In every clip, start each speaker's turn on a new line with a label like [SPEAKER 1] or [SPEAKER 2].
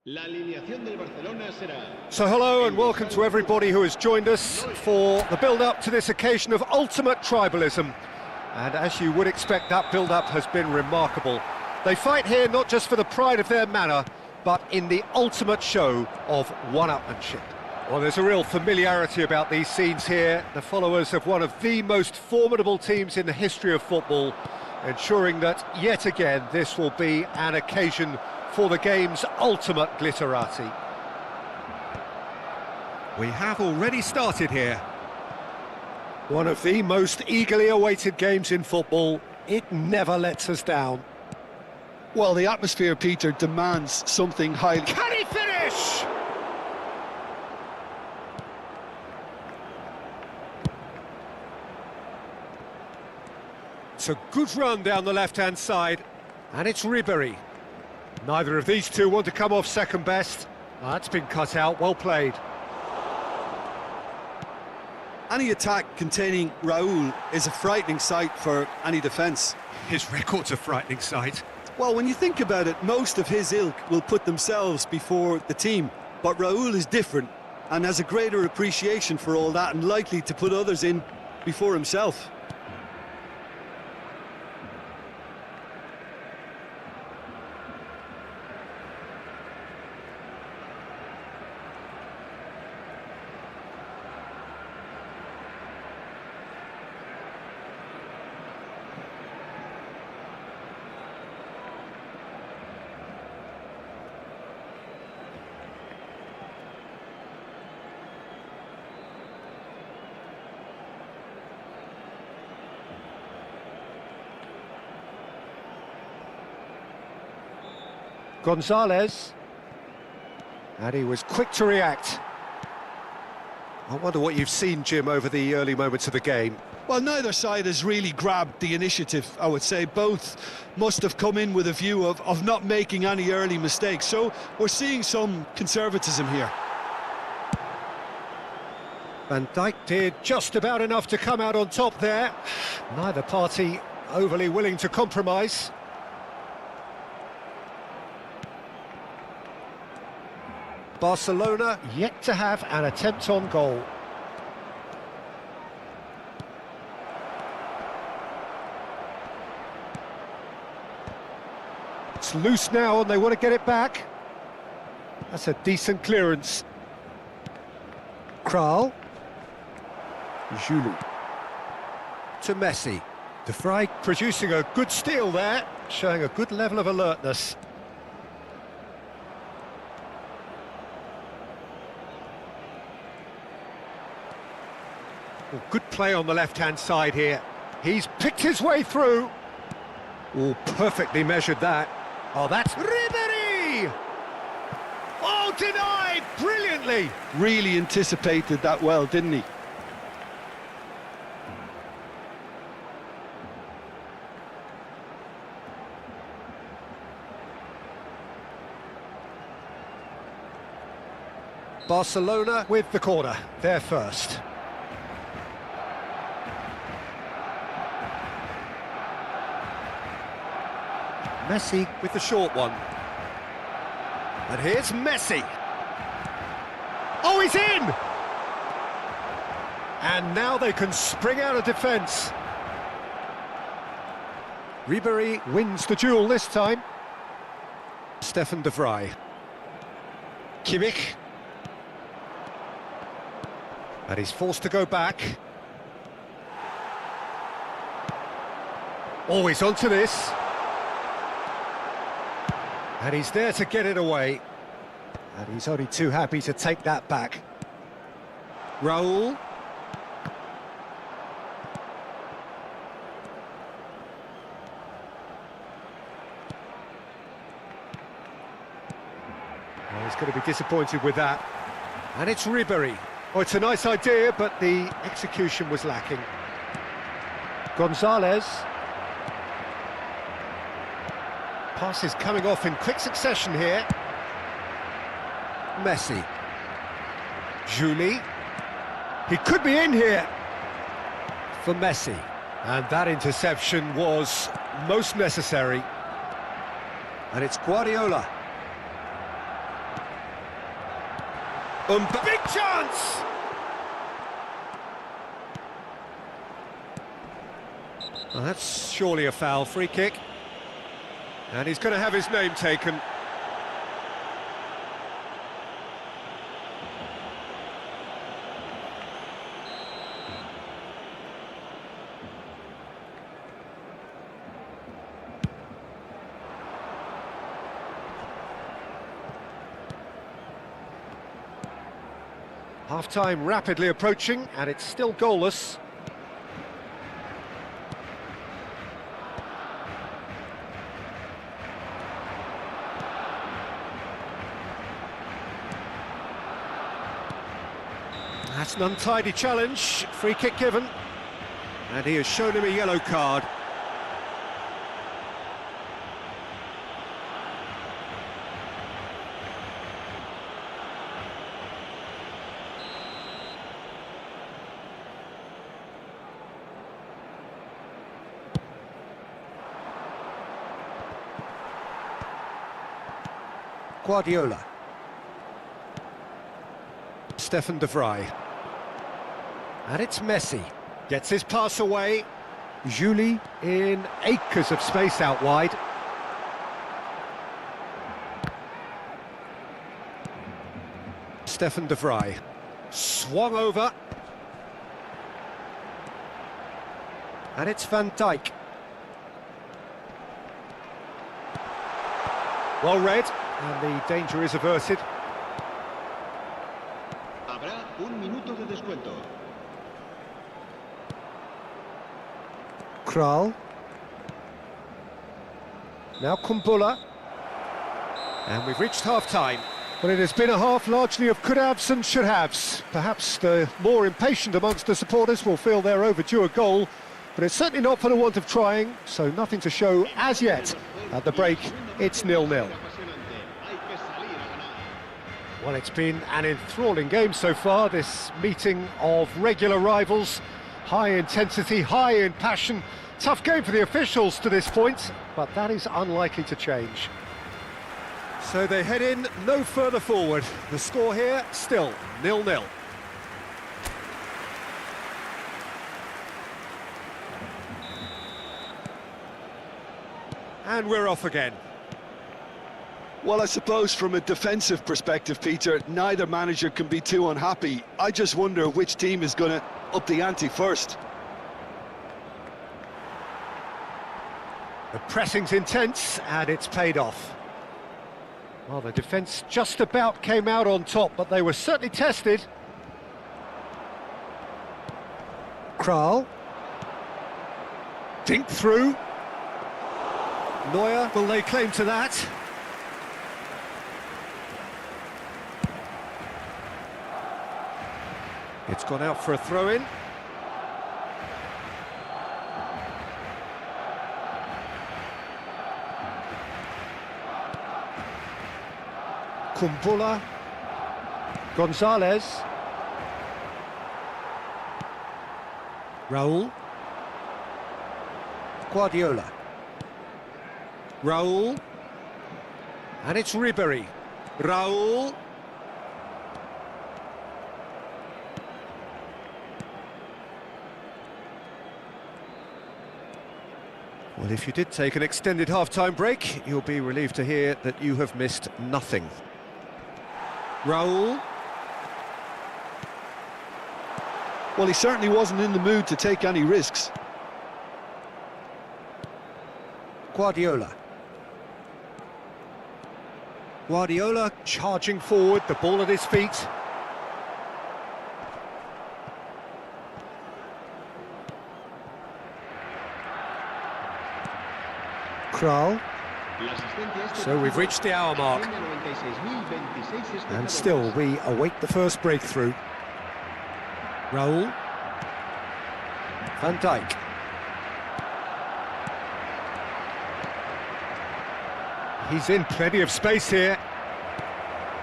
[SPEAKER 1] La alineación del Barcelona será...
[SPEAKER 2] So hello and welcome to everybody who has joined us for the build-up to this occasion of ultimate tribalism. And as you would expect, that build-up has been remarkable. They fight here not just for the pride of their manor, but in the ultimate show of one-upmanship. Well, there's a real familiarity about these scenes here. The followers of one of the most formidable teams in the history of football, ensuring that, yet again, this will be an occasion for the game's ultimate glitterati. We have already started here. One of the most eagerly awaited games in football. It never lets us down.
[SPEAKER 3] Well, the atmosphere, Peter, demands something highly...
[SPEAKER 2] Can he finish? It's a good run down the left-hand side, and it's Ribery. Neither of these two want to come off second best. That's been cut out, well played.
[SPEAKER 3] Any attack containing Raúl is a frightening sight for any defence.
[SPEAKER 2] His record's a frightening sight.
[SPEAKER 3] Well, when you think about it, most of his ilk will put themselves before the team. But Raúl is different and has a greater appreciation for all that and likely to put others in before himself.
[SPEAKER 2] Gonzalez, and he was quick to react. I wonder what you've seen, Jim, over the early moments of the game.
[SPEAKER 3] Well, neither side has really grabbed the initiative, I would say. Both must have come in with a view of not making any early mistakes. So we're seeing some conservatism here.
[SPEAKER 2] Van Dijk did just about enough to come out on top there. Neither party overly willing to compromise. Barcelona yet to have an attempt on goal. It's loose now and they want to get it back. That's a decent clearance. Kral. Giroud. To Messi. De Vrij producing a good steal there, showing a good level of alertness. Well, good play on the left-hand side here. He's picked his way through. Oh, perfectly measured that. Oh, that's Ribery! Oh, denied brilliantly!
[SPEAKER 3] Really anticipated that well, didn't he?
[SPEAKER 2] Barcelona with the corner, they're first. Messi with the short one. And here's Messi. Oh, he's in! And now they can spring out of defence. Ribery wins the duel this time. Stefan de Vrij. Kimmich. And he's forced to go back. Oh, he's onto this. And he's there to get it away. And he's only too happy to take that back. Raúl. Oh, he's going to be disappointed with that. And it's Ribery. Oh, it's a nice idea, but the execution was lacking. Gonzalez. Passes coming off in quick succession here. Messi. Giroud. He could be in here for Messi. And that interception was most necessary. And it's Guardiola. Big chance! Well, that's surely a foul. Free kick. And he's going to have his name taken. Half-time rapidly approaching, and it's still goalless. That's an untidy challenge, free kick given, and he has shown him a yellow card. Guardiola. Stefan de Vrij. And it's Messi. Gets his pass away. Julie in acres of space out wide. Stefan de Vrij. Swung over. And it's Van Dijk. Well read, and the danger is averted.
[SPEAKER 1] Habrá un minuto de descuento.
[SPEAKER 2] Kral. Now Kumbula. And we've reached half-time. Well, it has been a half largely of could-haves and should-haves. Perhaps the more impatient amongst the supporters will feel they're overdue a goal, but it's certainly not for the want of trying, so nothing to show as yet. At the break, it's 0-0. Well, it's been an enthralling game so far, this meeting of regular rivals. High intensity, high in passion. Tough game for the officials to this point, but that is unlikely to change. So they head in no further forward. The score here, still 0-0. And we're off again.
[SPEAKER 3] Well, I suppose from a defensive perspective, Peter, neither manager can be too unhappy. I just wonder which team is going to up the ante first.
[SPEAKER 2] The pressing's intense, and it's paid off. Well, the defence just about came out on top, but they were certainly tested. Kral. Dink through. Neuer, will lay claim to that? It's gone out for a throw-in. Kumbula. Gonzalez. Raul. Guardiola. Raul. And it's Ribéry. Raul. Well, if you did take an extended half-time break, you'll be relieved to hear that you have missed nothing. Raul.
[SPEAKER 3] Well, he certainly wasn't in the mood to take any risks.
[SPEAKER 2] Guardiola. Guardiola charging forward, the ball at his feet. Kral. So we've reached the hour mark. And still we await the first breakthrough. Raul. Van Dijk. He's in plenty of space here.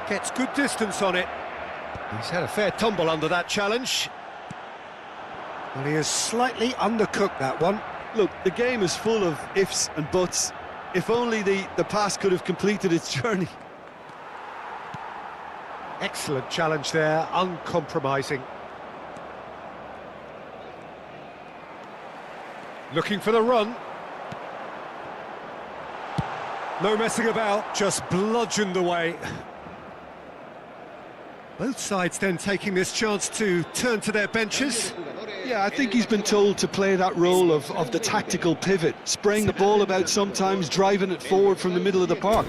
[SPEAKER 2] Gets good distance on it. He's had a fair tumble under that challenge. Well, he has slightly undercooked that one.
[SPEAKER 3] Look, the game is full of ifs and buts. If only the pass could have completed its journey.
[SPEAKER 2] Excellent challenge there, uncompromising. Looking for the run. No messing about, just bludgeoned away. Both sides then taking this chance to turn to their benches.
[SPEAKER 3] Yeah, I think he's been told to play that role of the tactical pivot, spraying the ball about sometimes, driving it forward from the middle of the park.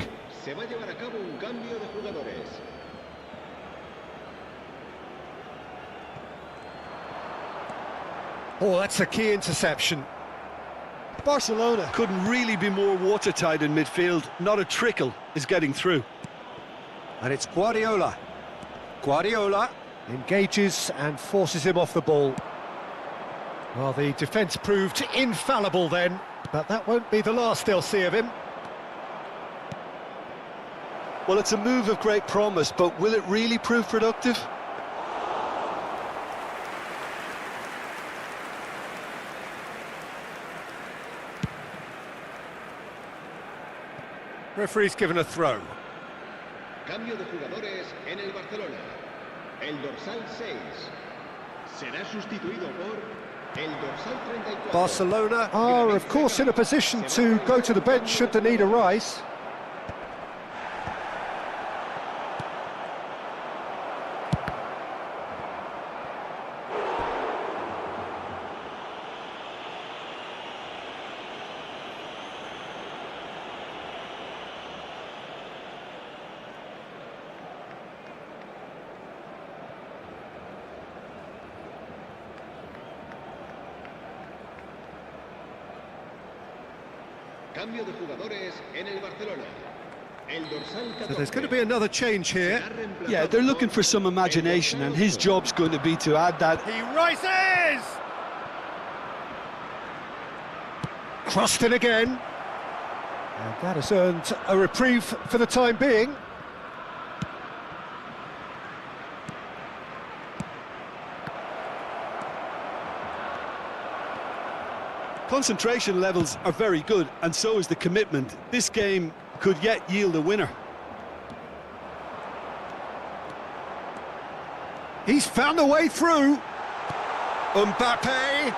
[SPEAKER 2] Oh, that's a key interception.
[SPEAKER 3] Barcelona couldn't really be more watertight in midfield. Not a trickle is getting through.
[SPEAKER 2] And it's Guardiola. Guardiola engages and forces him off the ball. Well, the defence proved infallible then, but that won't be the last they'll see of him.
[SPEAKER 3] Well, it's a move of great promise, but will it really prove productive?
[SPEAKER 2] Referee's given a throw.
[SPEAKER 1] Cambio de jugadores en el Barcelona. El dorsal 6 será sustituido por el dorsal 34.
[SPEAKER 2] Barcelona are, of course, in a position to go to the bench should the need arise.
[SPEAKER 1] Cambio de jugadores en el Barcelona. El dorsal 14.
[SPEAKER 2] So there's going to be another change here.
[SPEAKER 3] Yeah, they're looking for some imagination, and his job's going to be to add that.
[SPEAKER 2] He rises! Crossed in again. And that has earned a reprieve for the time being.
[SPEAKER 3] Concentration levels are very good, and so is the commitment. This game could yet yield a winner.
[SPEAKER 2] He's found a way through. Mbappe.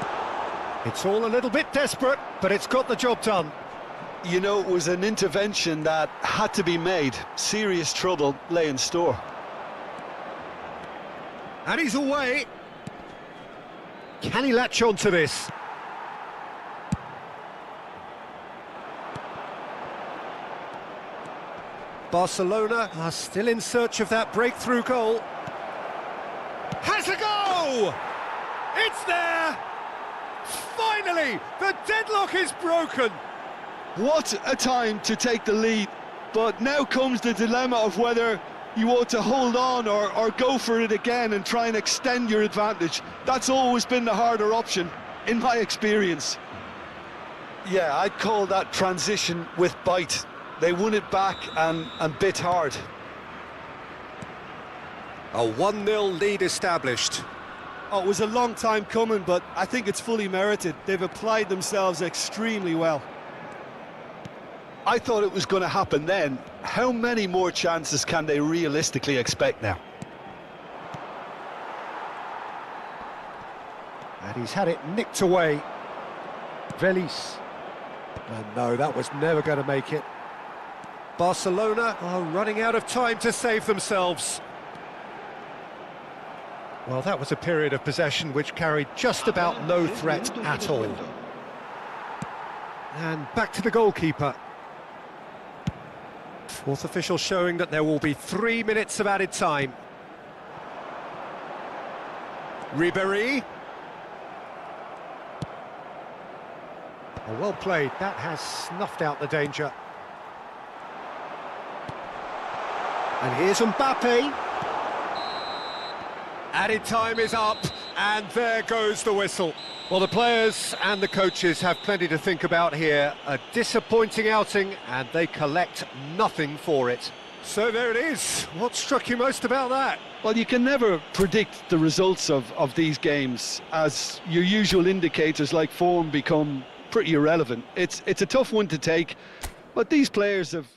[SPEAKER 2] It's all a little bit desperate, but it's got the job done.
[SPEAKER 3] You know, it was an intervention that had to be made. Serious trouble lay in store.
[SPEAKER 2] And he's away. Can he latch on to this? Barcelona are still in search of that breakthrough goal. Has a go! It's there! Finally, the deadlock is broken.
[SPEAKER 3] What a time to take the lead. But now comes the dilemma of whether you ought to hold on or go for it again and try and extend your advantage. That's always been the harder option, in my experience. Yeah, I'd call that transition with bite. They won it back and bit hard.
[SPEAKER 2] A 1-0 lead established.
[SPEAKER 3] Oh, it was a long time coming, but I think it's fully merited. They've applied themselves extremely well. I thought it was going to happen then. How many more chances can they realistically expect now?
[SPEAKER 2] And he's had it nicked away. Velis. And no, that was never going to make it. Barcelona are running out of time to save themselves. Well, that was a period of possession which carried just about no threat at all. And back to the goalkeeper. Fourth official showing that there will be 3 minutes of added time. Ribéry. Oh, well played, that has snuffed out the danger. And here's Mbappe. Added time is up, and there goes the whistle. Well, the players and the coaches have plenty to think about here. A disappointing outing, and they collect nothing for it. So there it is. What struck you most about that?
[SPEAKER 3] Well, you can never predict the results of these games, as your usual indicators like form become pretty irrelevant. It's a tough one to take, but these players have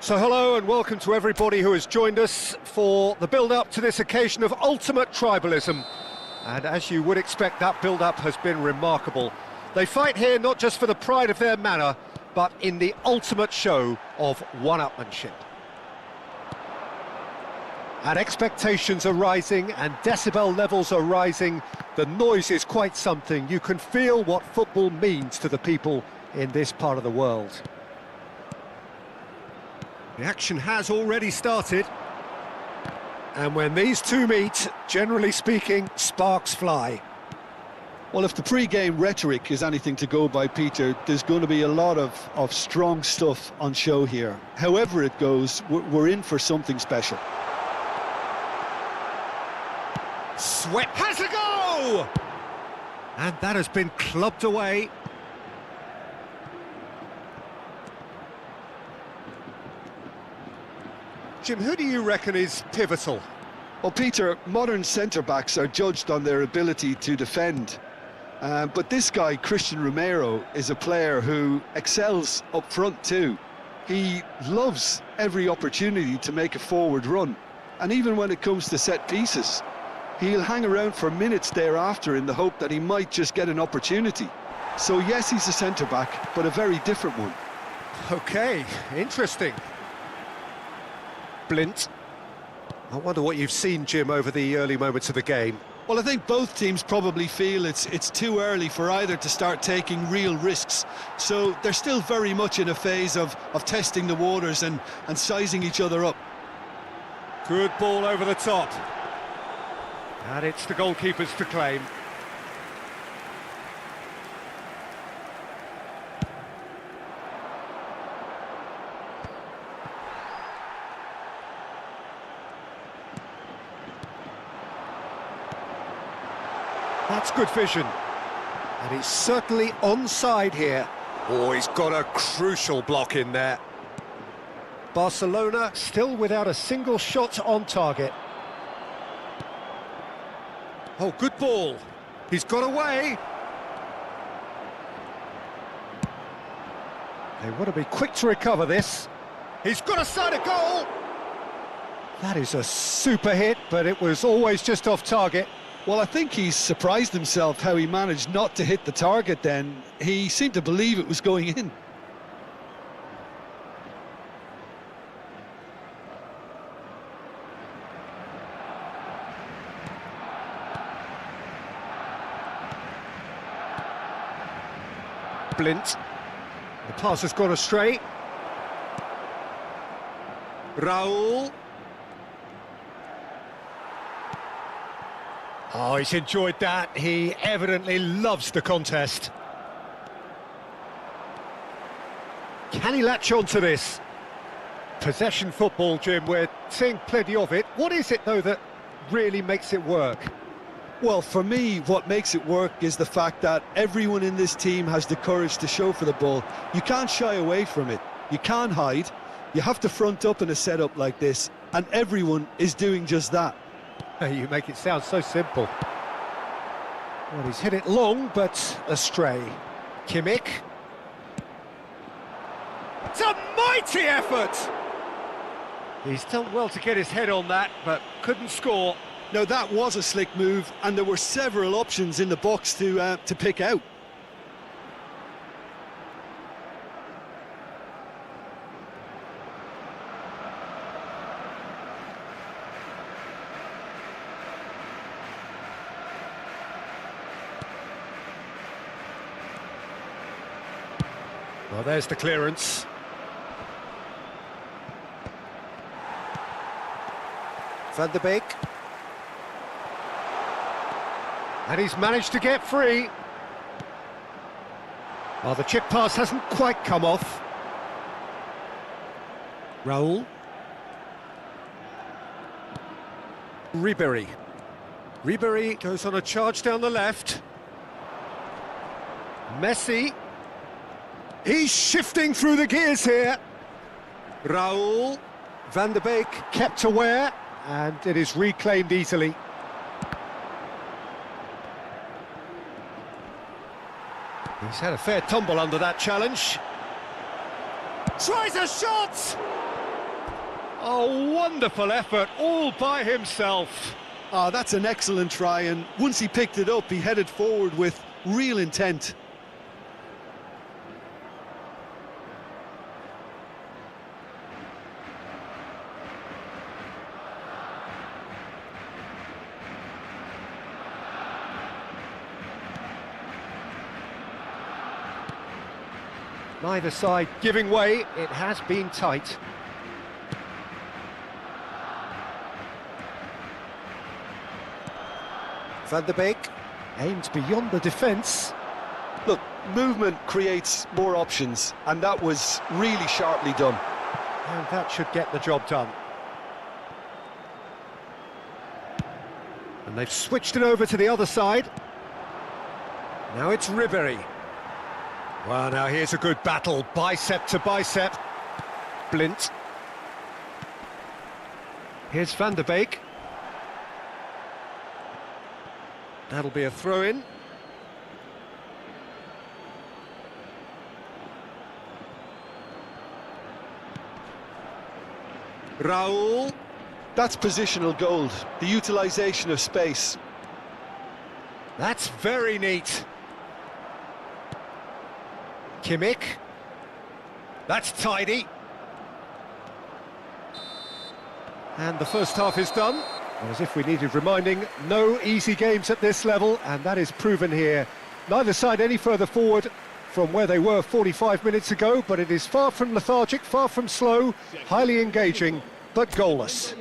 [SPEAKER 2] So hello and welcome to everybody who has joined us for the build-up to this occasion of ultimate tribalism. And as you would expect, that build-up has been remarkable. They fight here not just for the pride of their manor, but in the ultimate show of one-upmanship. And expectations are rising and decibel levels are rising. The noise is quite something. You can feel what football means to the people in this part of the world. The action has already started, and when these two meet, generally speaking, sparks fly.
[SPEAKER 3] Well, if the pre-game rhetoric is anything to go by, Peter, there's going to be a lot of strong stuff on show here. However it goes, we're in for something special.
[SPEAKER 2] Sweat has a go! And that has been clubbed away. Jim, who do you reckon is pivotal?
[SPEAKER 3] Well, Peter, modern centre-backs are judged on their ability to defend. But this guy, Christian Romero, is a player who excels up front too. He loves every opportunity to make a forward run. And even when it comes to set pieces, he'll hang around for minutes thereafter in the hope that he might just get an opportunity. So yes, he's a centre-back, but a very different one.
[SPEAKER 2] Okay, interesting. Blint. I wonder what you've seen, Jim, over the early moments of the game.
[SPEAKER 3] Well, I think both teams probably feel it's too early for either to start taking real risks. So they're still very much in a phase of testing the waters and sizing each other up.
[SPEAKER 2] Good ball over the top. And it's the goalkeepers to claim. That's good vision. And he's certainly onside here. Oh, he's got a crucial block in there. Barcelona still without a single shot on target. Oh, good ball. He's got away. They want to be quick to recover this. He's got a side of goal. That is a super hit, but it was always just off target.
[SPEAKER 3] Well, I think he's surprised himself how he managed not to hit the target then. He seemed to believe it was going in.
[SPEAKER 2] Blint. The pass has gone astray. Raul. Oh, he's enjoyed that. He evidently loves the contest. Can he latch on to this? Possession football, Jim, we're seeing plenty of it. What is it, though, that really makes it work?
[SPEAKER 3] Well, for me, what makes it work is the fact that everyone in this team has the courage to show for the ball. You can't shy away from it. You can't hide. You have to front up in a setup like this, and everyone is doing just that.
[SPEAKER 2] You make it sound so simple. Well, he's hit it long, but astray. Kimmich. It's a mighty effort! He's done well to get his head on that, but couldn't score.
[SPEAKER 3] Now, that was a slick move, and there were several options in the box to pick out.
[SPEAKER 2] Well, there's the clearance. Van der Beek. And he's managed to get free. Well, the chip pass hasn't quite come off. Raul. Ribéry. Ribéry goes on a charge down the left. Messi. He's shifting through the gears here. Raul. Van der Beek kept aware, and it is reclaimed easily. He's had a fair tumble under that challenge. Tries a shot! Oh, wonderful effort, all by himself.
[SPEAKER 3] Oh, that's an excellent try, and once he picked it up, he headed forward with real intent.
[SPEAKER 2] Neither side giving way, it has been tight. Van der Beek aims beyond the defence.
[SPEAKER 3] Look, movement creates more options, and that was really sharply done.
[SPEAKER 2] And that should get the job done. And they've switched it over to the other side. Now it's Ribéry. Well, now here's a good battle, bicep to bicep. Blint. Here's Van der Beek. That'll be a throw-in. Raul.
[SPEAKER 3] That's positional gold, the utilisation of space.
[SPEAKER 2] That's very neat. Kimmich. That's tidy. And the first half is done. Well, as if we needed reminding, no easy games at this level, and that is proven here. Neither side any further forward from where they were 45 minutes ago, but it is far from lethargic, far from slow, highly engaging, but goalless.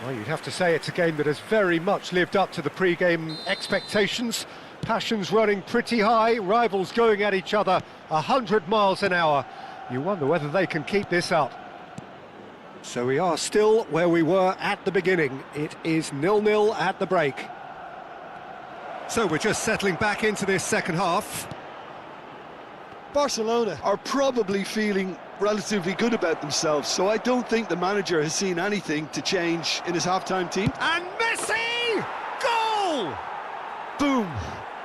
[SPEAKER 2] Well, you'd have to say it's a game that has very much lived up to the pre-game expectations. Passions running pretty high, rivals going at each other 100 miles an hour. You wonder whether they can keep this up. So we are still where we were at the beginning. It is 0-0 at the break. So we're just settling back into this second half.
[SPEAKER 3] Barcelona are probably feeling relatively good about themselves, so I don't think the manager has seen anything to change in his half-time team.
[SPEAKER 2] And Messi! Goal!
[SPEAKER 3] Boom!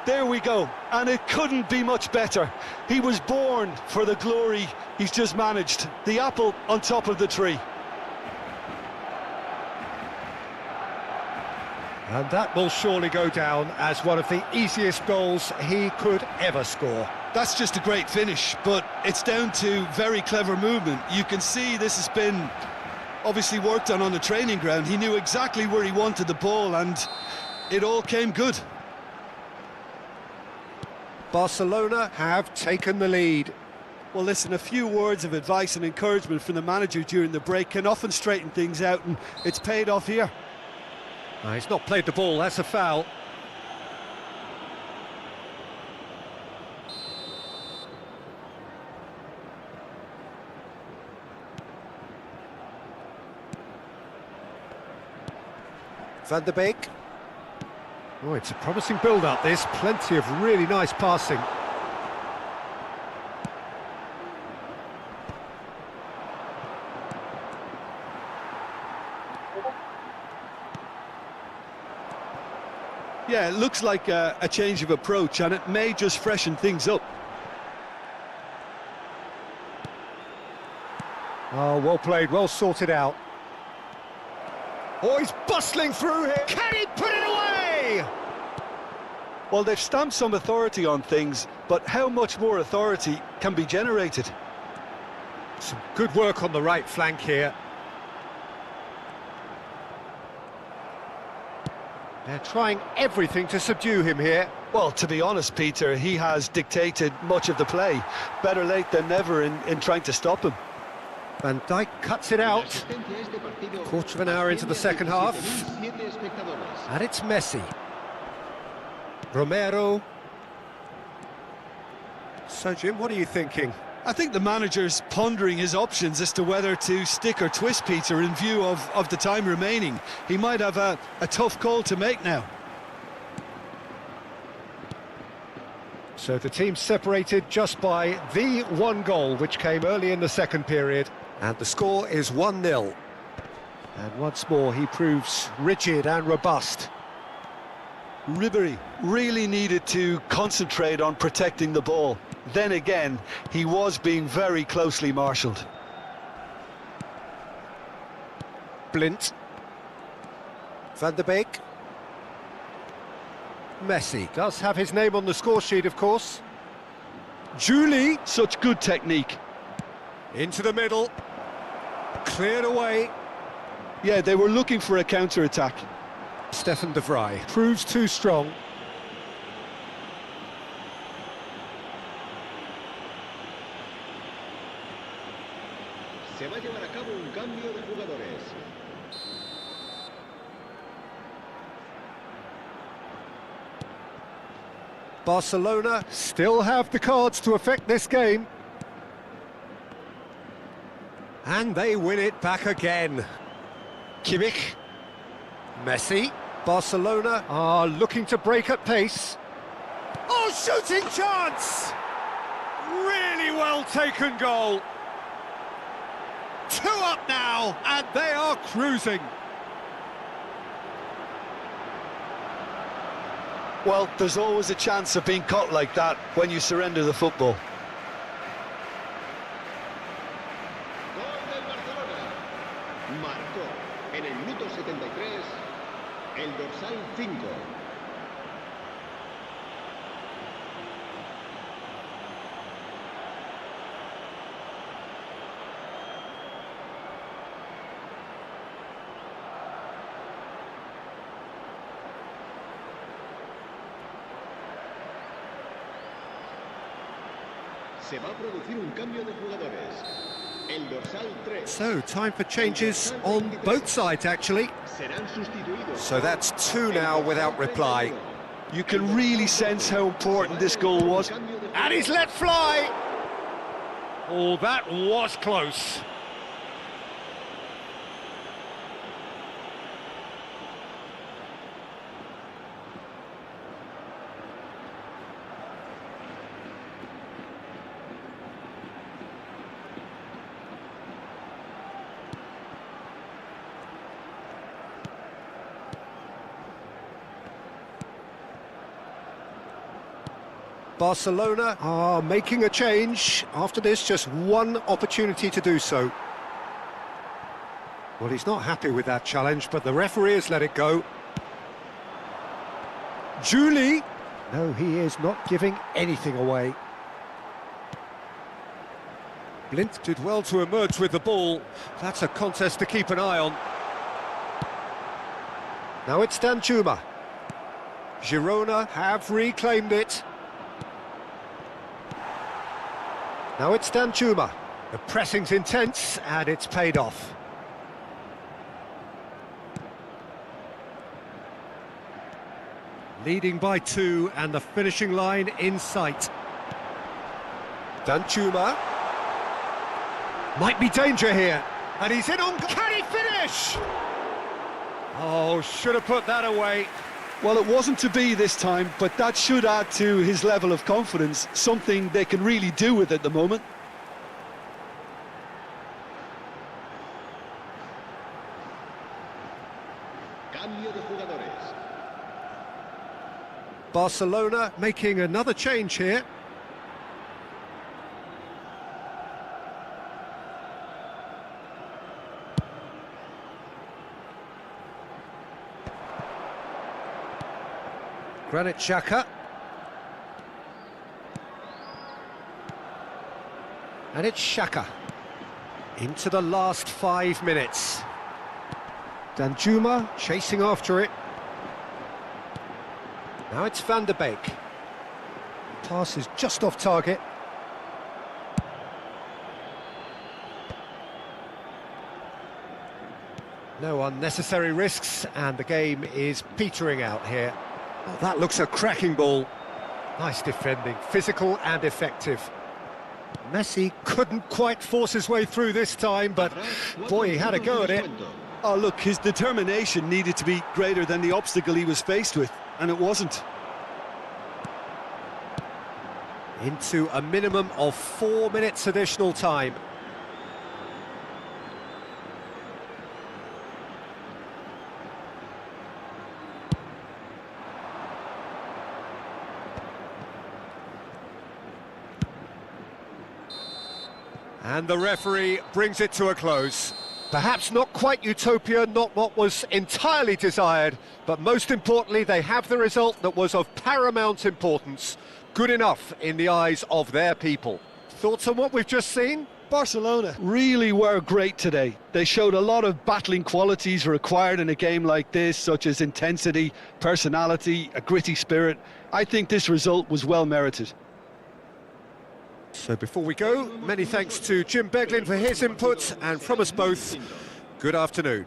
[SPEAKER 3] There we go, and it couldn't be much better. He was born for the glory he's just managed. The apple on top of the tree.
[SPEAKER 2] And that will surely go down as one of the easiest goals he could ever score.
[SPEAKER 3] That's just a great finish, but it's down to very clever movement. You can see this has been obviously worked on the training ground. He knew exactly where he wanted the ball, and it all came good.
[SPEAKER 2] Barcelona have taken the lead.
[SPEAKER 3] Well, listen, a few words of advice and encouragement from the manager during the break can often straighten things out, and it's paid off here.
[SPEAKER 2] He's not played the ball, that's a foul. Van der Beek. Oh, it's a promising build-up, this. Plenty of really nice passing.
[SPEAKER 3] Yeah, it looks like a change of approach, and it may just freshen things up.
[SPEAKER 2] Oh, well played, well sorted out. Oh, he's bustling through here. Can he put it away?
[SPEAKER 3] Well, they've stamped some authority on things, but how much more authority can be generated?
[SPEAKER 2] Some good work on the right flank here. They're trying everything to subdue him here.
[SPEAKER 3] Well, to be honest, Peter, he has dictated much of the play. Better late than never in trying to stop him.
[SPEAKER 2] Van Dijk cuts it out. Quarter of an hour into the second half. And it's Messi. Romero. So, Jim, what are you thinking?
[SPEAKER 3] I think the manager's pondering his options as to whether to stick or twist Peter in view of the time remaining. He might have a tough call to make now.
[SPEAKER 2] So the team's separated just by the one goal, which came early in the second period. And the score is 1-0. And once more, he proves rigid and robust.
[SPEAKER 3] Ribery really needed to concentrate on protecting the ball. Then again, he was being very closely marshalled.
[SPEAKER 2] Blint. Van der Beek. Messi does have his name on the score sheet, of course. Julie.
[SPEAKER 3] Such good technique.
[SPEAKER 2] Into the middle. Cleared away.
[SPEAKER 3] Yeah, they were looking for a counter-attack.
[SPEAKER 2] Stefan de Vrij proves too strong.
[SPEAKER 1] Se va a llevar a cabo un cambio de jugadores.
[SPEAKER 2] Barcelona still have the cards to affect this game. And they win it back again. Kimmich. Messi. Barcelona are looking to break at pace. Oh, shooting chance! Really well taken goal. 2 up now, and they are cruising.
[SPEAKER 3] Well, there's always a chance of being caught like that when you surrender the football.
[SPEAKER 1] Gol del Barcelona. Marcó en el minuto 73 el dorsal 5. Se va a producir un cambio de jugadores. El dorsal 3.
[SPEAKER 2] So, time for changes on both sides, actually.
[SPEAKER 1] Serán sustituidos.
[SPEAKER 2] So that's 2 now without reply.
[SPEAKER 3] You can really sense how important this goal was.
[SPEAKER 2] And he's let fly! Oh, that was close. Barcelona are making a change. After this, just one opportunity to do so. Well, he's not happy with that challenge, but the referee has let it go. Julie. No, he is not giving anything away. Blint did well to emerge with the ball. That's a contest to keep an eye on. Now it's Danjuma. Girona have reclaimed it. Now it's Danjuma. The pressing's intense, and it's paid off. Leading by 2, and the finishing line in sight. Danjuma. Might be danger here. And he's in on... Can he finish? Oh, should have put that away.
[SPEAKER 3] Well, it wasn't to be this time, but that should add to his level of confidence, something they can really do with at the moment.
[SPEAKER 1] Cambio de jugadores.
[SPEAKER 2] Barcelona making another change here. Granit Xhaka. And it's Xhaka. Into the last 5 minutes. Danjuma chasing after it. Now it's Van der Beek. Pass is just off target. No unnecessary risks, and the game is petering out here. Oh, that looks a cracking ball. Nice defending, physical and effective. Messi couldn't quite force his way through this time, but boy, he had a go at it.
[SPEAKER 3] Oh, look, his determination needed to be greater than the obstacle he was faced with, and it wasn't.
[SPEAKER 2] Into a minimum of 4 minutes additional time. And the referee brings it to a close. Perhaps not quite utopia, not what was entirely desired, but most importantly, they have the result that was of paramount importance. Good enough in the eyes of their people. Thoughts on what we've just seen?
[SPEAKER 3] Barcelona really were great today. They showed a lot of battling qualities required in a game like this, such as intensity, personality, a gritty spirit. I think this result was well merited.
[SPEAKER 2] So before we go, many thanks to Jim Beglin for his input, and from us both, good afternoon.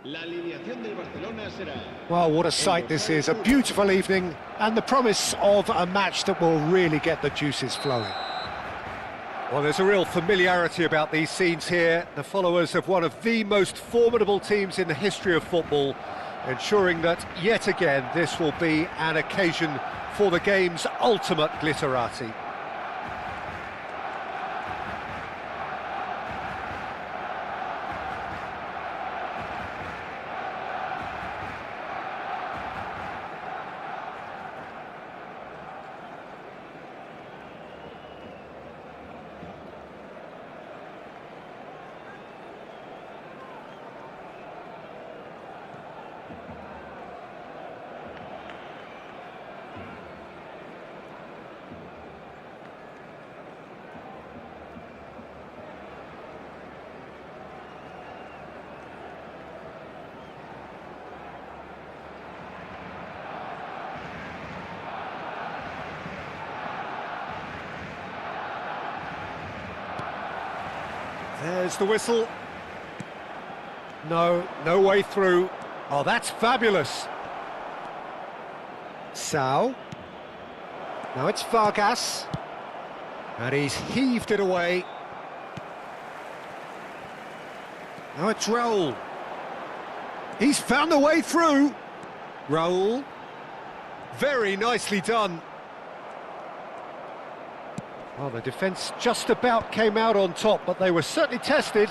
[SPEAKER 1] La alineación del Barcelona será...
[SPEAKER 2] Well, what a sight this is, a beautiful evening, and the promise of a match that will really get the juices flowing. Well, there's a real familiarity about these scenes here, the followers of one of the most formidable teams in the history of football, ensuring that, yet again, this will be an occasion for the game's ultimate glitterati. There's the whistle. No way through. Oh, that's fabulous. Sao. Now it's Vargas. And he's heaved it away. Now it's Raul. He's found a way through. Raul. Very nicely done. Well, the defence just about came out on top, but they were certainly tested.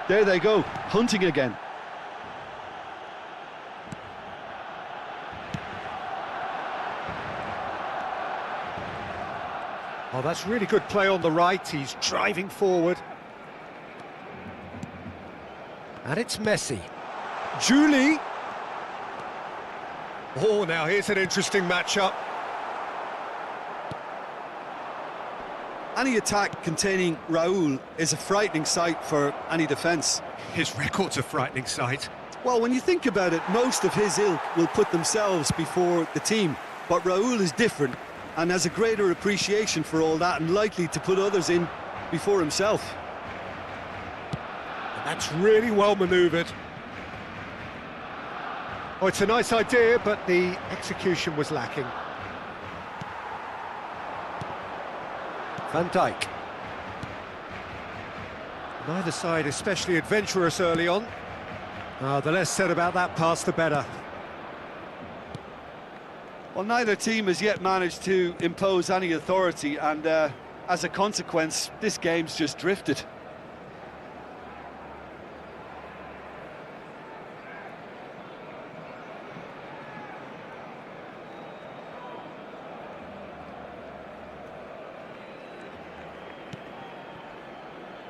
[SPEAKER 3] There they go, hunting again.
[SPEAKER 2] Oh, that's really good play on the right. He's driving forward. And it's Messi. Julie. Oh, now here's an interesting matchup.
[SPEAKER 3] Any attack containing Raul is a frightening sight for any defence.
[SPEAKER 2] His record's a frightening sight.
[SPEAKER 3] Well, when you think about it, most of his ilk will put themselves before the team. But Raul is different and has a greater appreciation for all that and likely to put others in before himself.
[SPEAKER 2] And that's really well manoeuvred. Oh, it's a nice idea, but the execution was lacking. Van Dijk. Neither side especially adventurous early on. The less said about that pass, the better.
[SPEAKER 3] Well, neither team has yet managed to impose any authority, and as a consequence, this game's just drifted.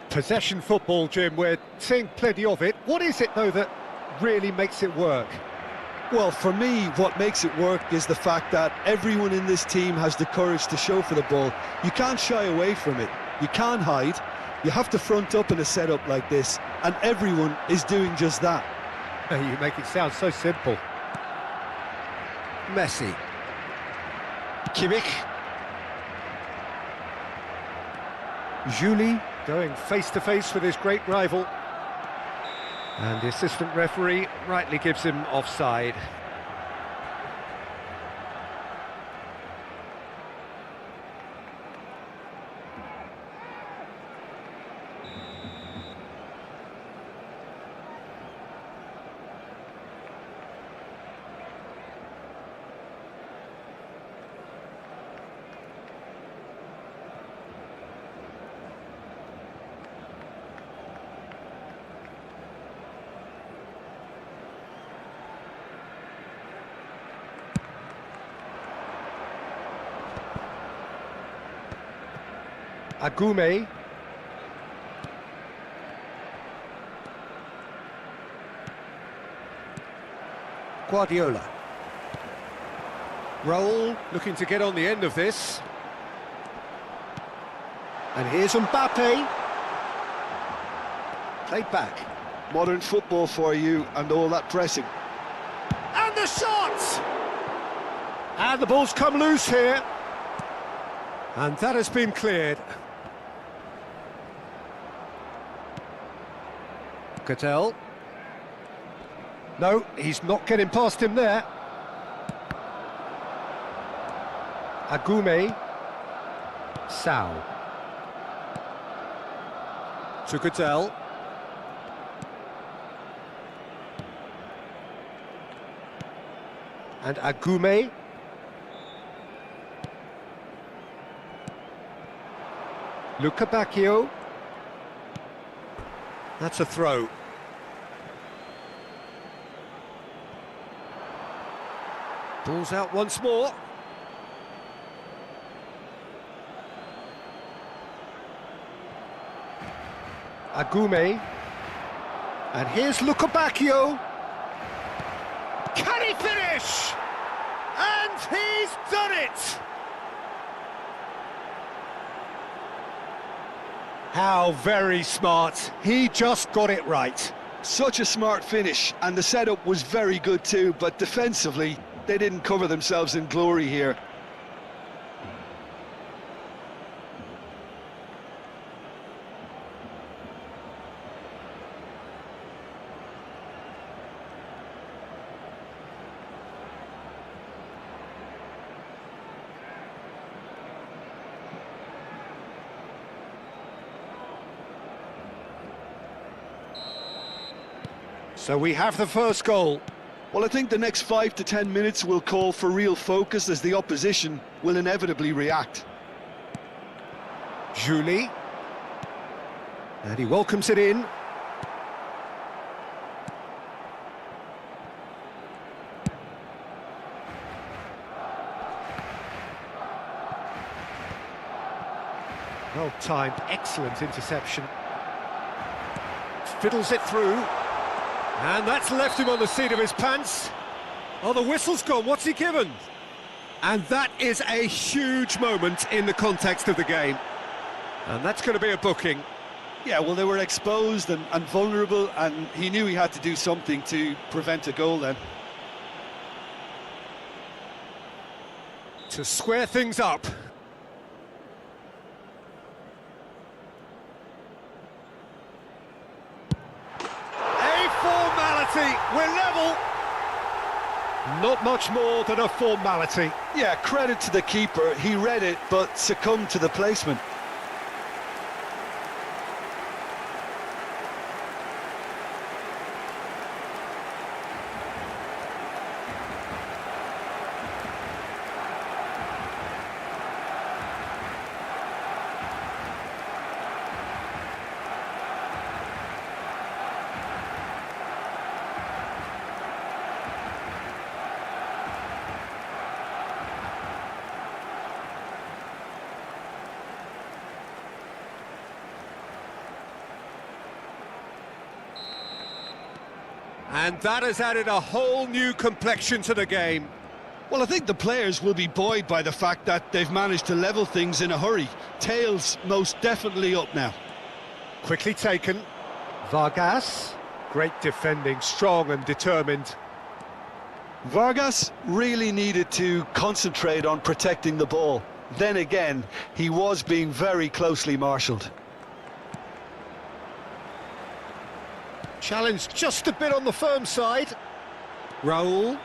[SPEAKER 2] Possession football, Jim, we're seeing plenty of it. What is it, though, that really makes it work?
[SPEAKER 3] Well, for me, what makes it work is the fact that everyone in this team has the courage to show for the ball. You can't shy away from it. You can't hide. You have to front up in a setup like this, and everyone is doing just that.
[SPEAKER 2] You make it sound so simple. Messi. Kimmich. Julie going face-to-face with his great rival. And the assistant referee rightly gives him offside. Agume. Guardiola. Raul looking to get on the end of this. And here's Mbappe. Played back.
[SPEAKER 3] Modern football for you and all that pressing.
[SPEAKER 2] And the shot! And the ball's come loose here. And that has been cleared. Cattell. No, he's not getting past him there. Agume. Sao. To Cattell. And Agume. Luca Bacchio. That's a throw. Ball's out once more. Agume. And here's Luca Bacchio. Can he finish? And he's done it! How very smart. He just got it right.
[SPEAKER 3] Such a smart finish, and the setup was very good too, but defensively, they didn't cover themselves in glory here.
[SPEAKER 2] So we have the first goal.
[SPEAKER 3] Well, I think the next 5 to 10 minutes will call for real focus as the opposition will inevitably react.
[SPEAKER 2] Julie. And he welcomes it in. Well-timed, excellent interception. Fiddles it through. And that's left him on the seat of his pants. Oh, the whistle's gone. What's he given? And that is a huge moment in the context of the game. And that's going to be a booking.
[SPEAKER 3] Yeah, well, they were exposed and vulnerable, and he knew he had to do something to prevent a goal then.
[SPEAKER 2] To square things up. A formality, we're level. Not much more than a formality.
[SPEAKER 3] Yeah, credit to the keeper, he read it, but succumbed to the placement.
[SPEAKER 2] And that has added a whole new complexion to the game.
[SPEAKER 3] Well, I think the players will be buoyed by the fact that they've managed to level things in a hurry. Tails most definitely up now.
[SPEAKER 2] Quickly taken. Vargas, great defending, strong and determined.
[SPEAKER 3] Vargas really needed to concentrate on protecting the ball. Then again, he was being very closely marshalled.
[SPEAKER 2] Challenge just a bit on the firm side. Raul.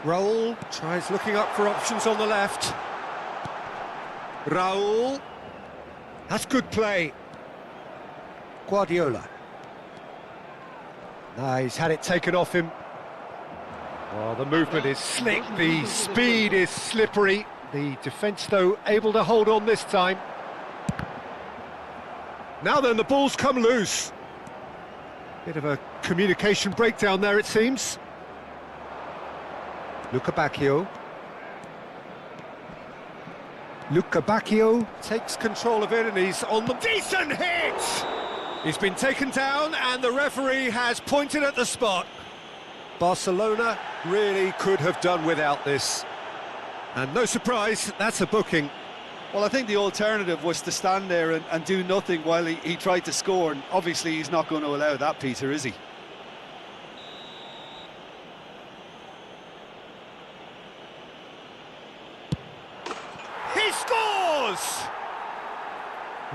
[SPEAKER 2] Raul tries looking up for options on the left. Raul. That's good play. Guardiola. Nah, he's had it taken off him. Oh, the movement is slick, the speed is slippery. The defence, though, able to hold on this time. Now then, the ball's come loose. Bit of a communication breakdown there, it seems. Luca Bacchio. Luca Bacchio takes control of it and he's on the... Decent hit! He's been taken down and the referee has pointed at the spot. Barcelona really could have done without this. And no surprise, that's a booking.
[SPEAKER 3] Well, I think the alternative was to stand there and do nothing while he tried to score, and obviously he's not going to allow that, Peter, is he?
[SPEAKER 2] He scores!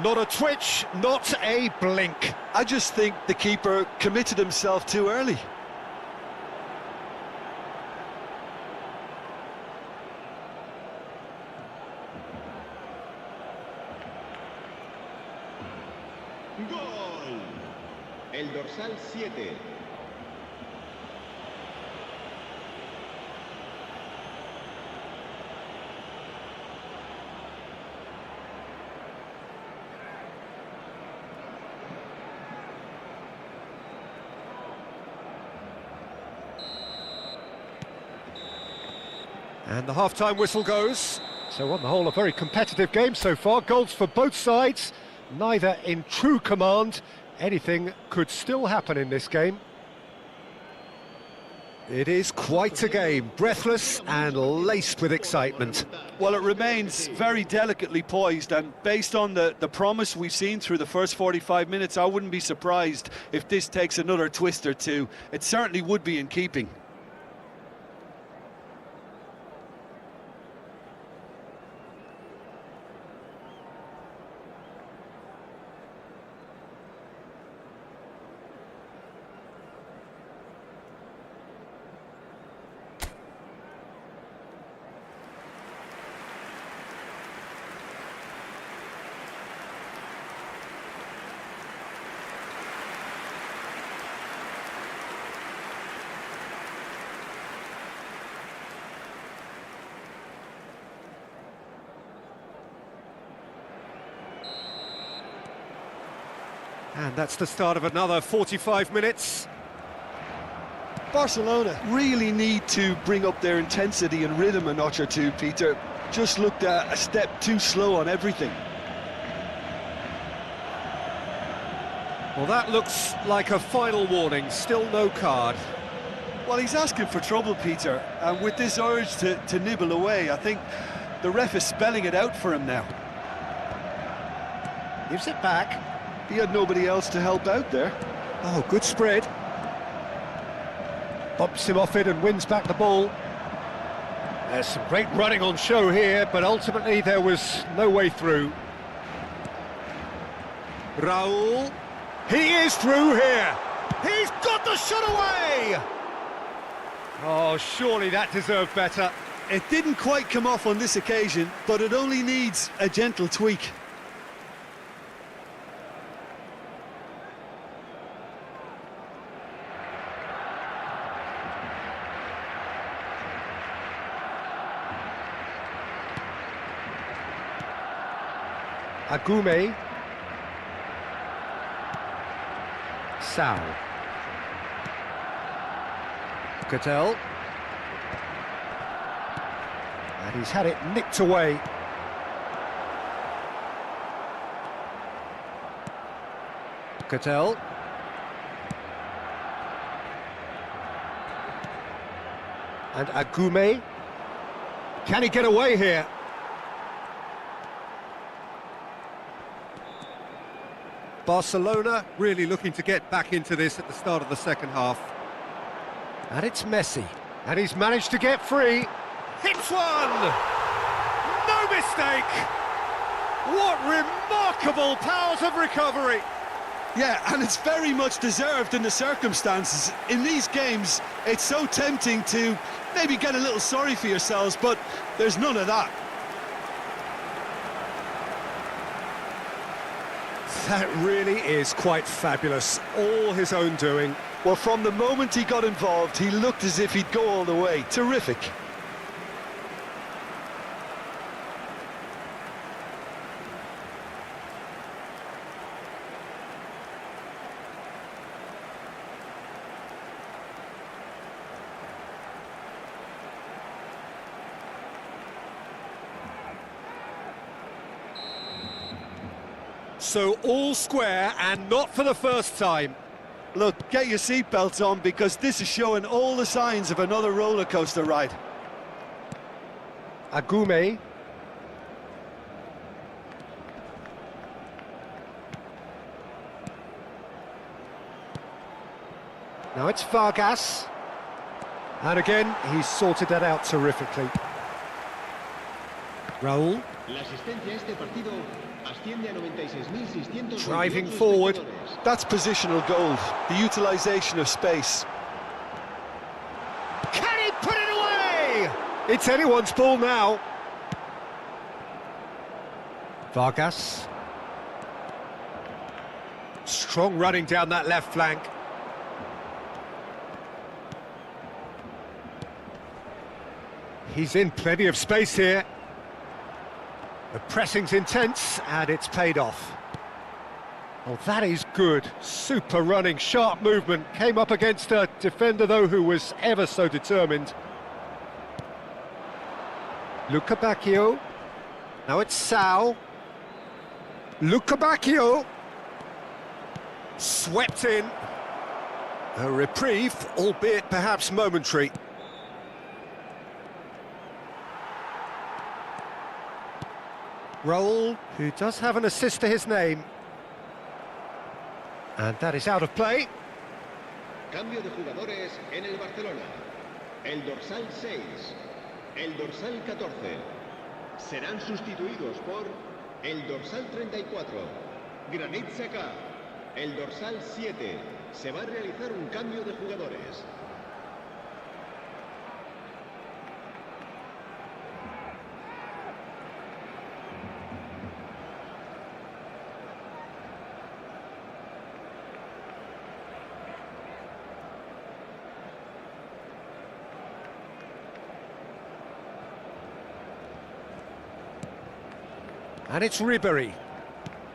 [SPEAKER 2] Not a twitch, not a blink.
[SPEAKER 3] I just think the keeper committed himself too early.
[SPEAKER 1] ¡Gol! El dorsal 7.
[SPEAKER 2] And the half-time whistle goes. So on the whole, a very competitive game so far. Goals for both sides, neither in true command. Anything could still happen in this game. It is quite a game, breathless and laced with excitement.
[SPEAKER 3] Well, it remains very delicately poised, and based on the promise we've seen through the first 45 minutes, I wouldn't be surprised if this takes another twist or two. It certainly would be in keeping.
[SPEAKER 2] And that's the start of another 45 minutes.
[SPEAKER 3] Barcelona really need to bring up their intensity and rhythm a notch or two, Peter. Just looked a step too slow on everything.
[SPEAKER 2] Well, that looks like a final warning, still no card.
[SPEAKER 3] Well, he's asking for trouble, Peter, and with this urge to nibble away, I think the ref is spelling it out for him now.
[SPEAKER 2] Gives it back.
[SPEAKER 3] He had nobody else to help out there.
[SPEAKER 2] Oh, good spread. Bumps him off it and wins back the ball. There's some great running on show here, but ultimately there was no way through. Raul. He is through here. He's got the shot away! Oh, surely that deserved better.
[SPEAKER 3] It didn't quite come off on this occasion, but it only needs a gentle tweak.
[SPEAKER 2] Agume. Sal. Cattell. And he's had it nicked away. Cattell. And Agume. Can he get away here? Barcelona really looking to get back into this at the start of the second half. And it's Messi. And he's managed to get free. Hits one! No mistake! What remarkable powers of recovery!
[SPEAKER 3] Yeah, and it's very much deserved in the circumstances. In these games, it's so tempting to maybe get a little sorry for yourselves, but there's none of that.
[SPEAKER 2] That really is quite fabulous. All his own doing.
[SPEAKER 3] Well, from the moment he got involved, he looked as if he'd go all the way. Terrific.
[SPEAKER 2] So all square, and not for the first time.
[SPEAKER 3] Look, get your seatbelts on, because this is showing all the signs of another roller coaster ride.
[SPEAKER 2] Agume. Now it's Vargas. And again, he's sorted that out terrifically. Raul. Driving forward.
[SPEAKER 3] That's positional gold, the utilisation of space.
[SPEAKER 2] Can he put it away? It's anyone's ball now. Vargas. Strong running down that left flank. He's in plenty of space here. The pressing's intense, and it's paid off. Well, that is good. Super running, sharp movement. Came up against a defender, though, who was ever so determined. Luca Bacchio. Now it's Sal. Luca Bacchio. Swept in. A reprieve, albeit perhaps momentary. Raul, who does have an assist to his name. And that is out of play.
[SPEAKER 1] Cambio de jugadores en el Barcelona. El dorsal 6, el dorsal 14. Serán sustituidos por el dorsal 34, Granit Xhaka. El dorsal 7. Se va a realizar un cambio de jugadores.
[SPEAKER 2] And it's Ribery.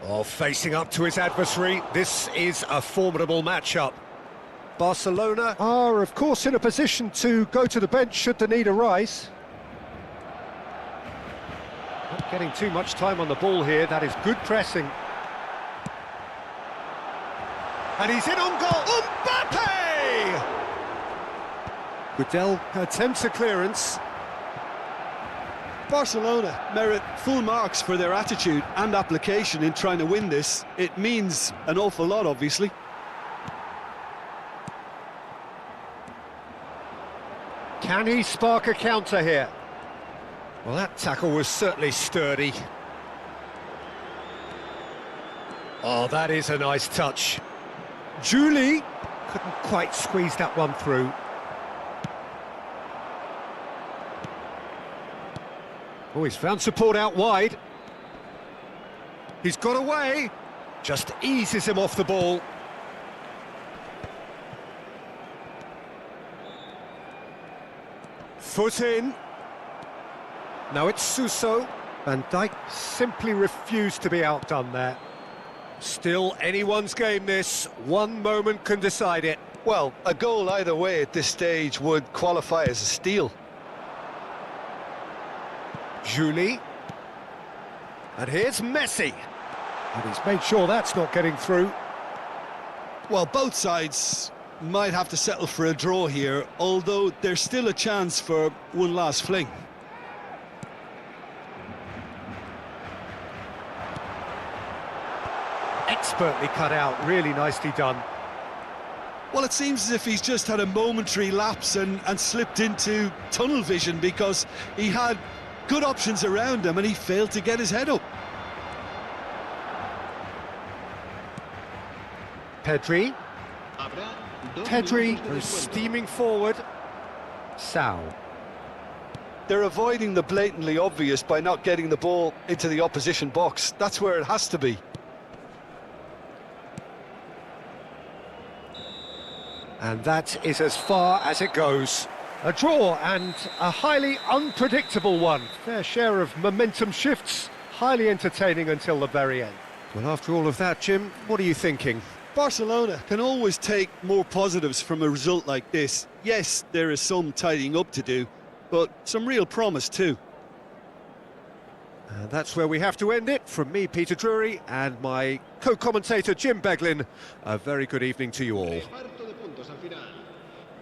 [SPEAKER 2] Oh, facing up to his adversary. This is a formidable matchup. Barcelona are, of course, in a position to go to the bench should the need arise. Not getting too much time on the ball here. That is good pressing. And he's in on goal. Mbappe! Gudelj attempts a clearance.
[SPEAKER 3] Barcelona merit full marks for their attitude and application in trying to win this. It means an awful lot, obviously.
[SPEAKER 2] Can he spark a counter here? Well, that tackle was certainly sturdy. Oh, that is a nice touch. Julie couldn't quite squeeze that one through. Oh, he's found support out wide. He's got away. Just eases him off the ball. Foot in. Now it's Suso. Van Dijk simply refused to be outdone there. Still anyone's game this. One moment can decide it.
[SPEAKER 3] Well, a goal either way at this stage would qualify as a steal.
[SPEAKER 2] Julie. And here's Messi. And he's made sure that's not getting through.
[SPEAKER 3] Well, both sides might have to settle for a draw here, although there's still a chance for one last fling.
[SPEAKER 2] Expertly cut out, really nicely done.
[SPEAKER 3] Well, it seems as if he's just had a momentary lapse and slipped into tunnel vision, because he had good options around him and he failed to get his head up.
[SPEAKER 2] Pedri. Pedri goes steaming forward. Sao.
[SPEAKER 3] They're avoiding the blatantly obvious by not getting the ball into the opposition box. That's where it has to be.
[SPEAKER 2] And that is as far as it goes. A draw, and a highly unpredictable one. Fair share of momentum shifts, highly entertaining until the very end. Well, after all of that, Jim, what are you thinking?
[SPEAKER 3] Barcelona can always take more positives from a result like this. Yes, there is some tidying up to do, but some real promise too.
[SPEAKER 2] And that's where we have to end it. From me, Peter Drury, and my co-commentator, Jim Beglin, a very good evening to you all.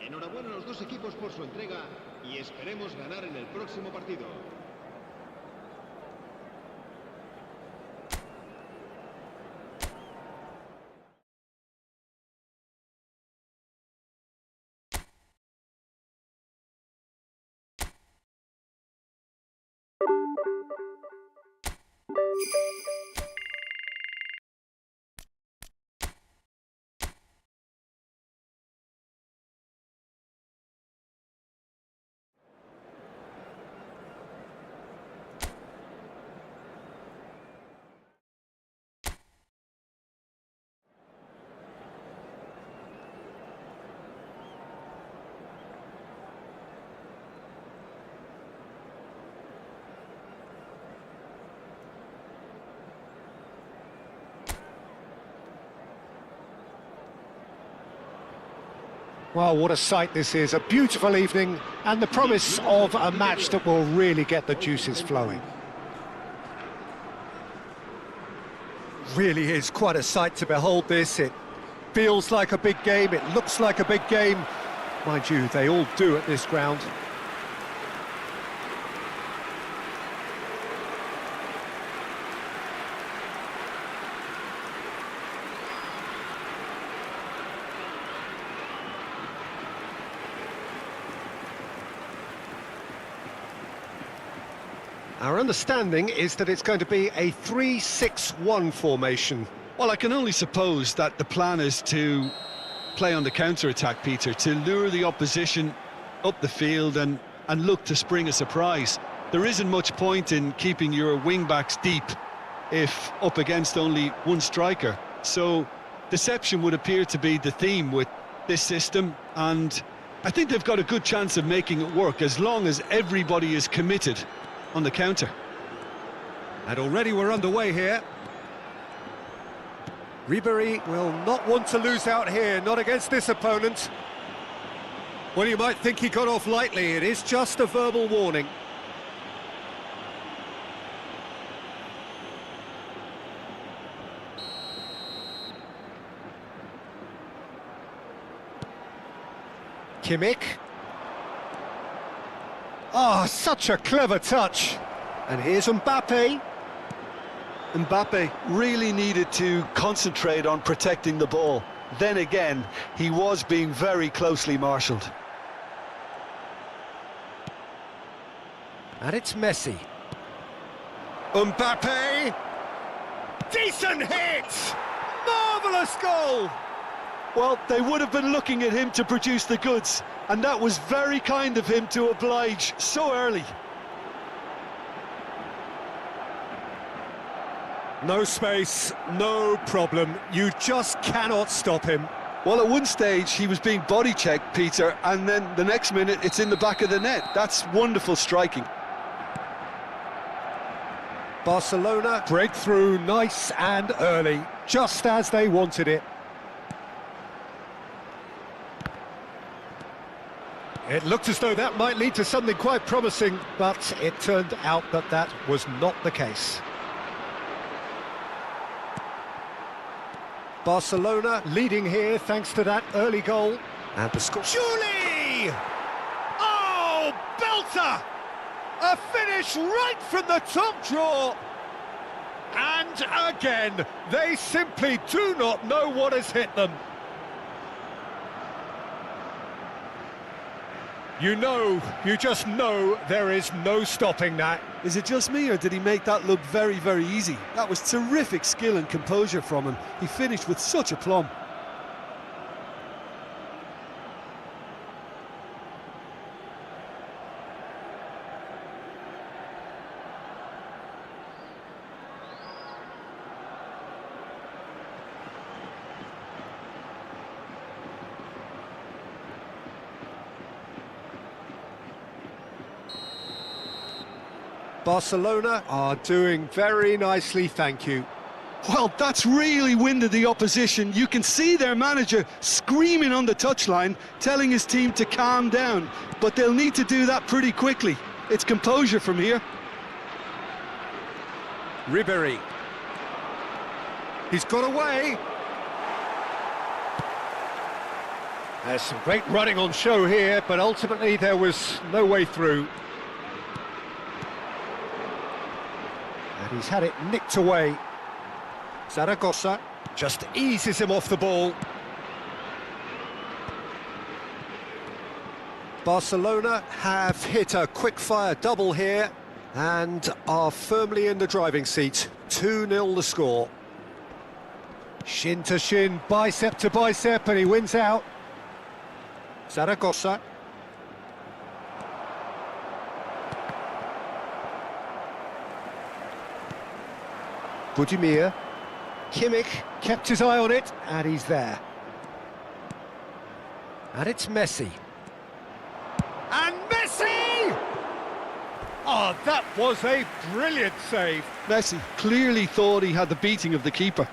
[SPEAKER 1] Enhorabuena a los dos equipos por su entrega y esperemos ganar en el próximo partido.
[SPEAKER 2] Well, what a sight this is. A beautiful evening and the promise of a match that will really get the juices flowing. Really is quite a sight to behold this. It feels like a big game, it looks like a big game. Mind you, they all do at this ground. Our understanding is that it's going to be a 3-6-1 formation.
[SPEAKER 3] Well, I can only suppose that the plan is to play on the counter-attack, Peter, to lure the opposition up the field and look to spring a surprise. There isn't much point in keeping your wing-backs deep if up against only one striker. So deception would appear to be the theme with this system, and I think they've got a good chance of making it work as long as everybody is committed on the counter.
[SPEAKER 2] And already we're underway here. Ribéry will not want to lose out here, not against this opponent. Well, you might think he got off lightly. It is just a verbal warning. Kimmich. Oh, such a clever touch. And here's Mbappe.
[SPEAKER 3] Mbappe really needed to concentrate on protecting the ball. Then again, he was being very closely marshalled.
[SPEAKER 2] And it's Messi. Mbappe! Decent hit! Marvellous goal!
[SPEAKER 3] Well, they would have been looking at him to produce the goods, and that was very kind of him to oblige so early.
[SPEAKER 2] No space, no problem. You just cannot stop him.
[SPEAKER 3] Well, at one stage, he was being body-checked, Peter, and then the next minute, it's in the back of the net. That's wonderful striking.
[SPEAKER 2] Barcelona breakthrough nice and early, just as they wanted it. It looked as though that might lead to something quite promising, but it turned out that that was not the case. Barcelona leading here thanks to that early goal. And the score. Julie! Oh, belter! A finish right from the top drawer. And again, they simply do not know what has hit them. You just know there is no stopping that.
[SPEAKER 3] Is it just me, or did he make that look very, very easy? That was terrific skill and composure from him. He finished with such aplomb.
[SPEAKER 2] Barcelona are doing very nicely, thank you.
[SPEAKER 3] Well, that's really winded the opposition. You can see their manager screaming on the touchline, telling his team to calm down. But they'll need to do that pretty quickly. It's composure from here.
[SPEAKER 2] Ribéry. He's got away. There's some great running on show here, but ultimately there was no way through. And he's had it nicked away. Zaragoza just eases him off the ball. Barcelona have hit a quick-fire double here and are firmly in the driving seat. 2-0 the score. Shin to shin, bicep to bicep, and he wins out. Zaragoza. Budimir. Kimmich kept his eye on it, and he's there. And it's Messi. And Messi! Oh, that was a brilliant save.
[SPEAKER 3] Messi clearly thought he had the beating of the keeper.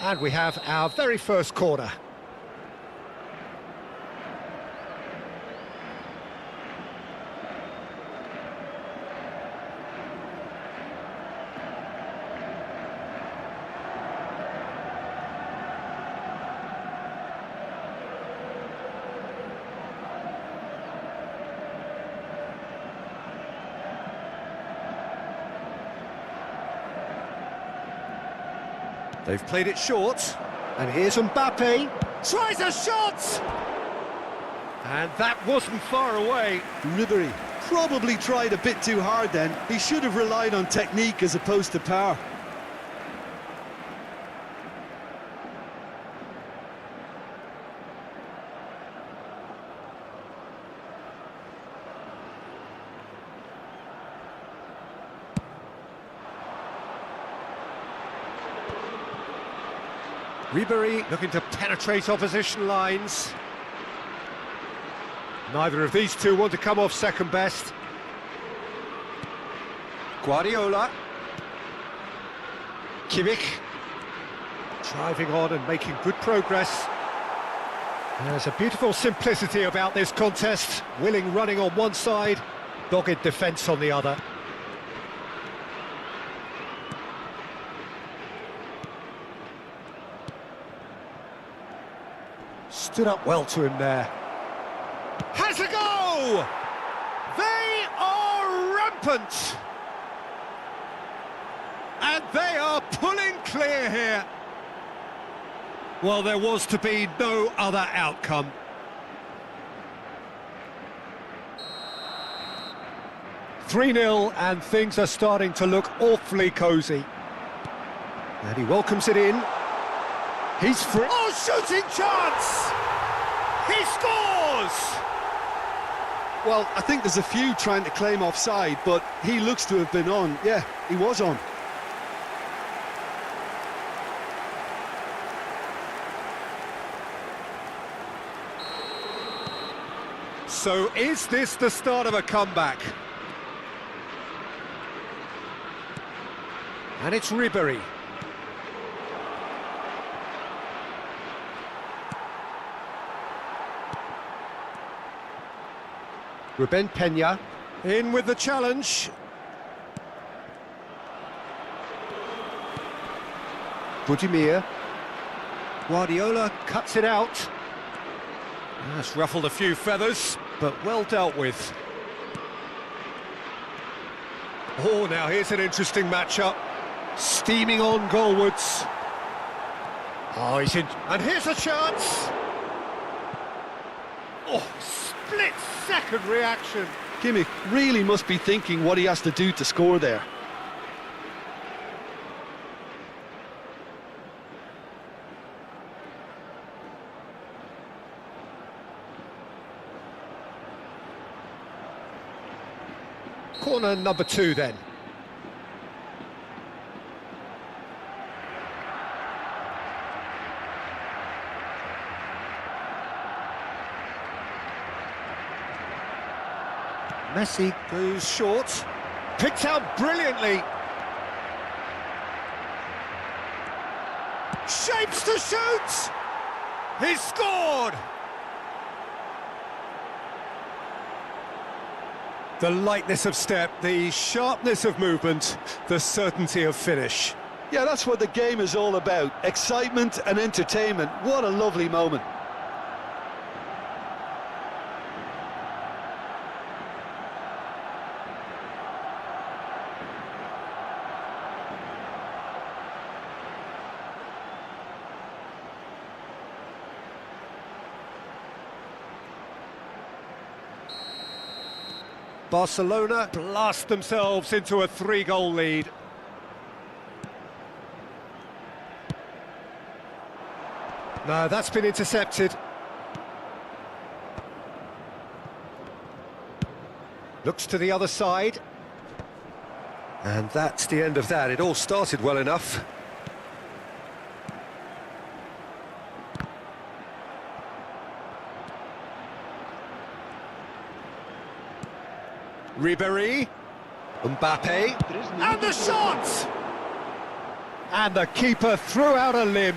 [SPEAKER 2] And we have our very first corner. They've played it short, and here's Mbappe, tries a shot! And that wasn't far away.
[SPEAKER 3] Ribéry probably tried a bit too hard then. He should have relied on technique as opposed to power.
[SPEAKER 2] Ribéry looking to penetrate opposition lines. Neither of these two want to come off second best. Guardiola. Kimmich. Driving on and making good progress. There's a beautiful simplicity about this contest. Willing running on one side, dogged defence on the other. Stood up well to him there. Has a go! They are rampant! And they are pulling clear here. Well, there was to be no other outcome. (3-0) and things are starting to look awfully cosy. And he welcomes it in. He's free. Oh, shooting chance! He scores!
[SPEAKER 3] Well, I think there's a few trying to claim offside, but he looks to have been on. Yeah, he was on.
[SPEAKER 2] So is this the start of a comeback? And it's Ribery. Ruben Peña in with the challenge. Budimir. Guardiola cuts it out. That's ruffled a few feathers, but well dealt with. Oh, now here's an interesting matchup. Steaming on goalwards. Oh, he's in. And here's a chance. Oh, split-second reaction.
[SPEAKER 3] Kimmich really must be thinking what he has to do to score there.
[SPEAKER 2] Corner number 2 then. Messi goes short, picked out brilliantly. Shapes to shoot! He scored! The lightness of step, the sharpness of movement, the certainty of finish.
[SPEAKER 3] Yeah, that's what the game is all about. Excitement and entertainment. What a lovely moment.
[SPEAKER 2] Barcelona blast themselves into a 3-goal lead. No, that's been intercepted. Looks to the other side. And that's the end of that. It all started well enough. Ribery, Mbappe, and the shot! And the keeper threw out a limb.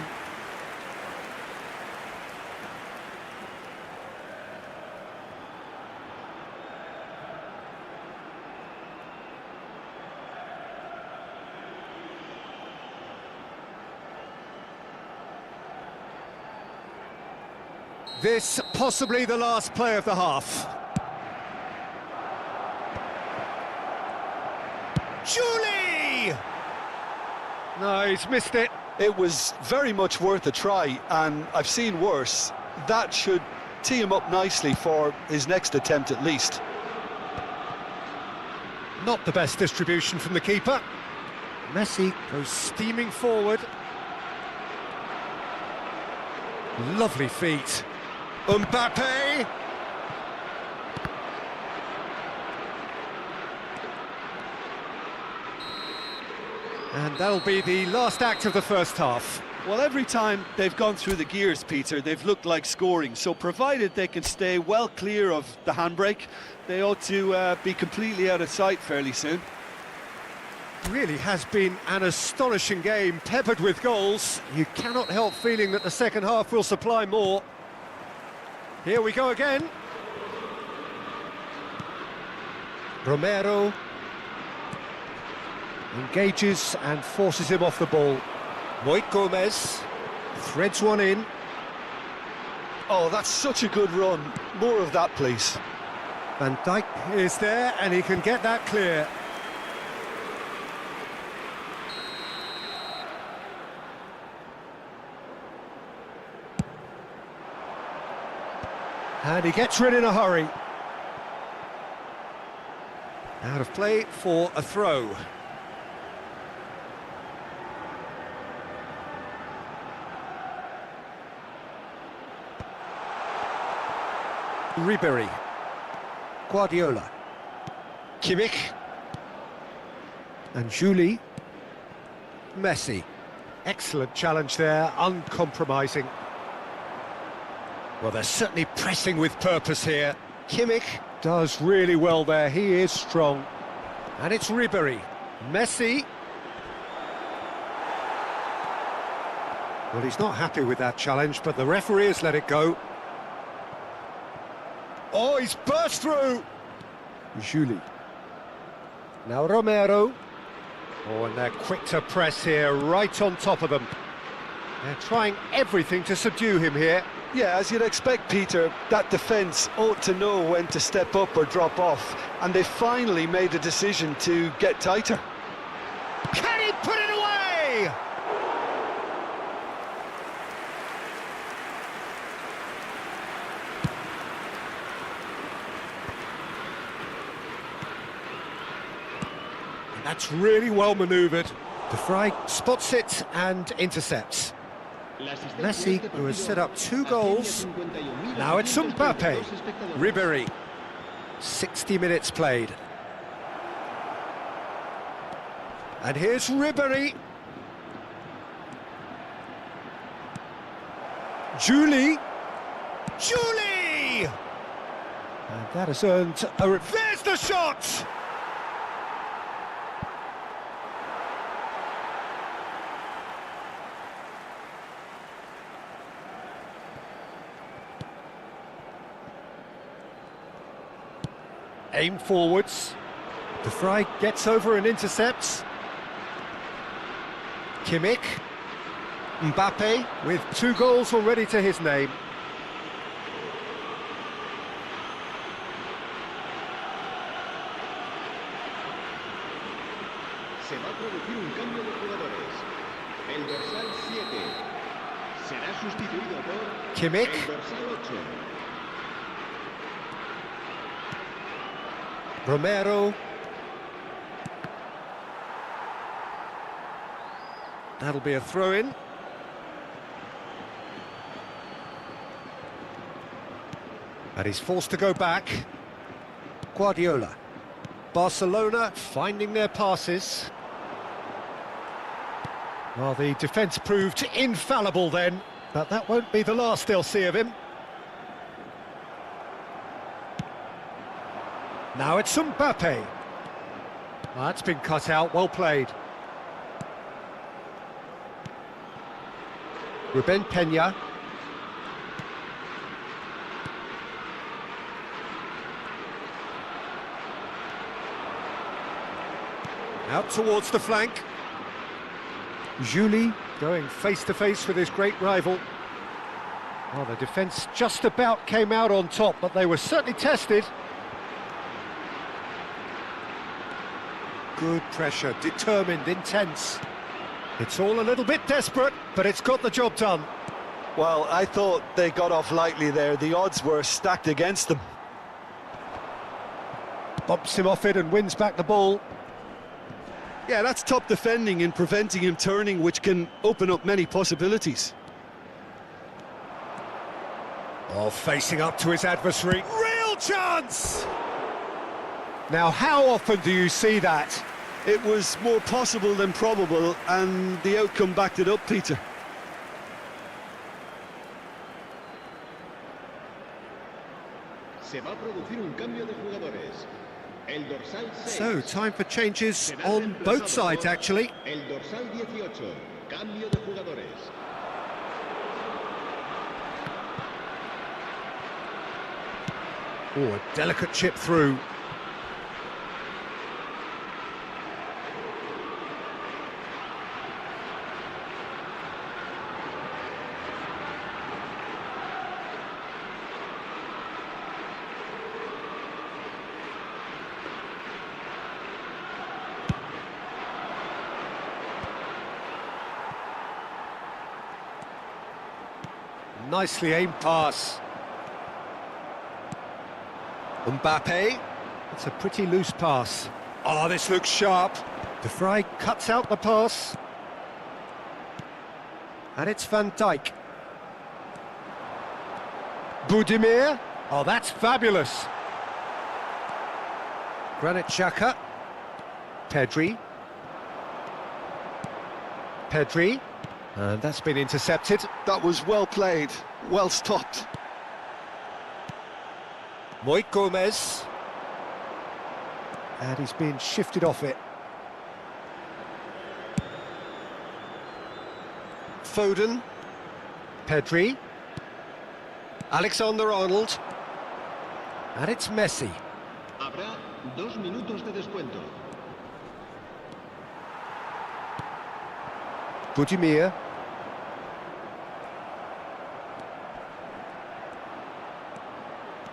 [SPEAKER 2] This possibly the last play of the half. Julie! No, he's missed it.
[SPEAKER 3] It was very much worth a try, and I've seen worse. That should tee him up nicely for his next attempt at least.
[SPEAKER 2] Not the best distribution from the keeper. Messi goes steaming forward. Lovely feet. Mbappe! And that'll be the last act of the first half.
[SPEAKER 3] Well, every time they've gone through the gears, Peter, they've looked like scoring. So provided they can stay well clear of the handbrake, they ought to be completely out of sight fairly soon.
[SPEAKER 2] Really has been an astonishing game, peppered with goals. You cannot help feeling that the second half will supply more. Here we go again. Romero engages and forces him off the ball. Moit Gomez threads one in.
[SPEAKER 3] Oh, that's such a good run. More of that, please.
[SPEAKER 2] Van Dijk is there, and he can get that clear. And he gets rid in a hurry. Out of play for a throw. Ribery. Guardiola. Kimmich. And Julie. Messi. Excellent challenge there, uncompromising. Well, they're certainly pressing with purpose here. Kimmich does really well there, he is strong. And it's Ribery. Messi. Well, he's not happy with that challenge, but the referee has let it go. Oh, he's burst through! Julie. Now Romero. Oh, and they're quick to press here, right on top of them. They're trying everything to subdue him here.
[SPEAKER 3] Yeah, as you'd expect, Peter, that defence ought to know when to step up or drop off, and they finally made a decision to get tighter.
[SPEAKER 2] Can he put it away? And that's really well manoeuvred. De Vrij spots it and intercepts. Messi, who has set up 2 goals. Now it's Mbappe. Ribery. 60 minutes played. And here's Ribery. Julie. Julie! And that has earned a... There's the shot! Aim forwards. De Vrij gets over and intercepts. Kimmich. Mbappe with 2 goals already to his name.
[SPEAKER 1] Se va a producir un cambio de jugadores. El dorsal 7 será sustituido por
[SPEAKER 2] Kimmich.
[SPEAKER 1] el dorsal 8.
[SPEAKER 2] Romero. That'll be a throw-in. And he's forced to go back. Guardiola. Barcelona finding their passes. Well, the defence proved infallible then, but that won't be the last they'll see of him. Now it's Mbappe. Well, that's been cut out, well played. Ruben Peña. Out towards the flank. Julie going face-to-face with his great rival. Well, the defence just about came out on top, but they were certainly tested. Good pressure, determined, intense. It's all a little bit desperate, but it's got the job done.
[SPEAKER 3] Well, I thought they got off lightly there. The odds were stacked against them.
[SPEAKER 2] Bumps him off it and wins back the ball.
[SPEAKER 3] Yeah, that's top defending and preventing him turning, which can open up many possibilities.
[SPEAKER 2] Oh, facing up to his adversary. Real chance! Now, how often do you see that?
[SPEAKER 3] It was more possible than probable, and the outcome backed it up, Peter.
[SPEAKER 1] Se va a producir un cambio de jugadores. El dorsal 6
[SPEAKER 2] So, time for changes on both sides, actually.
[SPEAKER 1] El dorsal 18. Cambio de jugadores.
[SPEAKER 2] Oh, a delicate chip through. Nicely aimed pass. Mbappe. It's a pretty loose pass. Oh, this looks sharp. De Vrij cuts out the pass. And it's Van Dijk. Budimir. Oh, that's fabulous. Granit Xhaka. Pedri. Pedri. And that's been intercepted.
[SPEAKER 3] That was well played, well stopped.
[SPEAKER 2] Gomez. And he's been shifted off it. Foden. Pedri. Alexander-Arnold. And it's Messi.
[SPEAKER 1] Habrá 2 minutos de descuento.
[SPEAKER 2] Budimir.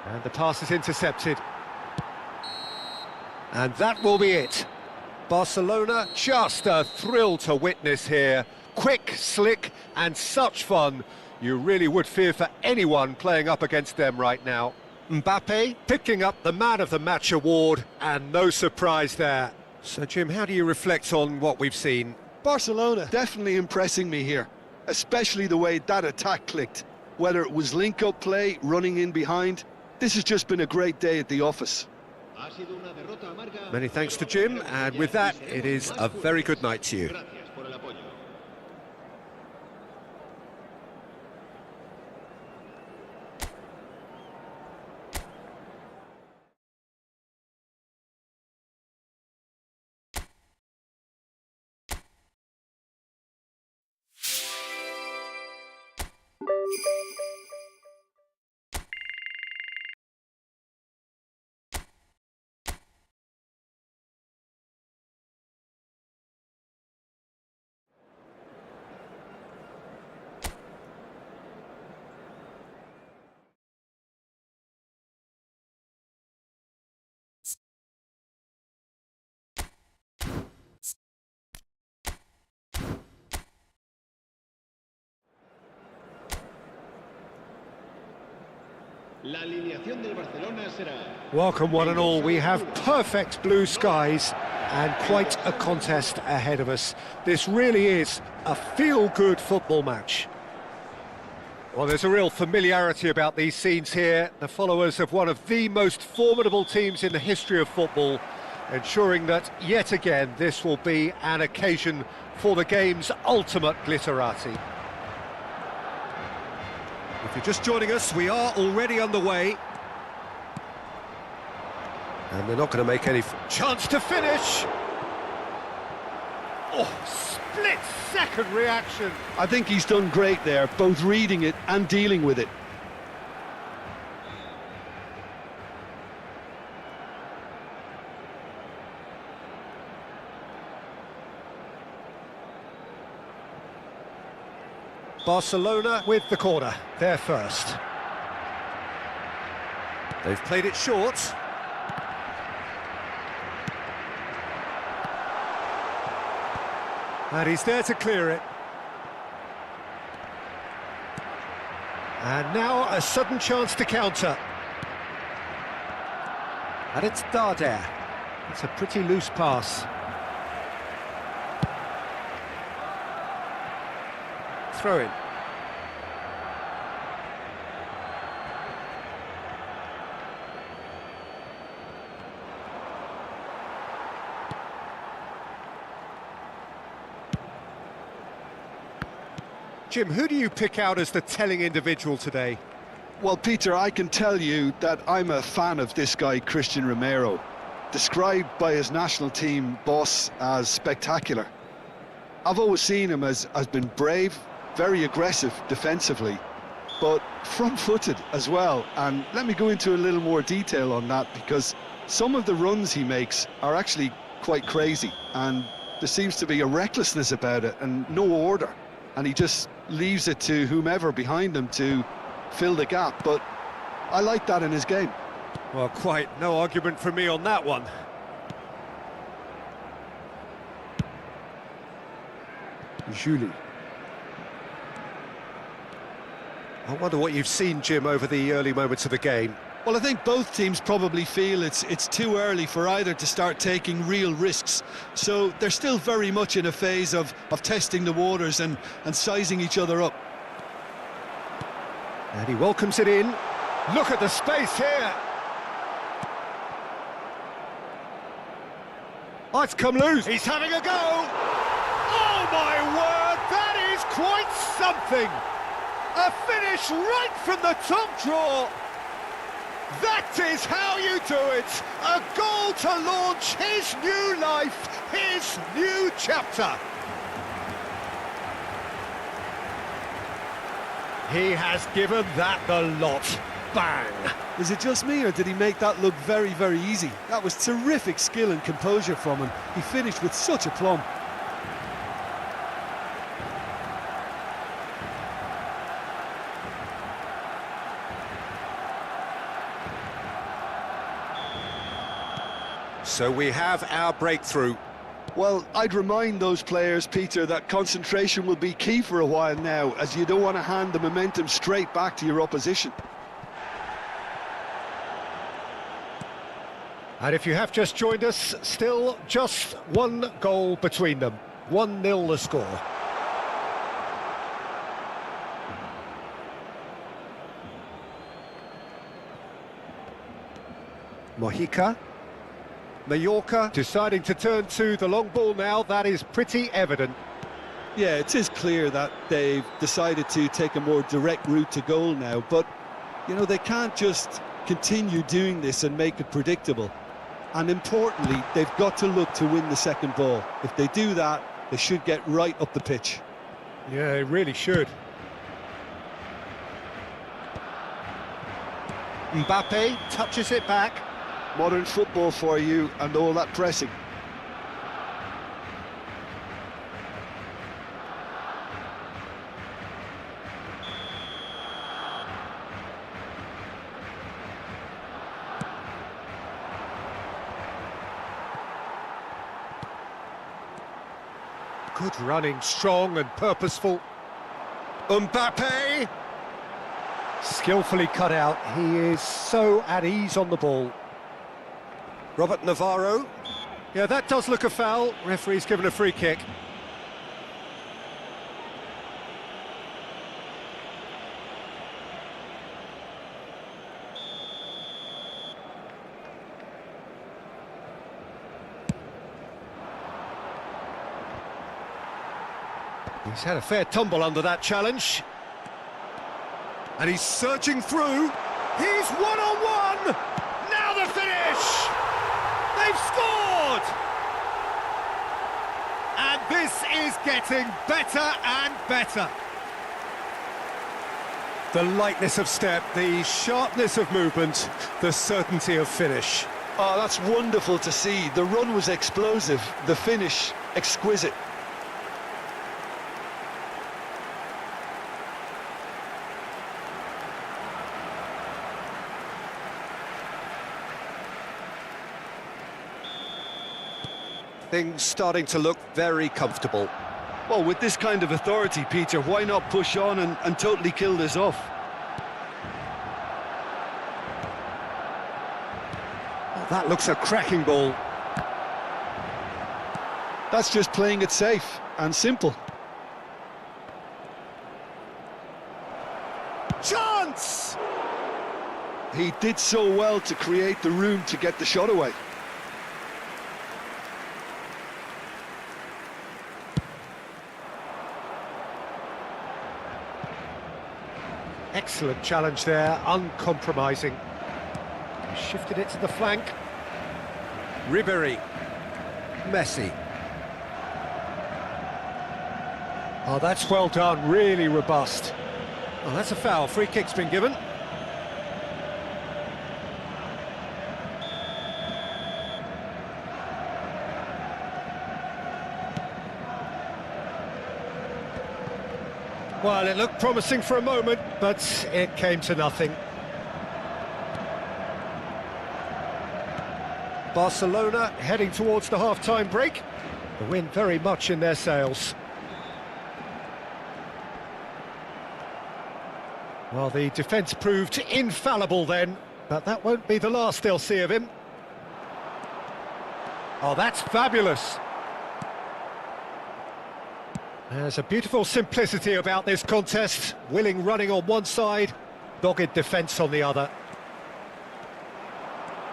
[SPEAKER 2] And the pass is intercepted. And that will be it. Barcelona, just a thrill to witness here. Quick, slick, and such fun. You really would fear for anyone playing up against them right now. Mbappe picking up the Man of the Match award, and no surprise there. So, Jim, how do you reflect on what we've seen?
[SPEAKER 3] Barcelona definitely impressing me here, especially the way that attack clicked. Whether it was link-up play, running in behind, this has just been a great day at the office.
[SPEAKER 2] Many thanks to Jim, and with that, it is a very good night to you.
[SPEAKER 1] La alineación del Barcelona será...
[SPEAKER 2] Welcome one and all. We have perfect blue skies and quite a contest ahead of us. This really is a feel-good football match. Well, there's a real familiarity about these scenes here. The followers of one of the most formidable teams in the history of football, ensuring that, yet again, this will be an occasion for the game's ultimate glitterati. If you're just joining us, we are already underway. And they're not going to make any... Chance to finish! Oh, split-second reaction.
[SPEAKER 3] I think he's done great there, both reading it and dealing with it.
[SPEAKER 2] Barcelona with the corner, they're first. They've played it short. And he's there to clear it. And now a sudden chance to counter. And it's Darder. It's a pretty loose pass. Throw in. Jim, who do you pick out as the telling individual today?
[SPEAKER 3] Well, Peter, I can tell you that I'm a fan of this guy, Christian Romero, described by his national team boss as spectacular. I've always seen him as been brave, very aggressive defensively, but front-footed as well. And let me go into a little more detail on that, because some of the runs he makes are actually quite crazy, and there seems to be a recklessness about it and no order, and he just leaves it to whomever behind him to fill the gap. But I like that in his game.
[SPEAKER 2] Well, quite no argument from me on that one.
[SPEAKER 3] Julie.
[SPEAKER 2] I wonder what you've seen, Jim, over the early moments of the game.
[SPEAKER 3] Well, I think both teams probably feel it's too early for either to start taking real risks. So they're still very much in a phase of testing the waters and sizing each other up.
[SPEAKER 2] And he welcomes it in. Look at the space here. Oh, it's come loose. He's having a go. Oh, my word, that is quite something. A finish right from the top draw. That is how you do it. A goal to launch his new life, his new chapter. He has given that the lot. Bang!
[SPEAKER 3] Is it just me, or did he make that look very, very easy? That was terrific skill and composure from him. He finished with such aplomb.
[SPEAKER 2] So we have our breakthrough.
[SPEAKER 3] Well, I'd remind those players, Peter, that concentration will be key for a while now, as you don't want to hand the momentum straight back to your opposition.
[SPEAKER 2] And if you have just joined us, still just one goal between them. 1-0 the score. Mojica. Mallorca deciding to turn to the long ball now. That is pretty evident.
[SPEAKER 3] Yeah, it is clear that they've decided to take a more direct route to goal now, but, you know, they can't just continue doing this and make it predictable. And importantly, they've got to look to win the second ball. If they do that, they should get right up the pitch.
[SPEAKER 2] Yeah, they really should. Mbappe touches it back.
[SPEAKER 3] Modern football for you, and all that pressing.
[SPEAKER 2] Good running, strong and purposeful. Mbappe! Skillfully cut out. He is so at ease on the ball. Robert Navarro. Yeah, that does look a foul. Referee's given a free kick. He's had a fair tumble under that challenge. And he's surging through. He's one-on-one! Now the finish! They've scored! And this is getting better and better. The lightness of step, the sharpness of movement, the certainty of finish.
[SPEAKER 3] Oh, that's wonderful to see. The run was explosive, the finish exquisite.
[SPEAKER 2] Things starting to look very comfortable.
[SPEAKER 3] Well, with this kind of authority, Peter, why not push on and totally kill this off?
[SPEAKER 2] Oh, that looks a cracking ball.
[SPEAKER 3] That's just playing it safe and simple.
[SPEAKER 2] Chance!
[SPEAKER 3] He did so well to create the room to get the shot away.
[SPEAKER 2] Excellent challenge there, uncompromising. He shifted it to the flank. Ribéry. Messi. Oh, that's well done, really robust. Oh, that's a foul, free kick's been given. Well, it looked promising for a moment, but it came to nothing. Barcelona heading towards the half-time break. The wind very much in their sails. Well, the defence proved infallible then, but that won't be the last they'll see of him. Oh, that's fabulous. There's a beautiful simplicity about this contest. Willing running on one side, dogged defence on the other.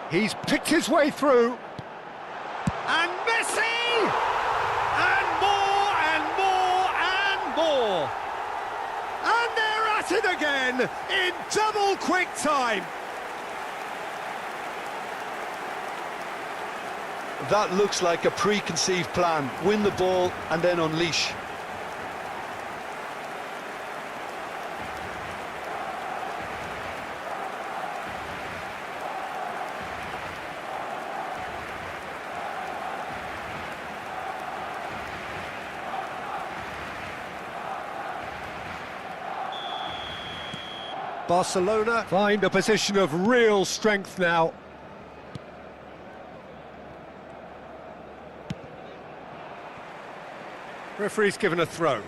[SPEAKER 2] He's picked his way through. And Messi! And more, and more, and more! And they're at it again, in double quick time!
[SPEAKER 3] That looks like a preconceived plan. Win the ball and then unleash.
[SPEAKER 2] Barcelona find a position of real strength now. Referee's given a throw.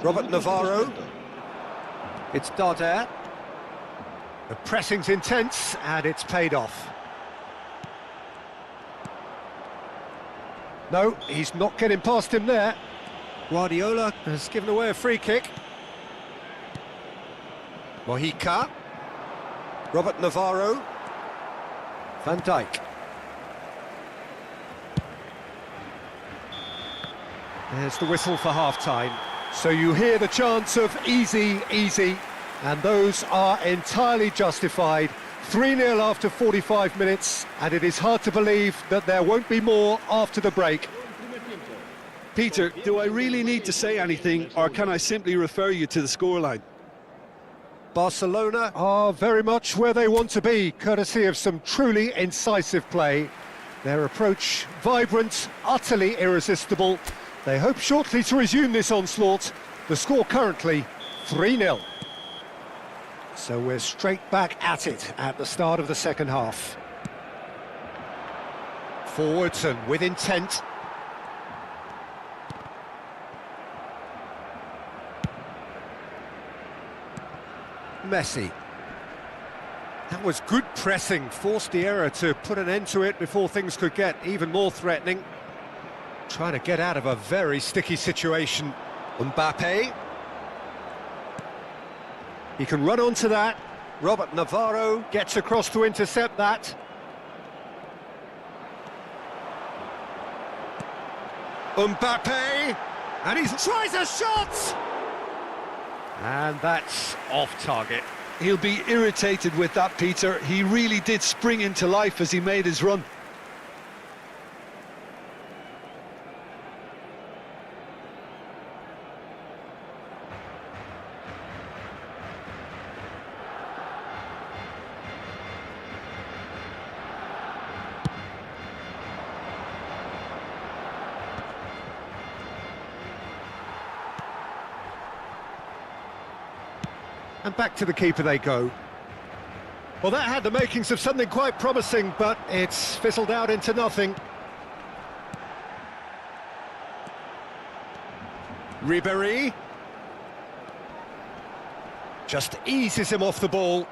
[SPEAKER 2] Robert Navarro. It's Darder. The pressing's intense, and it's paid off. No, he's not getting past him there. Guardiola has given away a free kick. Mojica. Robert Navarro. Van Dijk. There's the whistle for half-time. So you hear the chants of easy, easy. And those are entirely justified. 3-0 after 45 minutes, and it is hard to believe that there won't be more after the break.
[SPEAKER 3] Peter, do I really need to say anything, or can I simply refer you to the scoreline?
[SPEAKER 2] Barcelona are very much where they want to be, courtesy of some truly incisive play. Their approach vibrant, utterly irresistible. They hope shortly to resume this onslaught. The score currently 3-0. So we're straight back at it at the start of the second half. Forwards and with intent. Messi. That was good pressing, forced the error to put an end to it before things could get even more threatening. Trying to get out of a very sticky situation. Mbappe. He can run onto that. Robert Navarro gets across to intercept that. Mbappe, and he tries a shot! And that's off target.
[SPEAKER 3] He'll be irritated with that, Peter. He really did spring into life as he made his run.
[SPEAKER 2] And back to the keeper they go. Well, that had the makings of something quite promising, but it's fizzled out into nothing. Ribéry just eases him off the ball.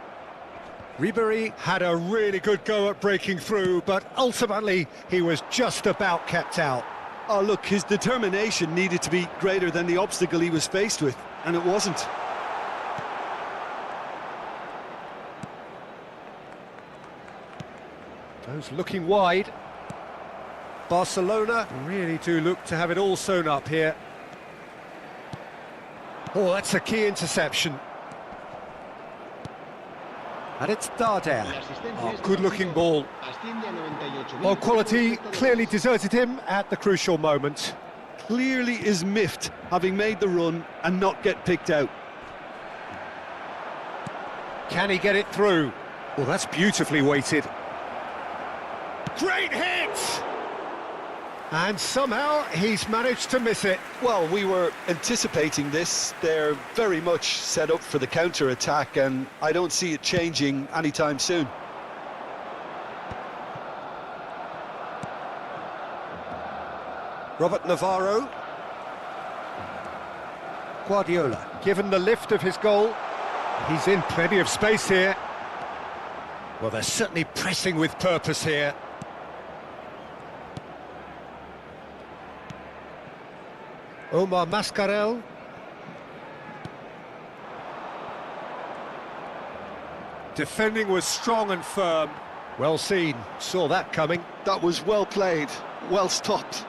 [SPEAKER 2] Ribéry had a really good go at breaking through, but ultimately he was just about kept out.
[SPEAKER 3] Oh, look, his determination needed to be greater than the obstacle he was faced with, and it wasn't.
[SPEAKER 2] Those looking wide. Barcelona really do look to have it all sewn up here. Oh, that's a key interception. And it's Darder. Oh, good-looking ball. Well, quality clearly deserted him at the crucial moment.
[SPEAKER 3] Clearly is miffed, having made the run and not get picked out.
[SPEAKER 2] Can he get it through? Well, that's beautifully weighted. Great hit! And somehow he's managed to miss it.
[SPEAKER 3] Well, we were anticipating this. They're very much set up for the counter-attack, and I don't see it changing anytime soon.
[SPEAKER 2] Robert Navarro. Guardiola, given the lift of his goal, he's in plenty of space here. Well, they're certainly pressing with purpose here. Omar Mascarell. Defending was strong and firm. Well seen, saw that coming.
[SPEAKER 3] That was well played, well stopped.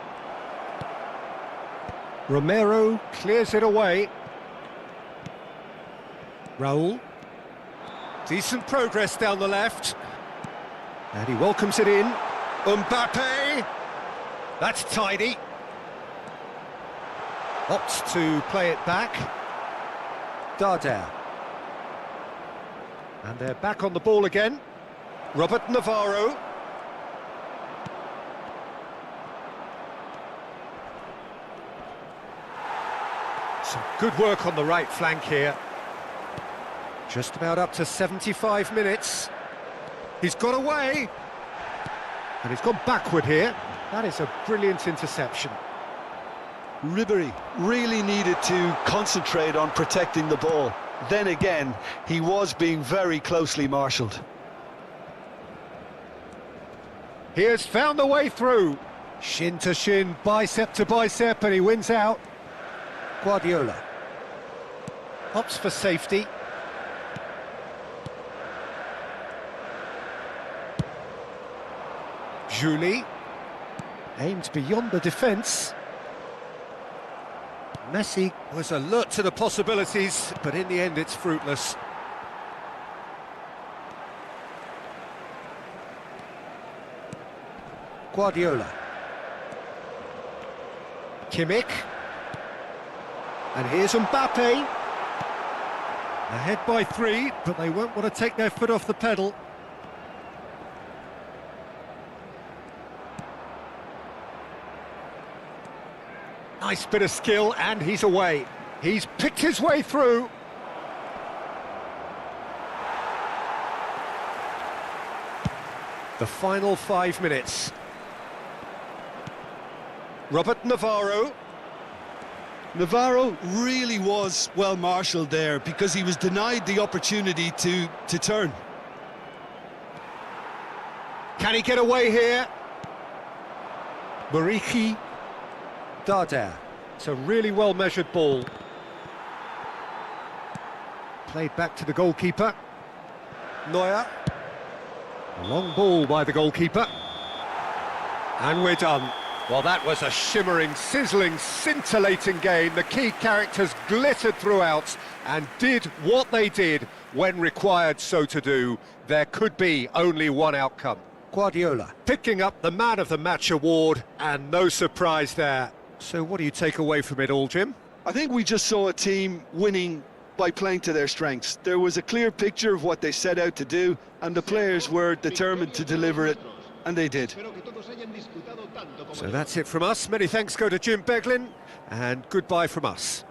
[SPEAKER 2] Romero clears it away. Raul. Decent progress down the left. And he welcomes it in. Mbappe. That's tidy. Opts to play it back. Darder. And they're back on the ball again. Robert Navarro. Some good work on the right flank here. Just about up to 75 minutes. He's got away. And he's gone backward here. That is a brilliant interception.
[SPEAKER 3] Ribery really needed to concentrate on protecting the ball. Then again, he was being very closely marshalled.
[SPEAKER 2] He has found the way through. Shin to shin, bicep to bicep, and he wins out. Guardiola opts for safety. Julie aimed beyond the defence. Messi was alert to the possibilities, but in the end it's fruitless. Guardiola. Kimmich. And here's Mbappe. Ahead by 3, but they won't want to take their foot off the pedal. Nice bit of skill, and he's away. He's picked his way through. The final 5 minutes. Robert Navarro.
[SPEAKER 3] Navarro really was well marshalled there because he was denied the opportunity to turn.
[SPEAKER 2] Can he get away here? Muriqi. Darder. It's a really well-measured ball. Played back to the goalkeeper. Neuer. A long ball by the goalkeeper. And we're done. Well, that was a shimmering, sizzling, scintillating game. The key characters glittered throughout and did what they did when required so to do. There could be only one outcome. Guardiola picking up the Man of the Match award, and no surprise there. So what do you take away from it all, Jim?
[SPEAKER 3] I think we just saw a team winning by playing to their strengths. There was a clear picture of what they set out to do, and the players were determined to deliver it, and they did.
[SPEAKER 2] So that's it from us. Many thanks go to Jim Beglin, and goodbye from us.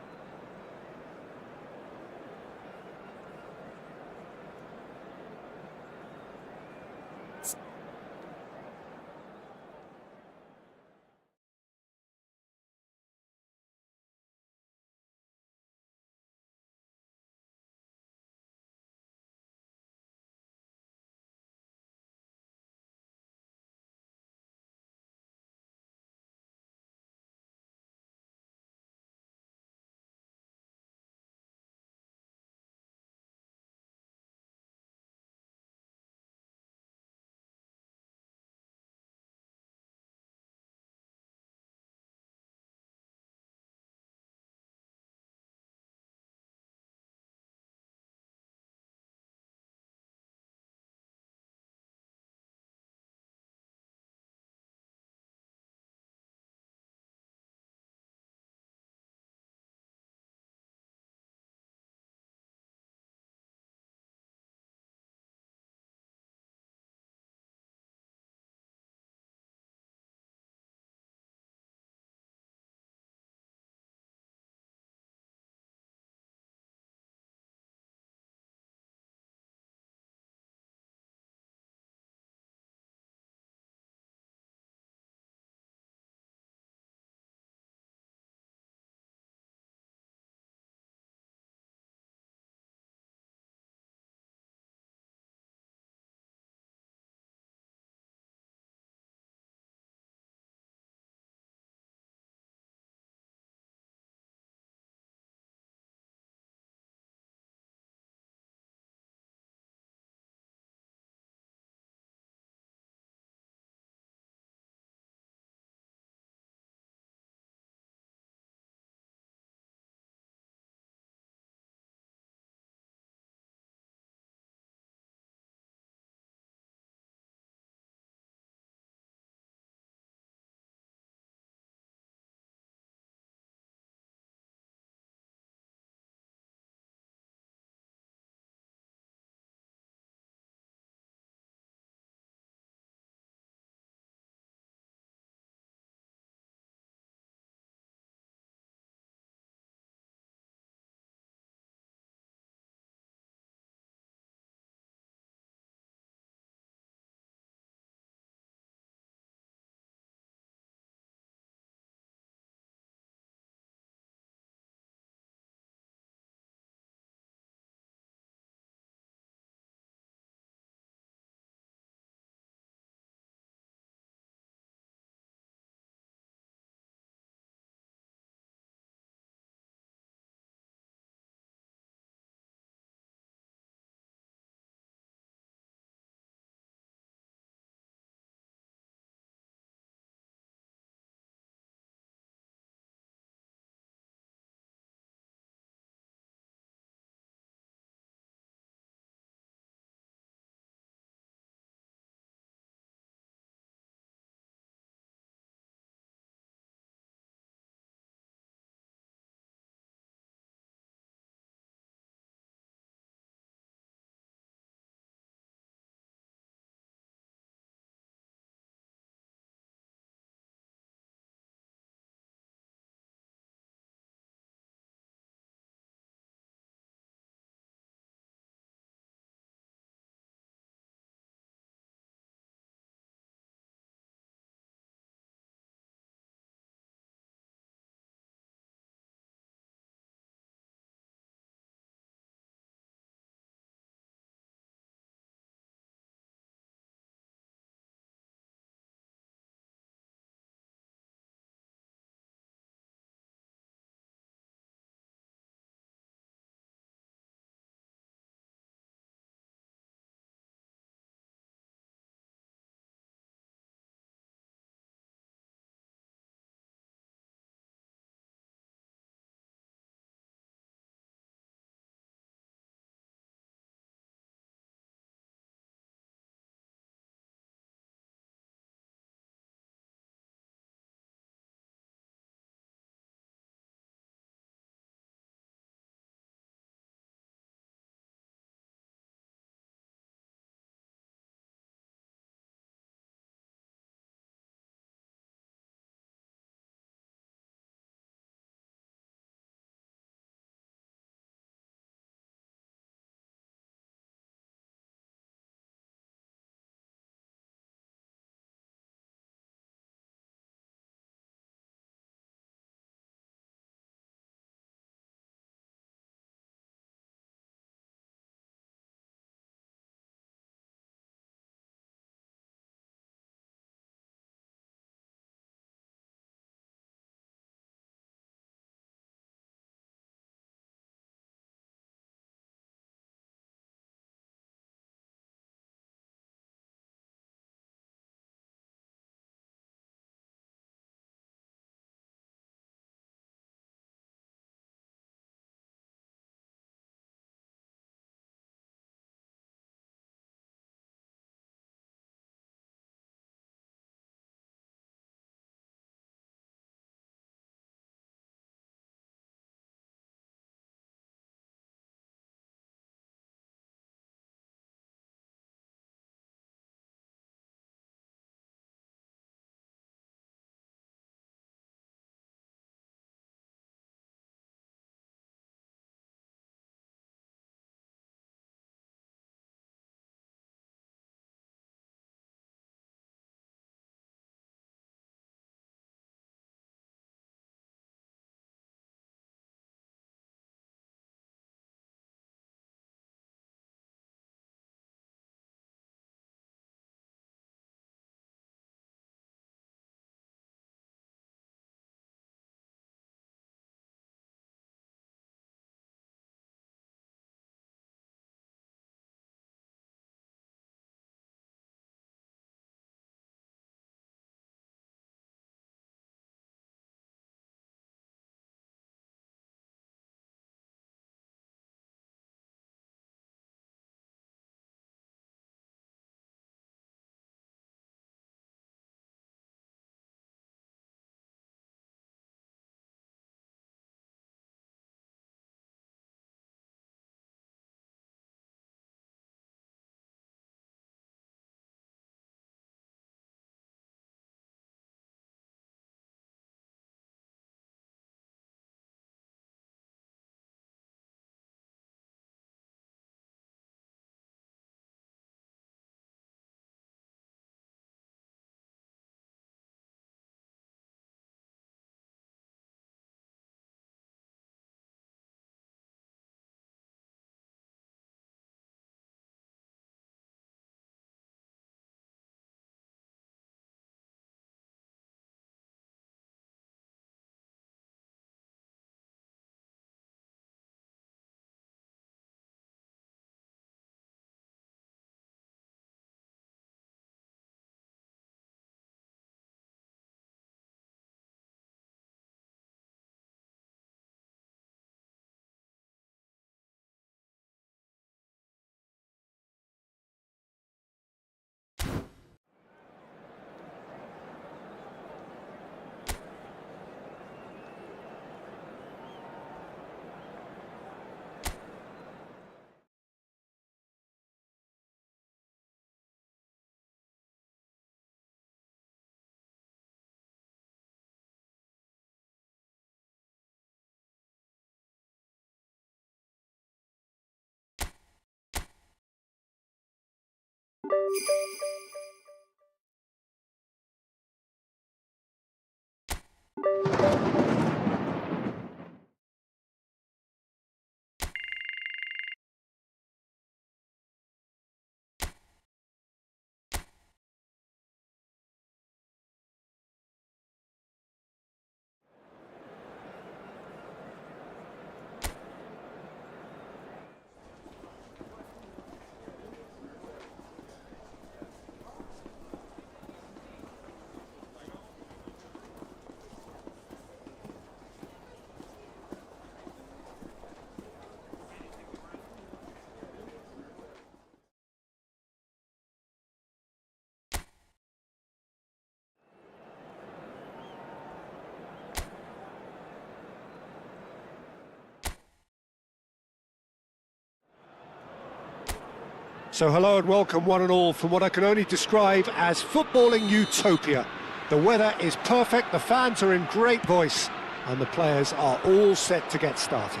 [SPEAKER 2] So hello and welcome one and all from what I can only describe as footballing utopia. The weather is perfect, the fans are in great voice, and the players are all set to get started.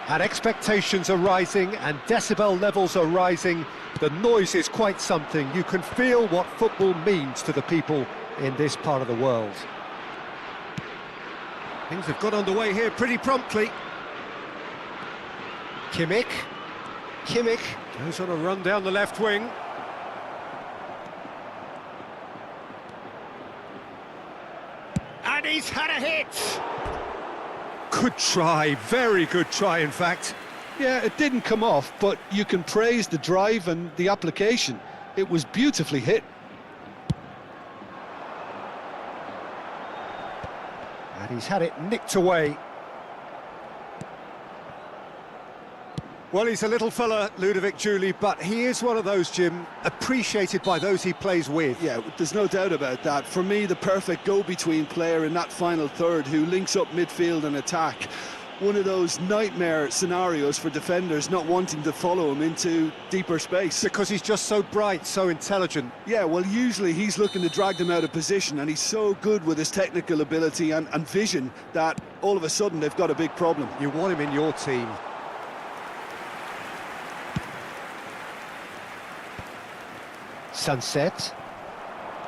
[SPEAKER 2] And expectations are rising and decibel levels are rising. The noise is quite something. You can feel what football means to the people in this part of the world. Things have got underway here pretty promptly. Kimmich goes on a run down the left wing. And he's had a hit! Good try, very good try in fact.
[SPEAKER 3] Yeah, it didn't come off, but you can praise the drive and the application. It was beautifully hit.
[SPEAKER 2] And he's had it nicked away. Well, he's a little fella, Ludovic Julie, but he is one of those, Jim, appreciated by those he plays with.
[SPEAKER 3] Yeah, there's no doubt about that. For me, the perfect go-between player in that final third who links up midfield and attack. One of those nightmare scenarios for defenders not wanting to follow him into deeper space.
[SPEAKER 2] Because he's just so bright, so intelligent.
[SPEAKER 3] Yeah, well, usually he's looking to drag them out of position, and he's so good with his technical ability and vision that all of a sudden they've got a big problem.
[SPEAKER 2] You want him in your team. Sunset.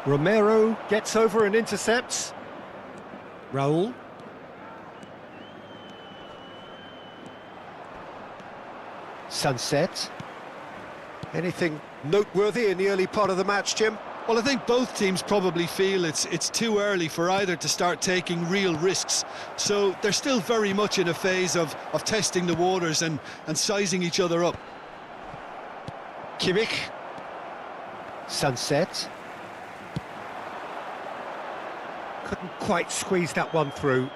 [SPEAKER 2] Romero gets over and intercepts. Raul. Sunset. Anything noteworthy in the early part of the match, Jim?
[SPEAKER 3] Well, I think both teams probably feel it's too early for either to start taking real risks. So they're still very much in a phase of testing the waters and sizing each other up.
[SPEAKER 2] Kimmich. Sunset. Couldn't quite squeeze that one through.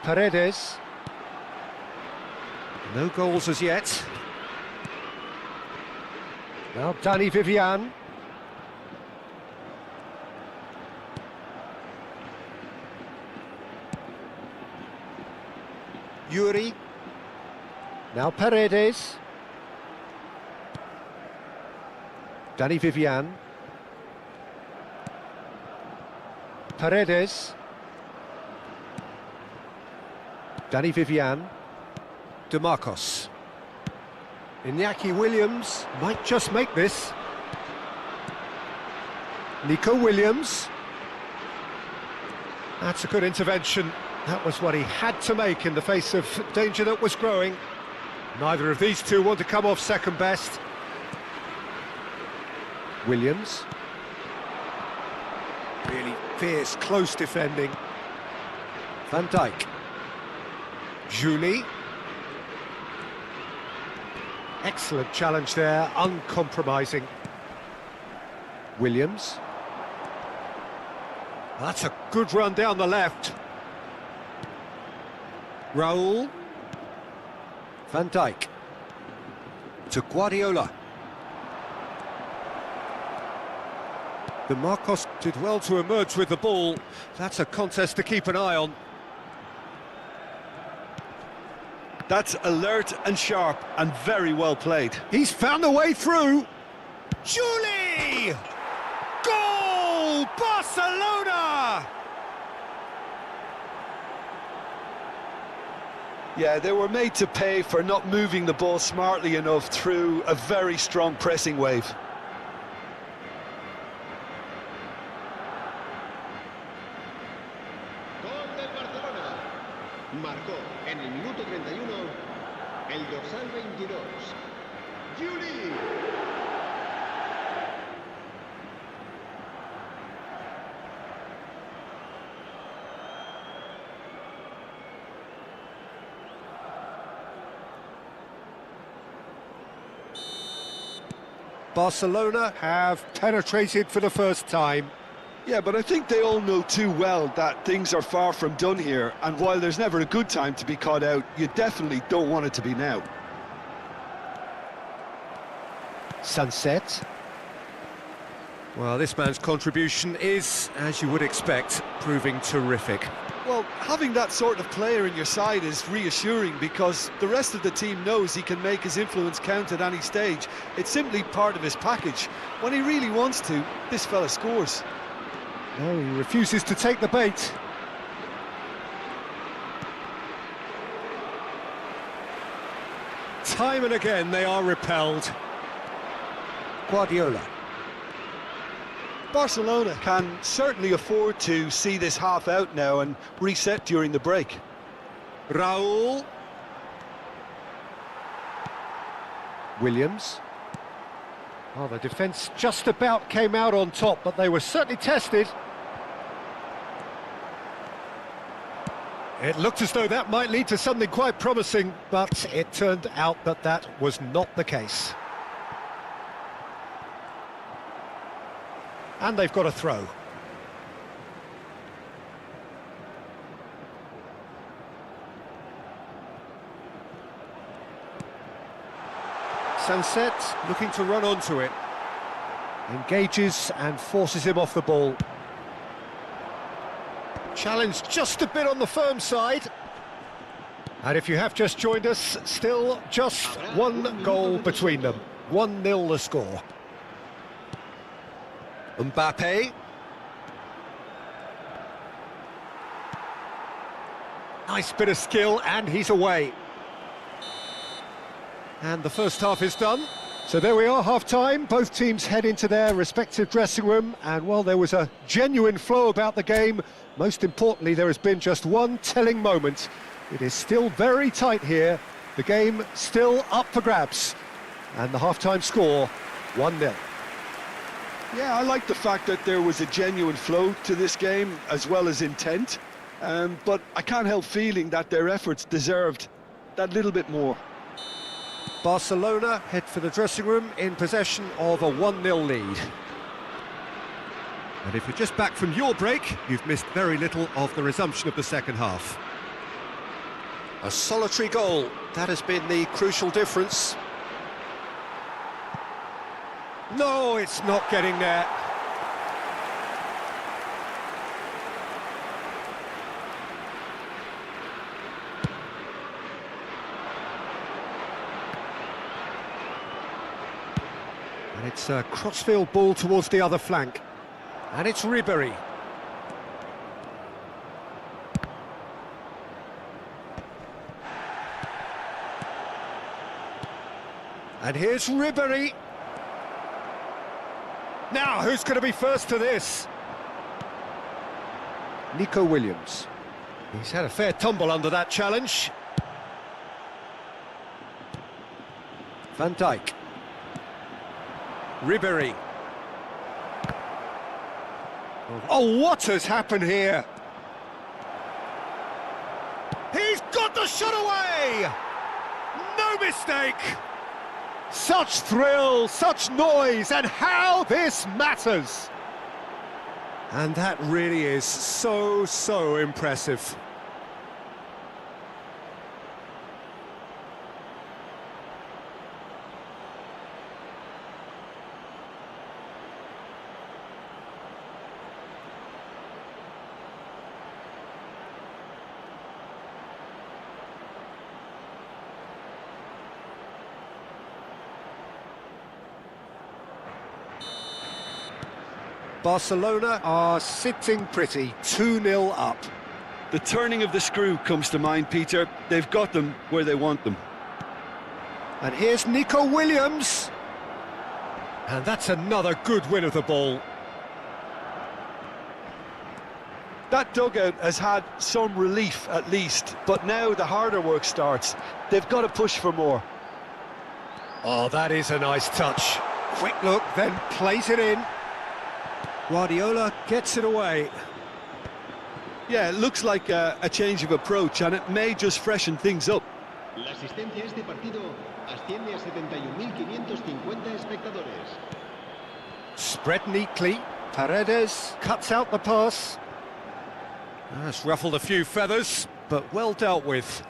[SPEAKER 2] Paredes. No goals as yet. Now Danny Vivian. Yuri. Now Paredes. Danny Vivian. Paredes. Danny Vivian. DeMarcos. Iñaki Williams might just make this. Nico Williams. That's a good intervention. That was what he had to make in the face of danger that was growing. Neither of these two want to come off second best. Williams. Really fierce, close defending. Van Dijk. Julie. Excellent challenge there, uncompromising. Williams. That's a good run down the left. Raul. Van Dijk. To Guardiola. The Marcos did well to emerge with the ball. That's a contest to keep an eye on.
[SPEAKER 3] That's alert and sharp and very well played.
[SPEAKER 2] He's found a way through. Julie! Goal! Barcelona!
[SPEAKER 3] Yeah, they were made to pay for not moving the ball smartly enough through a very strong pressing wave.
[SPEAKER 1] Gol del Barcelona. Marcó en el minuto 31 el dorsal 22. Juli.
[SPEAKER 2] Barcelona have penetrated for the first time.
[SPEAKER 3] Yeah, but I think they all know too well that things are far from done here, and while there's never a good time to be caught out, you definitely don't want it to be now.
[SPEAKER 2] Sunset. Well, this man's contribution is, as you would expect, proving terrific.
[SPEAKER 3] Well, having that sort of player in your side is reassuring because the rest of the team knows he can make his influence count at any stage. It's simply part of his package. When he really wants to, this fella scores.
[SPEAKER 2] No, he refuses to take the bait. Time and again they are repelled. Guardiola.
[SPEAKER 3] Barcelona can certainly afford to see this half out now and reset during the break.
[SPEAKER 2] Raul. Williams. Oh, the defence just about came out on top, but they were certainly tested. It looked as though that might lead to something quite promising, but it turned out that that was not the case. And they've got a throw. Sunset looking to run onto it. Engages and forces him off the ball. Challenge just a bit on the firm side. And if you have just joined us, still just one goal between them. 1-0 the score. Mbappe. Nice bit of skill, and he's away. And the first half is done. So there we are, half-time. Both teams head into their respective dressing room, and while there was a genuine flow about the game, most importantly, there has been just one telling moment. It is still very tight here. The game still up for grabs. And the half-time score, 1-0.
[SPEAKER 3] Yeah, I like the fact that there was a genuine flow to this game, as well as intent. But I can't help feeling that their efforts deserved that little bit more.
[SPEAKER 2] Barcelona head for the dressing room in possession of a 1-0 lead. And if you're just back from your break, you've missed very little of the resumption of the second half. A solitary goal, that has been the crucial difference. No, it's not getting there. And it's a crossfield ball towards the other flank. And it's Ribéry. And here's Ribéry. Now, who's going to be first to this? Nico Williams. He's had a fair tumble under that challenge. Van Dijk. Ribéry. Oh, what has happened here? He's got the shot away! No mistake! Such thrill, such noise, and how this matters! And that really is so impressive. Barcelona are sitting pretty, 2-0 up.
[SPEAKER 3] The turning of the screw comes to mind, Peter. They've got them where they want them.
[SPEAKER 2] And here's Nico Williams. And that's another good win of the ball.
[SPEAKER 3] That dugout has had some relief at least, but now the harder work starts. They've got to push for more.
[SPEAKER 2] Oh, that is a nice touch. Quick look, then plays it in. Guardiola gets it away.
[SPEAKER 3] Yeah, it looks like a change of approach, and it may just freshen things up.
[SPEAKER 1] La asistencia a este partido asciende a 71.550 espectadores.
[SPEAKER 2] Spread neatly. Paredes cuts out the pass. That's ruffled a few feathers, but well dealt with.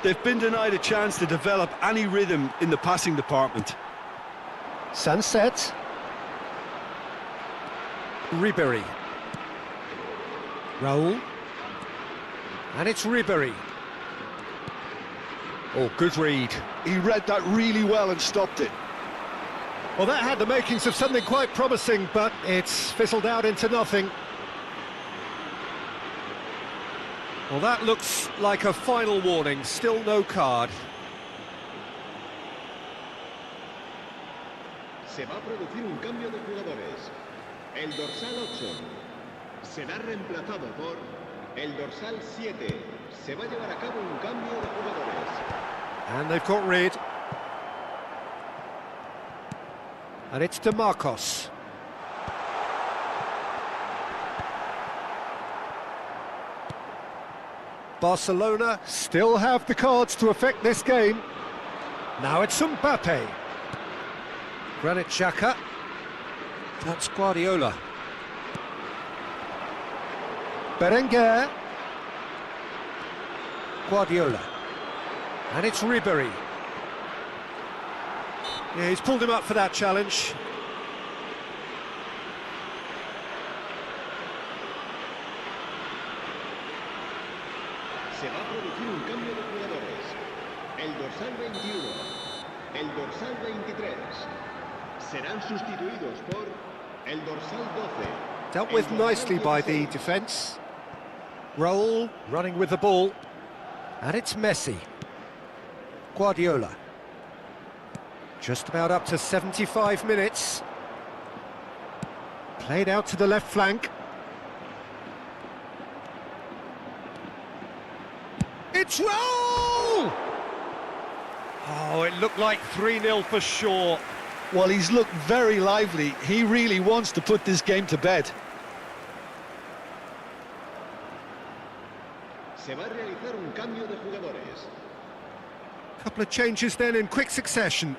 [SPEAKER 3] They've been denied a chance to develop any rhythm in the passing department.
[SPEAKER 2] Sunset. Ribéry. Raul. And it's Ribéry. Oh, good read.
[SPEAKER 3] He read that really well and stopped it.
[SPEAKER 2] Well, that had the makings of something quite promising, but it's fizzled out into nothing. Well, that looks like a final warning. Still no card.
[SPEAKER 1] Se va a producir un cambio de jugadores. El dorsal 8 será reemplazado por el dorsal 7. Se va a llevar a cabo un cambio de jugadores.
[SPEAKER 2] And they've got rid. And it's De Marcos. Barcelona still have the cards to affect this game. Now it's Mbappe. Granit Xhaka. That's Guardiola. Berenguer. Guardiola. And it's Ribéry. Yeah, he's pulled him up for that challenge.
[SPEAKER 1] Se va a producir un cambio de jugadores. El dorsal 21, el dorsal 23 serán sustituidos por el dorsal 12.
[SPEAKER 2] Dealt with nicely by the defence. Raul running with the ball. And it's Messi. Guardiola. Just about up to 75 minutes. Played out to the left flank. It's Raul! Oh, it looked like 3-0 for sure.
[SPEAKER 3] Well, he's looked very lively. He really wants to put this game to bed.
[SPEAKER 1] Se va a realizar un cambio de jugadores.
[SPEAKER 2] Couple of changes then in quick succession.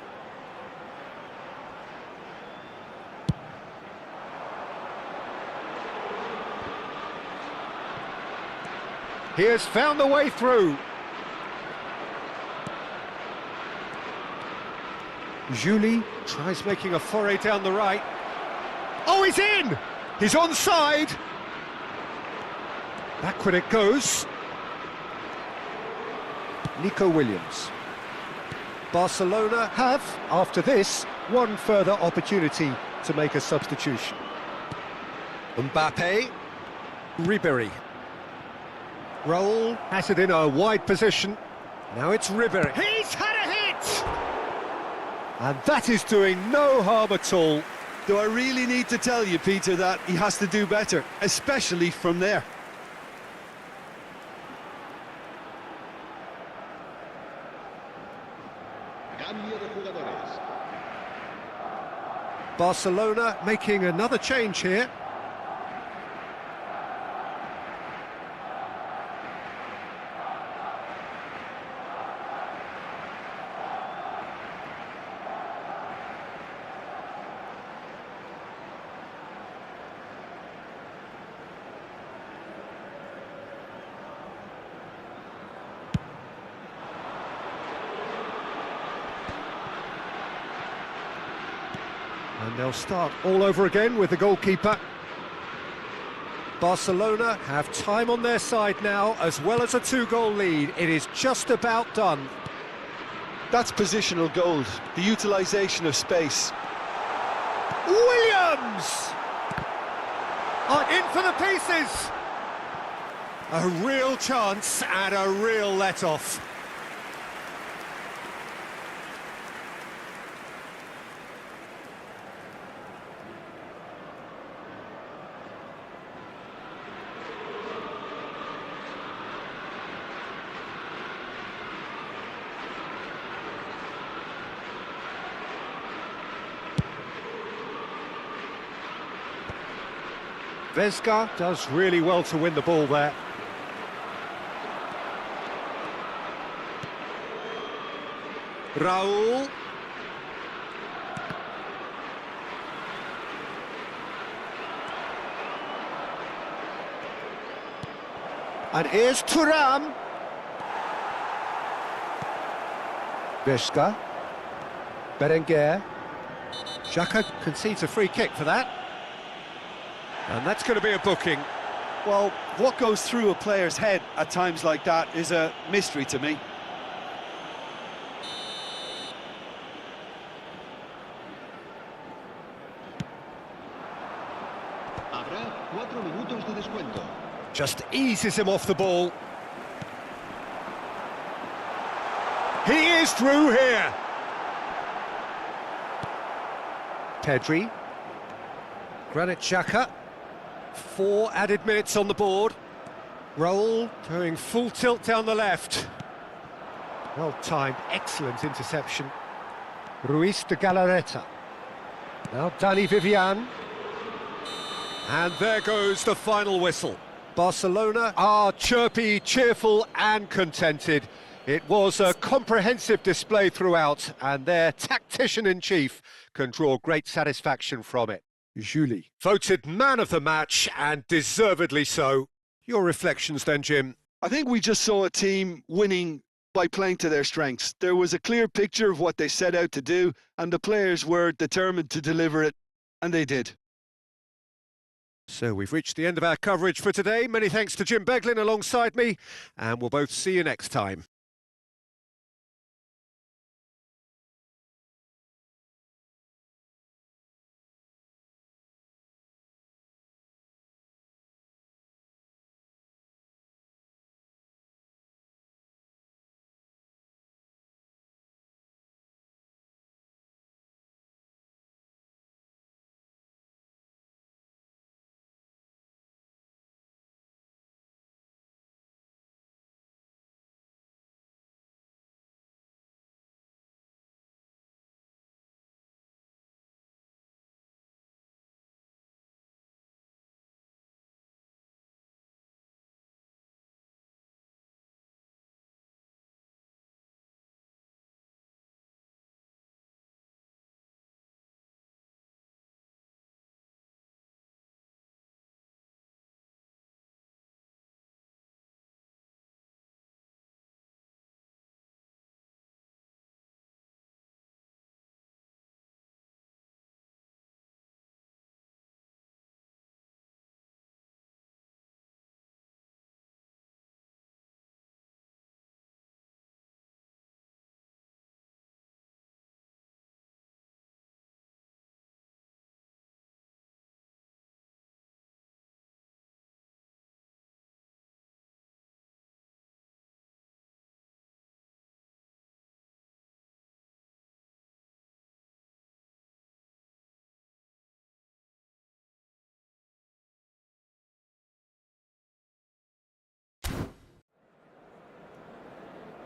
[SPEAKER 2] He has found the way through. Juli tries making a foray down the right. Oh, he's in! He's onside. Backward it goes. Nico Williams. Barcelona have, after this, one further opportunity to make a substitution. Mbappe. Ribéry. Raul has it in a wide position. Now it's Ribéry. He's had a hit! And that is doing no harm at all.
[SPEAKER 3] Do I really need to tell you, Peter, that he has to do better, especially from there?
[SPEAKER 1] Cambio de jugadores.
[SPEAKER 2] Barcelona making another change here. And they'll start all over again with the goalkeeper. Barcelona have time on their side now, as well as a 2-goal lead. It is just about done.
[SPEAKER 3] That's positional gold, the utilisation of space.
[SPEAKER 2] Williams! Oh, in for the pieces! A real chance and a real let-off. Vesga does really well to win the ball there. Raul. And here's Thuram. Vesga. Berenguer. Xhaka concedes a free kick for that. And that's going to be a booking.
[SPEAKER 3] Well, what goes through a player's head at times like that is a mystery to me.
[SPEAKER 1] Habrá 4 minutos de descuento.
[SPEAKER 2] Just eases him off the ball. He is through here. Pedri. Granit Xhaka. 4 added minutes on the board. Raul doing full tilt down the left. Well timed, excellent interception. Ruiz de Galarreta. Now Dani Vivian. And there goes the final whistle. Barcelona are chirpy, cheerful and contented. It was a comprehensive display throughout, and their tactician-in-chief can draw great satisfaction from it. Julie. Voted man of the match, and deservedly so. Your reflections then, Jim?
[SPEAKER 3] I think we just saw a team winning by playing to their strengths. There was a clear picture of what they set out to do, and the players were determined to deliver it, and they did.
[SPEAKER 2] So we've reached the end of our coverage for today. Many thanks to Jim Beglin alongside me, and we'll both see you next time.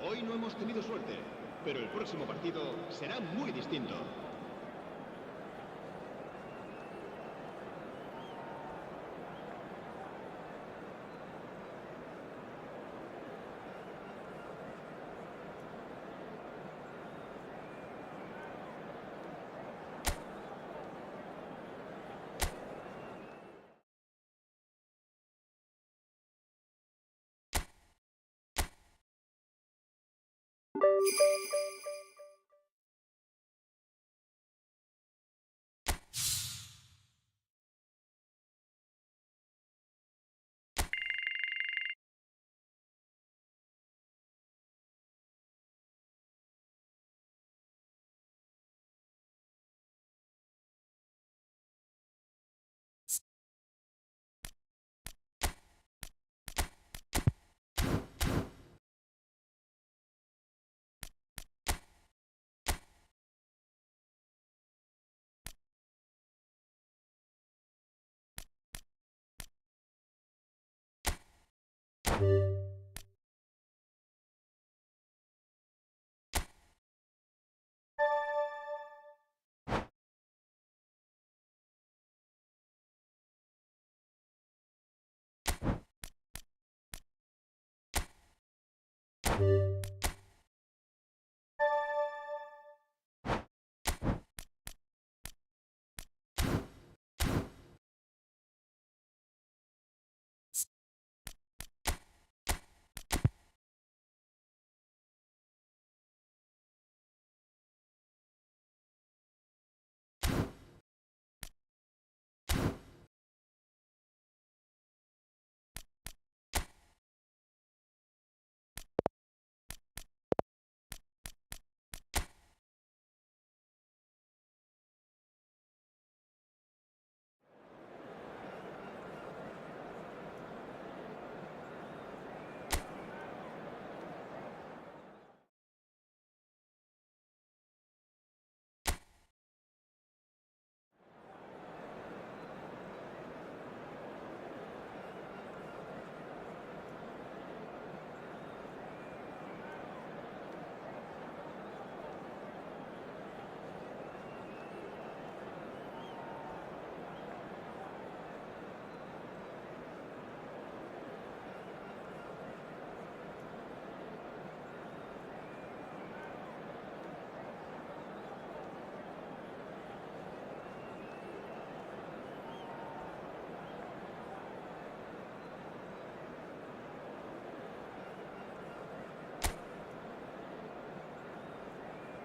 [SPEAKER 1] Hoy no hemos tenido suerte, pero el próximo partido será muy distinto.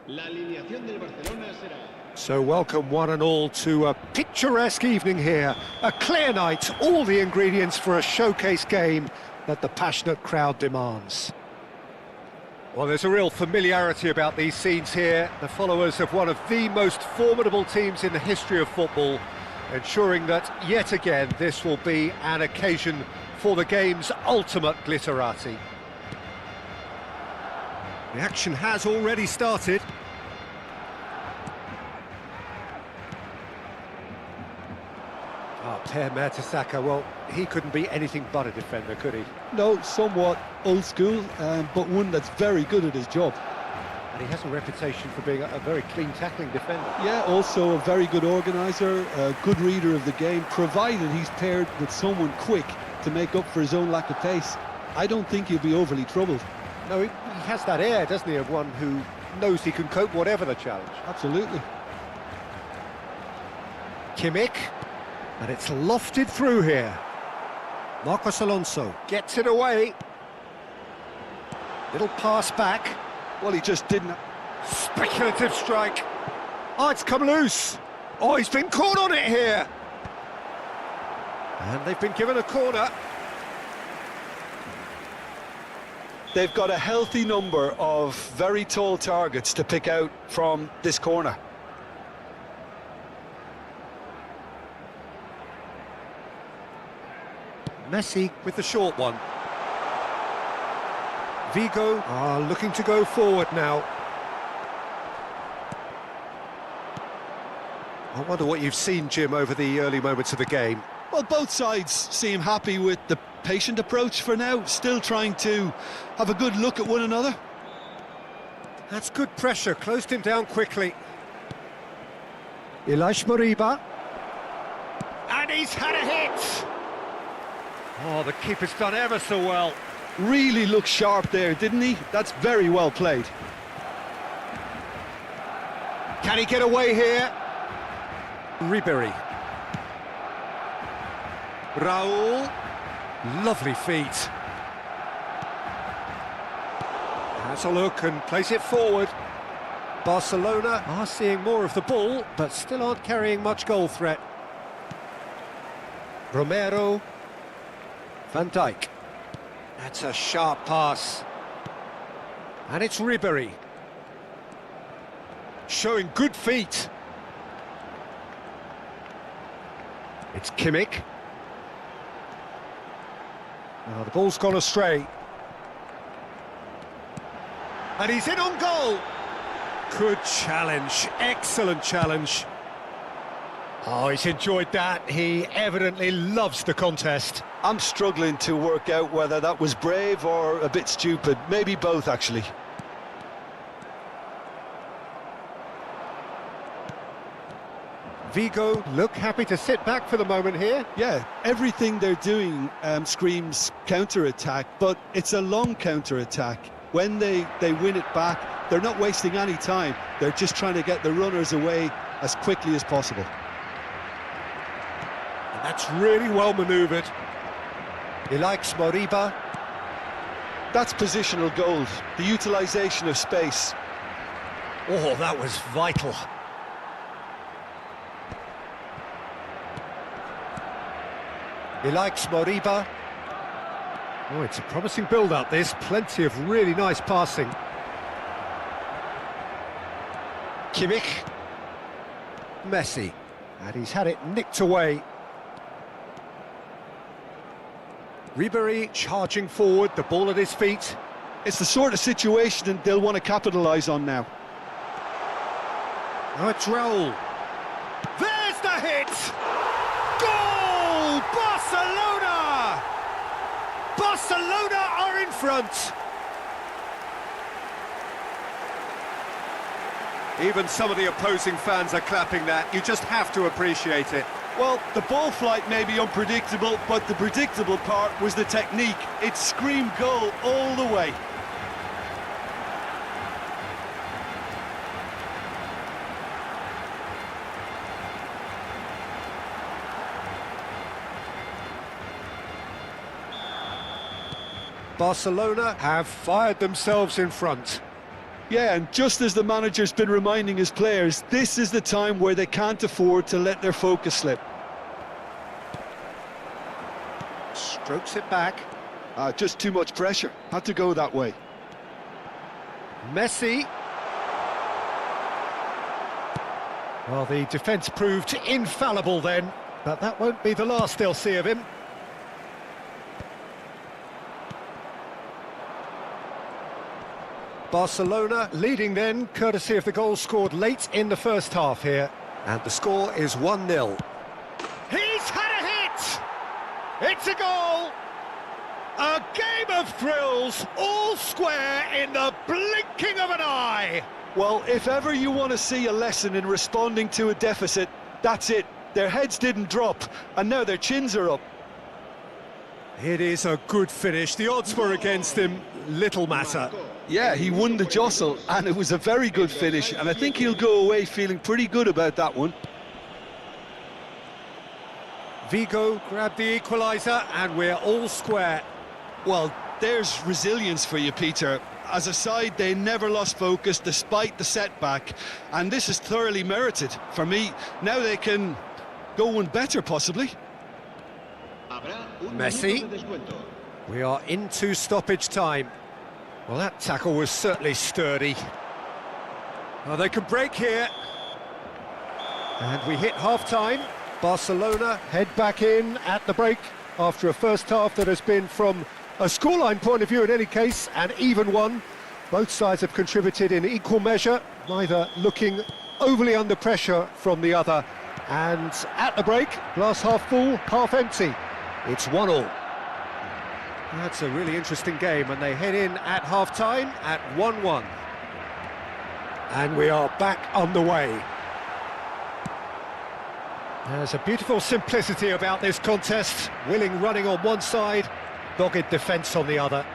[SPEAKER 1] La alineación del Barcelona será...
[SPEAKER 2] So welcome one and all to a picturesque evening here. A clear night, all the ingredients for a showcase game that the passionate crowd demands. Well, there's a real familiarity about these scenes here. The followers of one of the most formidable teams in the history of football, ensuring that, yet again, this will be an occasion for the game's ultimate glitterati. The action has already started. Per Mertesacker, well, he couldn't be anything but a defender, could he?
[SPEAKER 3] No, somewhat old school, but one that's very good at his job.
[SPEAKER 2] And he has a reputation for being a very clean tackling defender.
[SPEAKER 3] Yeah, also a very good organiser, a good reader of the game, provided he's paired with someone quick to make up for his own lack of pace. I don't think he'll be overly troubled.
[SPEAKER 2] No, he has that air, doesn't he, of one who knows he can cope whatever the challenge.
[SPEAKER 3] Absolutely.
[SPEAKER 2] Kimmich, and it's lofted through here. Marcos Alonso gets it away. Little pass back.
[SPEAKER 3] Well, he just didn't...
[SPEAKER 2] Speculative strike. Oh, it's come loose. Oh, he's been caught on it here. And they've been given a corner.
[SPEAKER 3] They've got a healthy number of very tall targets to pick out from this corner.
[SPEAKER 2] Messi with the short one. Vigo are looking to go forward now. I wonder what you've seen, Jim, over the early moments of the game.
[SPEAKER 3] Well, both sides seem happy with the patient approach for now, still trying to have a good look at one another.
[SPEAKER 2] That's good pressure, closed him down quickly. Ilaix Moriba. And he's had a hit! Oh, the keeper's done ever so well.
[SPEAKER 3] Really looked sharp there, didn't he? That's very well played.
[SPEAKER 2] Can he get away here? Ribery. Raul. Lovely feet. Has a look and plays it forward. Barcelona are seeing more of the ball, but still aren't carrying much goal threat. Romero. Van Dijk. That's a sharp pass. And it's Ribery. Showing good feet. It's Kimmich. Oh, the ball's gone astray. And he's in on goal. Good challenge, excellent challenge. Oh, he's enjoyed that. He evidently loves the contest.
[SPEAKER 3] I'm struggling to work out whether that was brave or a bit stupid. Maybe both, actually.
[SPEAKER 2] Vigo look happy to sit back for the moment here.
[SPEAKER 3] Yeah, everything they're doing screams counter-attack, but it's a long counter-attack. When they win it back, they're not wasting any time. They're just trying to get the runners away as quickly as possible.
[SPEAKER 2] And that's really well manoeuvred. He likes Moriba.
[SPEAKER 3] That's positional gold, the utilisation of space.
[SPEAKER 2] Oh, that was vital. He likes Moriba. Oh, it's a promising build-up, this. Plenty of really nice passing. Kimmich. Messi. And he's had it nicked away. Ribéry charging forward, the ball at his feet.
[SPEAKER 3] It's the sort of situation they'll want to capitalise on now.
[SPEAKER 2] Oh, it's Raul. There's the hit! Goal! Barcelona! Barcelona are in front. Even some of the opposing fans are clapping that. You just have to appreciate it.
[SPEAKER 3] Well, the ball flight may be unpredictable, but the predictable part was the technique. It screamed goal all the way.
[SPEAKER 2] Barcelona have fired themselves in front.
[SPEAKER 3] Yeah, and just as the manager's been reminding his players, this is the time where they can't afford to let their focus slip.
[SPEAKER 2] Strokes it back.
[SPEAKER 3] Just too much pressure. Had to go that way.
[SPEAKER 2] Messi. Well, the defence proved infallible then, but that won't be the last they'll see of him. Barcelona leading then, courtesy of the goal scored late in the first half here. And the score is 1-0. He's had a hit! It's a goal! A game of thrills, all square in the blinking of an eye!
[SPEAKER 3] Well, if ever you want to see a lesson in responding to a deficit, that's it. Their heads didn't drop, and now their chins are up.
[SPEAKER 2] It is a good finish. The odds were against him, little matter.
[SPEAKER 3] Yeah, he won the jostle, and it was a very good finish, and I think he'll go away feeling pretty good about that one.
[SPEAKER 2] Vigo grabbed the equaliser, and we're all square.
[SPEAKER 3] Well, there's resilience for you, Peter. As a side, they never lost focus despite the setback, and this is thoroughly merited. For me, now they can go one better, possibly.
[SPEAKER 2] Messi. We are into stoppage time. Well, that tackle was certainly sturdy. Well, they can break here. And we hit half-time. Barcelona head back in at the break after a first half that has been, from a scoreline point of view in any case, an even one. Both sides have contributed in equal measure, neither looking overly under pressure from the other. And at the break, glass half full, half empty. It's 1-1. That's a really interesting game, and they head in at half-time at 1-1. And we are back on the way. There's a beautiful simplicity about this contest. Willing running on one side, dogged defence on the other.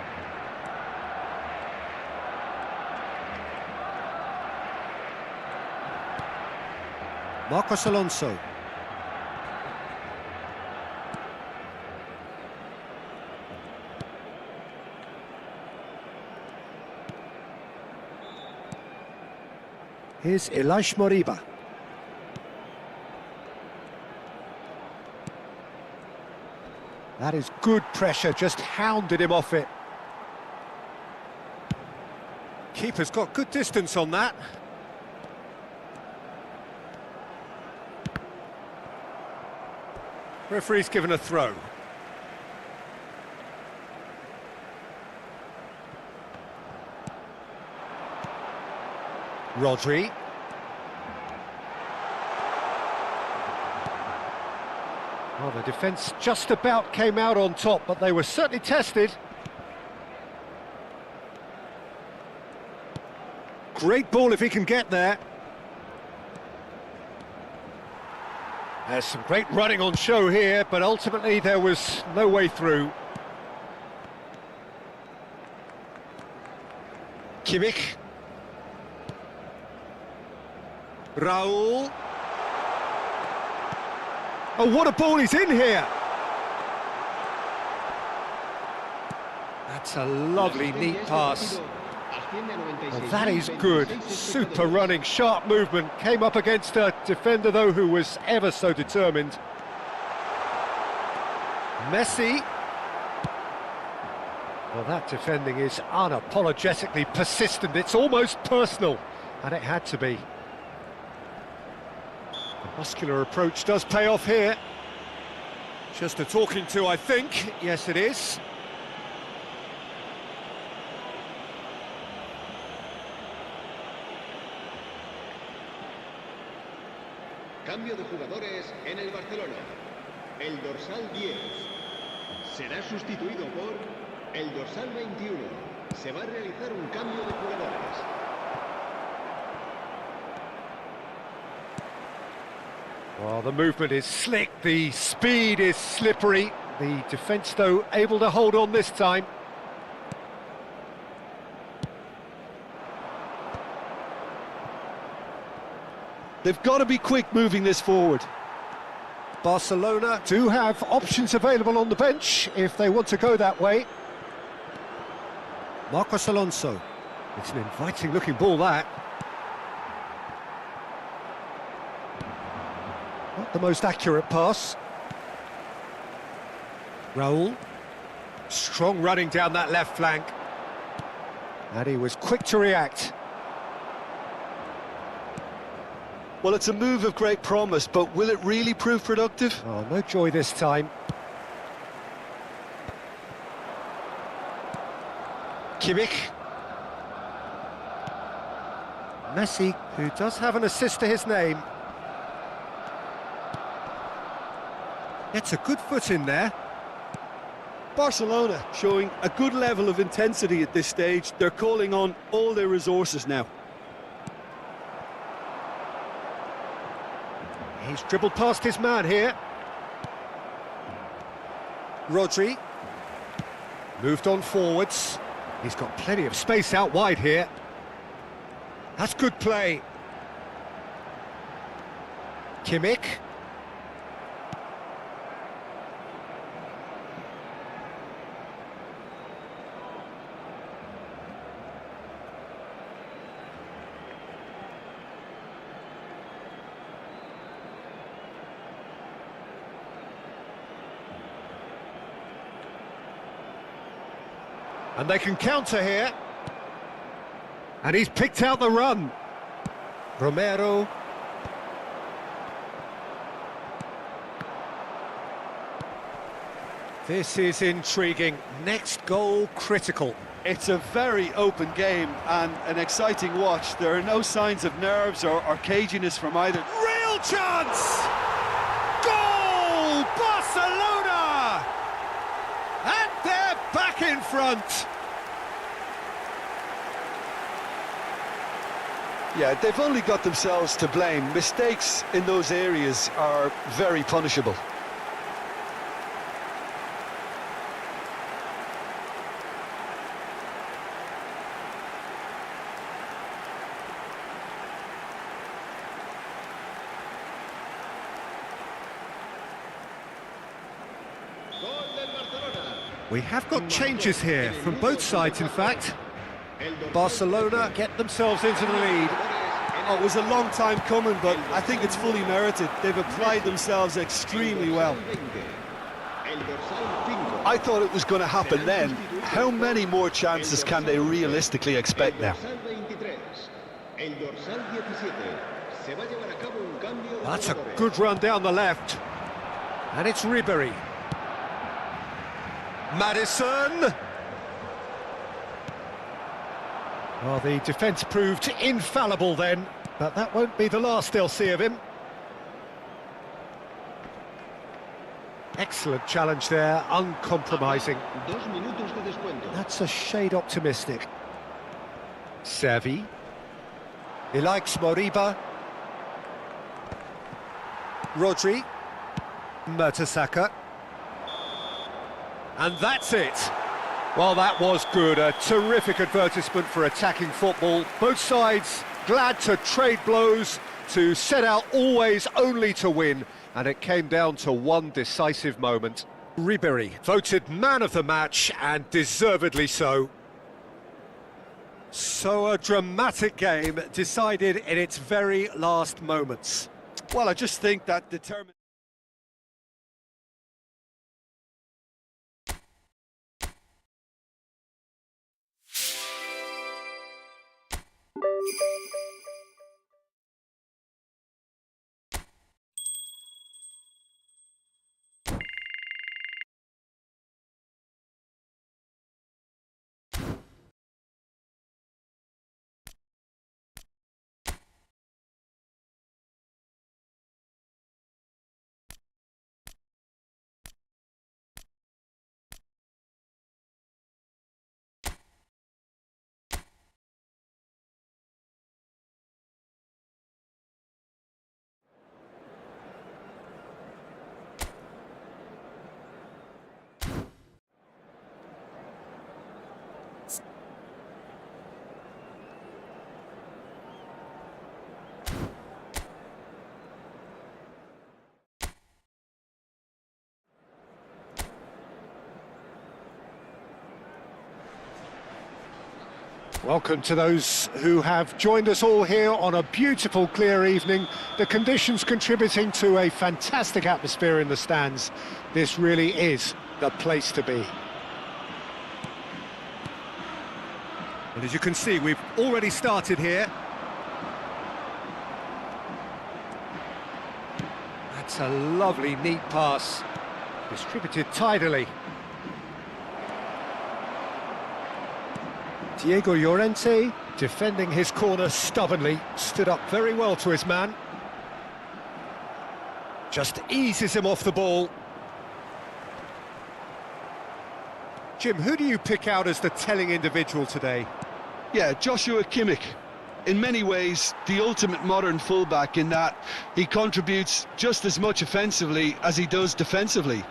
[SPEAKER 2] Marcos Alonso. Here's Elias Moriba. That is good pressure, just hounded him off it. Keeper's got good distance on that. Referee's given a throw. Rodri. Well, the defence just about came out on top, but they were certainly tested. Great ball if he can get there. There's some great running on show here, but ultimately there was no way through. Kimmich. Raul. Oh, what a ball he's in here! That's a lovely, neat pass. Well, that is good. Super running, sharp movement. Came up against a defender, though, who was ever so determined. Messi. Well, that defending is unapologetically persistent. It's almost personal, and it had to be. The muscular approach does pay off here. Just a talking to, I think. Yes, it is.
[SPEAKER 1] Cambio de jugadores en el Barcelona. El dorsal 10 será sustituido por el dorsal 21. Se va a realizar un cambio de jugadores.
[SPEAKER 2] Well, the movement is slick, the speed is slippery. The defence, though, able to hold on this time.
[SPEAKER 3] They've got to be quick moving this forward.
[SPEAKER 2] Barcelona do have options available on the bench if they want to go that way. Marcos Alonso. It's an inviting-looking ball, that. Not the most accurate pass. Raul. Strong running down that left flank. And he was quick to react.
[SPEAKER 3] Well, it's a move of great promise, but will it really prove productive?
[SPEAKER 2] Oh, no joy this time. Kimmich. Messi, who does have an assist to his name. Gets a good foot in there.
[SPEAKER 3] Barcelona showing a good level of intensity at this stage. They're calling on all their resources now.
[SPEAKER 2] He's dribbled past his man here. Rodri. Moved on forwards. He's got plenty of space out wide here. That's good play. Kimmich. And they can counter here. And he's picked out the run. Romero. This is intriguing. Next goal critical.
[SPEAKER 3] It's a very open game and an exciting watch. There are no signs of nerves or caginess from either.
[SPEAKER 2] Real chance! Goal! Barcelona! And they're back in front.
[SPEAKER 3] Yeah, they've only got themselves to blame. Mistakes in those areas are very punishable.
[SPEAKER 2] We have got changes here from both sides, in fact. Barcelona get themselves into the lead.
[SPEAKER 3] Oh, it was a long time coming, but I think it's fully merited. They've applied themselves extremely well. I thought it was going to happen then. How many more chances can they realistically expect now?
[SPEAKER 2] That's a good run down the left. And it's Ribery. Madison! Well, the defence proved infallible then, but that won't be the last they'll see of him. Excellent challenge there, uncompromising. That's a shade optimistic. Xavi. He likes Moriba. Rodri. Mertesacker. And that's it. Well, that was good. A terrific advertisement for attacking football. Both sides glad to trade blows, to set out always only to win. And it came down to one decisive moment. Ribery voted man of the match, and deservedly so. So a dramatic game decided in its very last moments.
[SPEAKER 3] Well, I just think that determined...
[SPEAKER 2] Welcome to those who have joined us all here on a beautiful, clear evening. The conditions contributing to a fantastic atmosphere in the stands. This really is the place to be. And as you can see, we've already started here. That's a lovely, neat pass. Distributed tidily. Diego Llorente, defending his corner stubbornly, stood up very well to his man. Just eases him off the ball. Jim, who do you pick out as the telling individual today?
[SPEAKER 3] Yeah, Joshua Kimmich. In many ways, the ultimate modern fullback in that he contributes just as much offensively as he does defensively.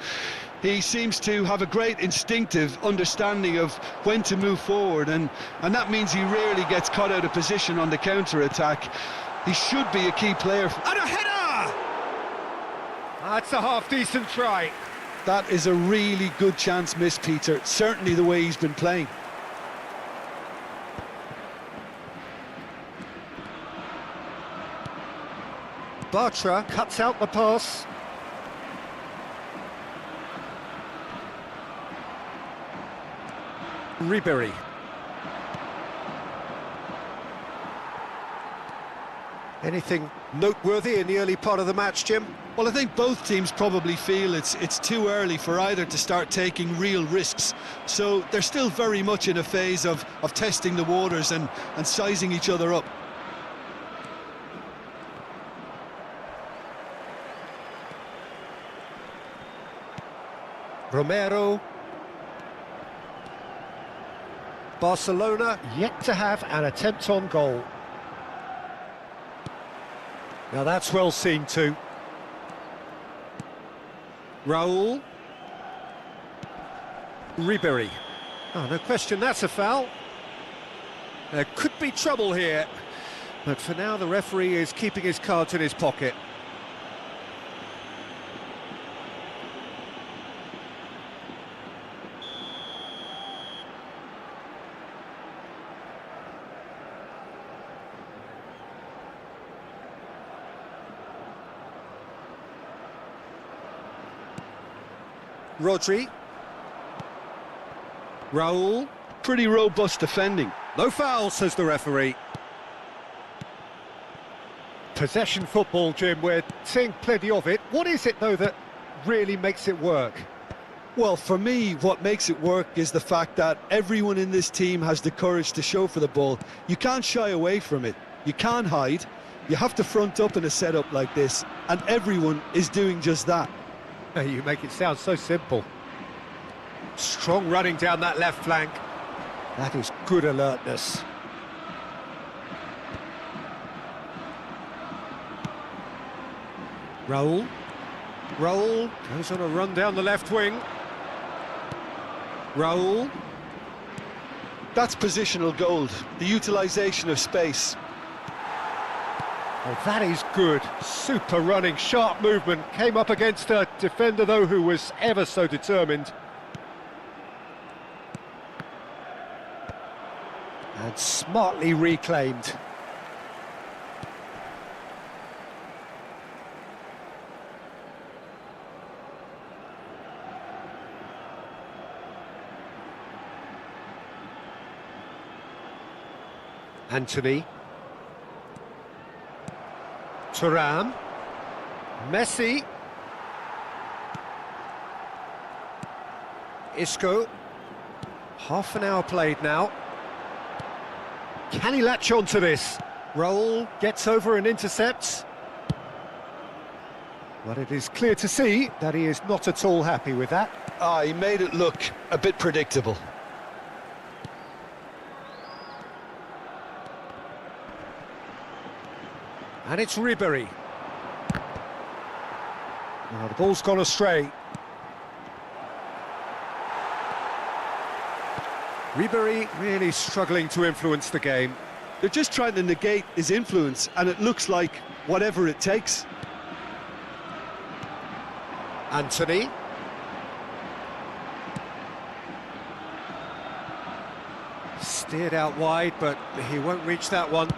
[SPEAKER 3] He seems to have a great instinctive understanding of when to move forward, and that means he rarely gets caught out of position on the counter-attack. He should be a key player.
[SPEAKER 2] And a header! That's a half-decent try.
[SPEAKER 3] That is a really good chance miss, Peter. Certainly the way he's been playing.
[SPEAKER 2] Bartra cuts out the pass. Ribery. Anything noteworthy in the early part of the match, Jim?
[SPEAKER 3] Well, I think both teams probably feel it's too early for either to start taking real risks. So they're still very much in a phase of testing the waters and sizing each other up.
[SPEAKER 2] Romero. Barcelona yet to have an attempt on goal. Now that's well seen too. Raul. Ribery. Oh, no question, that's a foul. There could be trouble here, but for now the referee is keeping his cards in his pocket. Rodri. Raul.
[SPEAKER 3] Pretty robust defending.
[SPEAKER 2] No foul, says the referee. Possession football, Jim, we're seeing plenty of it. What is it, though, that really makes it work?
[SPEAKER 3] Well, for me, what makes it work is the fact that everyone in this team has the courage to show for the ball. You can't shy away from it. You can't hide. You have to front up in a setup like this, and everyone is doing just that.
[SPEAKER 2] You make it sound so simple. Strong running down that left flank. That is good alertness. Raul. Raul goes on a run down the left wing. Raul.
[SPEAKER 3] That's positional gold, the utilisation of space.
[SPEAKER 2] Oh, that is good. Super running, sharp movement. Came up against a defender, though, who was ever so determined. And smartly reclaimed. Anthony. Thuram. Messi. Isco. Half an hour played now. Can he latch on to this? Roll, gets over and intercepts. But it is clear to see that he is not at all happy with that.
[SPEAKER 3] He made it look a bit predictable.
[SPEAKER 2] And it's Ribery. Now the ball's gone astray. Ribery really struggling to influence the game.
[SPEAKER 3] They're just trying to negate his influence, and it looks like whatever it takes.
[SPEAKER 2] Anthony. Steered out wide, but he won't reach that one.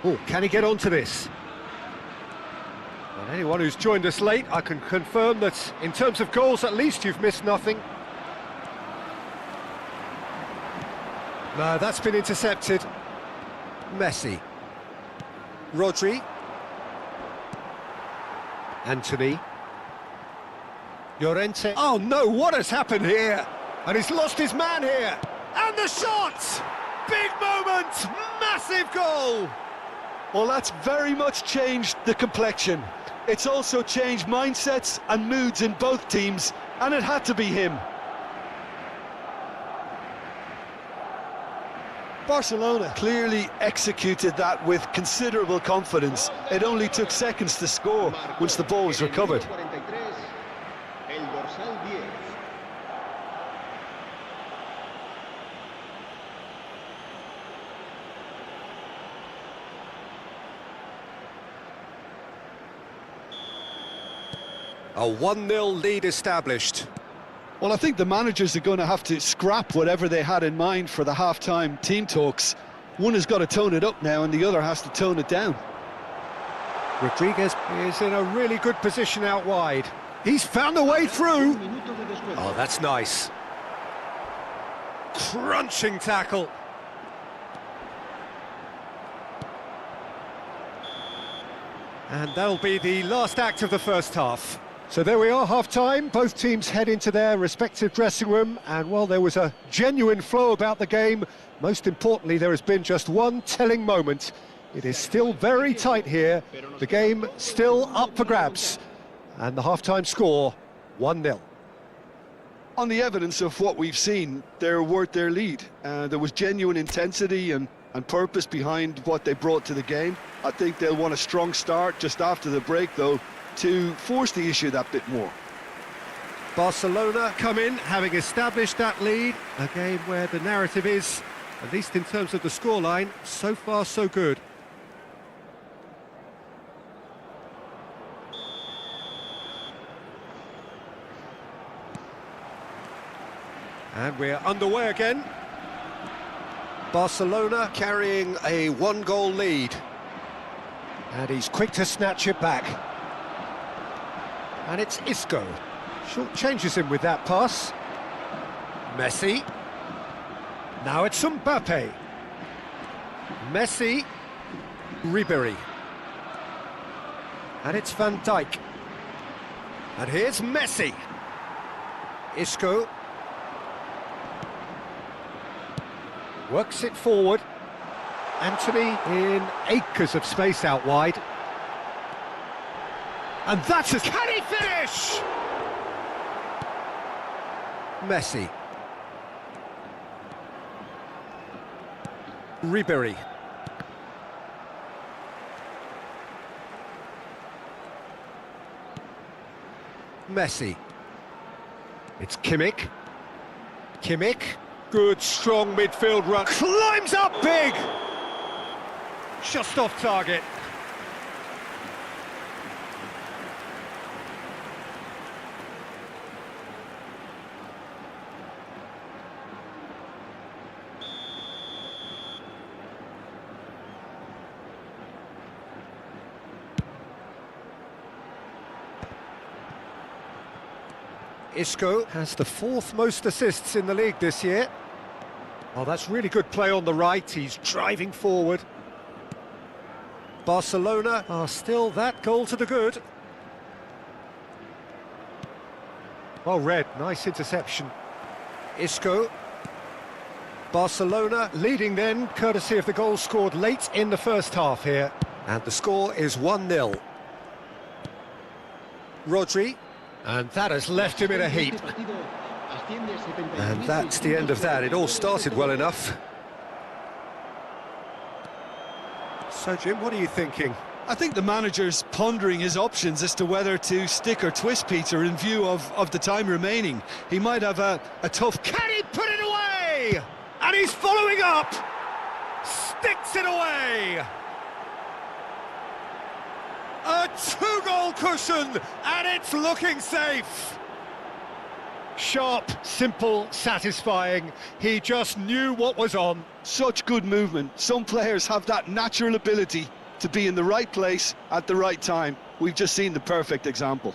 [SPEAKER 2] Oh, can he get onto this? Well, anyone who's joined us late, I can confirm that in terms of goals, at least you've missed nothing. No, that's been intercepted. Messi. Rodri. Anthony. Llorente. Oh no, what has happened here? And he's lost his man here. And the shot! Big moment! Massive goal!
[SPEAKER 3] Well, that's very much changed the complexion. It's also changed mindsets and moods in both teams, and it had to be him. Barcelona clearly executed that with considerable confidence. It only took seconds to score once the ball was recovered.
[SPEAKER 2] A 1-0 lead established.
[SPEAKER 3] Well, I think the managers are going to have to scrap whatever they had in mind for the half-time team talks. One has got to tone it up now and the other has to tone it down.
[SPEAKER 2] Rodriguez is in a really good position out wide. He's found a way through. Oh, that's nice. Crunching tackle. And that'll be the last act of the first half. So there we are, half-time. Both teams head into their respective dressing room, and while there was a genuine flow about the game, most importantly, there has been just one telling moment. It is still very tight here. The game still up for grabs, and the half-time score, 1-0.
[SPEAKER 3] On the evidence of what we've seen, they're worth their lead. There was genuine intensity and purpose behind what they brought to the game. I think they'll want a strong start just after the break, though, to force the issue that bit more.
[SPEAKER 2] Barcelona come in, having established that lead. A game where the narrative is, at least in terms of the scoreline, so far so good. And we're underway again. Barcelona carrying a 1-goal lead. And he's quick to snatch it back. And it's Isco. Short changes him with that pass. Messi. Now it's Mbappe. Messi. Ribery. And it's Van Dijk. And here's Messi. Isco. Works it forward. Anthony in acres of space out wide. And that's as... Can he finish? Messi. Ribery. Messi. It's Kimmich. Kimmich. Good, strong midfield run. Climbs up big! Just off target. Isco has the 4th most assists in the league this year. Oh, that's really good play on the right. He's driving forward. Barcelona are still that goal to the good. Well read, nice interception. Isco. Barcelona leading then, courtesy of the goal scored late in the first half here. And the score is 1-0. Rodri. And that has left him in a heap. And that's the end of that. It all started well enough. So, Jim, what are you thinking?
[SPEAKER 3] I think the manager's pondering his options as to whether to stick or twist Peter in view of the time remaining. He might have a tough...
[SPEAKER 2] Can he put it away? And he's following up! Sticks it away! A 2-goal cushion, and it's looking safe. Sharp, simple, satisfying. He just knew what was on.
[SPEAKER 3] Such good movement. Some players have that natural ability to be in the right place at the right time. We've just seen the perfect example.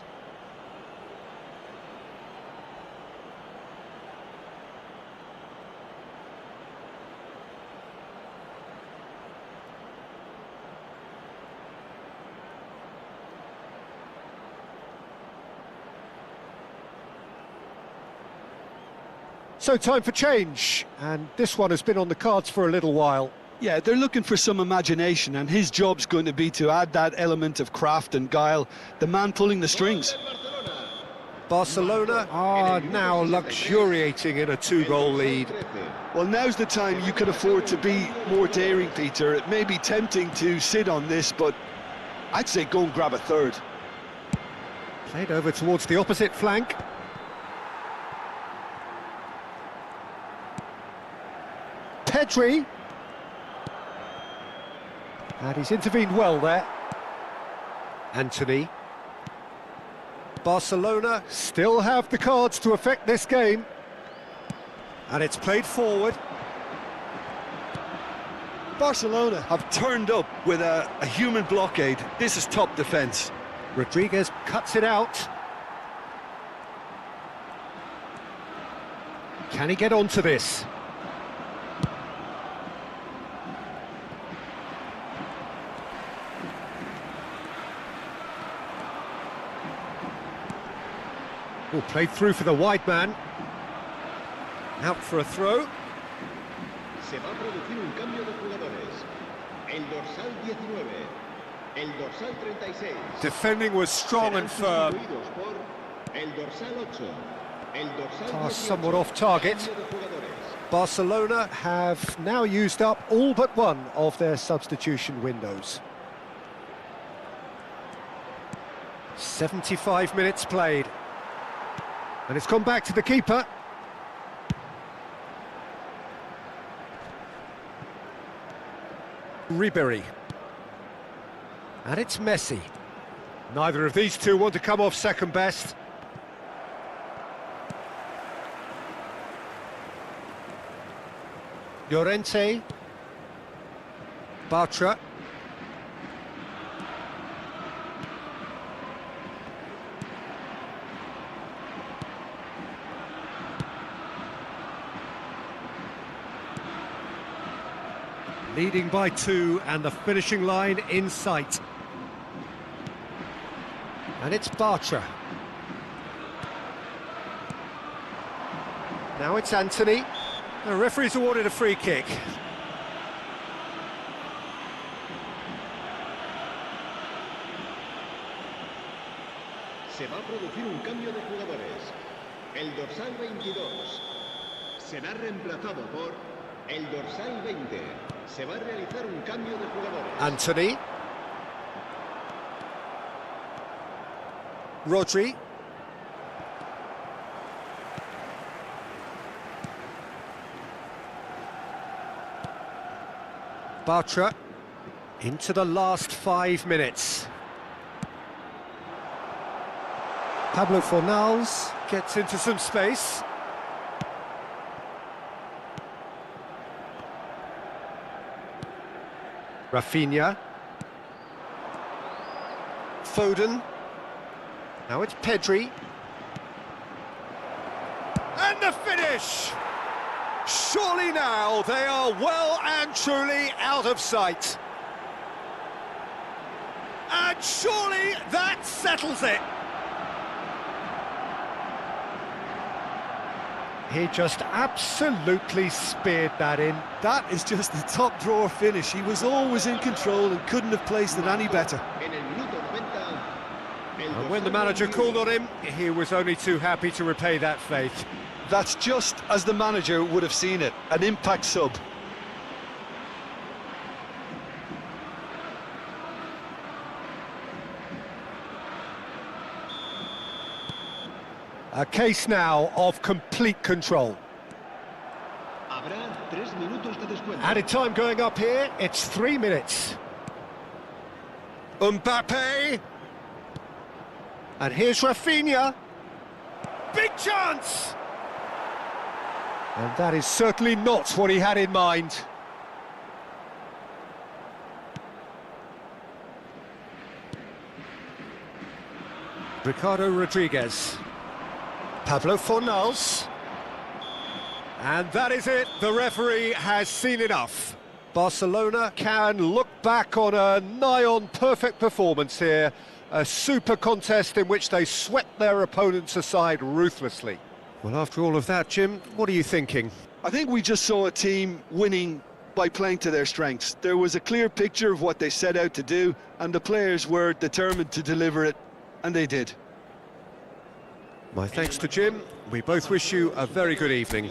[SPEAKER 2] So time for change, and this one has been on the cards for a little while.
[SPEAKER 3] Yeah, they're looking for some imagination, and his job's going to be to add that element of craft and guile, the man pulling the strings.
[SPEAKER 2] Barcelona are now luxuriating in a 2-goal lead.
[SPEAKER 3] Well, now's the time you can afford to be more daring, Peter. It may be tempting to sit on this, but I'd say go and grab a third.
[SPEAKER 2] Played over towards the opposite flank. Pedri. And he's intervened well there. Anthony. Barcelona still have the cards to affect this game. And it's played forward.
[SPEAKER 3] Barcelona have turned up with a human blockade. This is top defence.
[SPEAKER 2] Rodriguez cuts it out. Can he get onto this? Oh, played through for the wide man. Out for a throw.
[SPEAKER 1] Se va a producir un cambio de jugadores. El dorsal 19, el dorsal 36.
[SPEAKER 2] Defending was strong and firm.
[SPEAKER 1] El dorsal 8, el dorsal
[SPEAKER 2] Pass somewhat off target. Barcelona have now used up all but one of their substitution windows. 75 minutes played. And it's gone back to the keeper. Ribery. And it's Messi. Neither of these two want to come off second best. Llorente. Bartra. Leading by 2 and the finishing line in sight. And it's Bartra. Now it's Anthony. The referee's awarded a free kick.
[SPEAKER 1] Se va a producir un cambio de jugadores. El dorsal 22 será reemplazado por el dorsal 20. Se va a realizar un cambio de jugadores.
[SPEAKER 2] Anthony. Rodri. Bartra into the last 5 minutes. Pablo Fornals gets into some space. Rafinha. Foden. Now it's Pedri. And the finish! Surely now they are well and truly out of sight. And surely that settles it. He just absolutely speared that in.
[SPEAKER 3] That is just the top drawer finish. He was always in control and couldn't have placed it any better.
[SPEAKER 2] And when the manager called on him, he was only too happy to repay that faith.
[SPEAKER 3] That's just as the manager would have seen it, an impact sub.
[SPEAKER 2] A case now of complete control. Added time going up here, it's 3 minutes. Mbappe. And here's Rafinha. Big chance! And that is certainly not what he had in mind. Ricardo Rodriguez. Pablo Fornals. And that is it, the referee has seen enough. Barcelona can look back on a nigh-on perfect performance here. A super contest in which they swept their opponents aside ruthlessly. Well, after all of that, Jim, what are you thinking?
[SPEAKER 3] I think we just saw a team winning by playing to their strengths. There was a clear picture of what they set out to do, and the players were determined to deliver it, and they did.
[SPEAKER 2] My thanks to Jim. We both wish you a very good evening.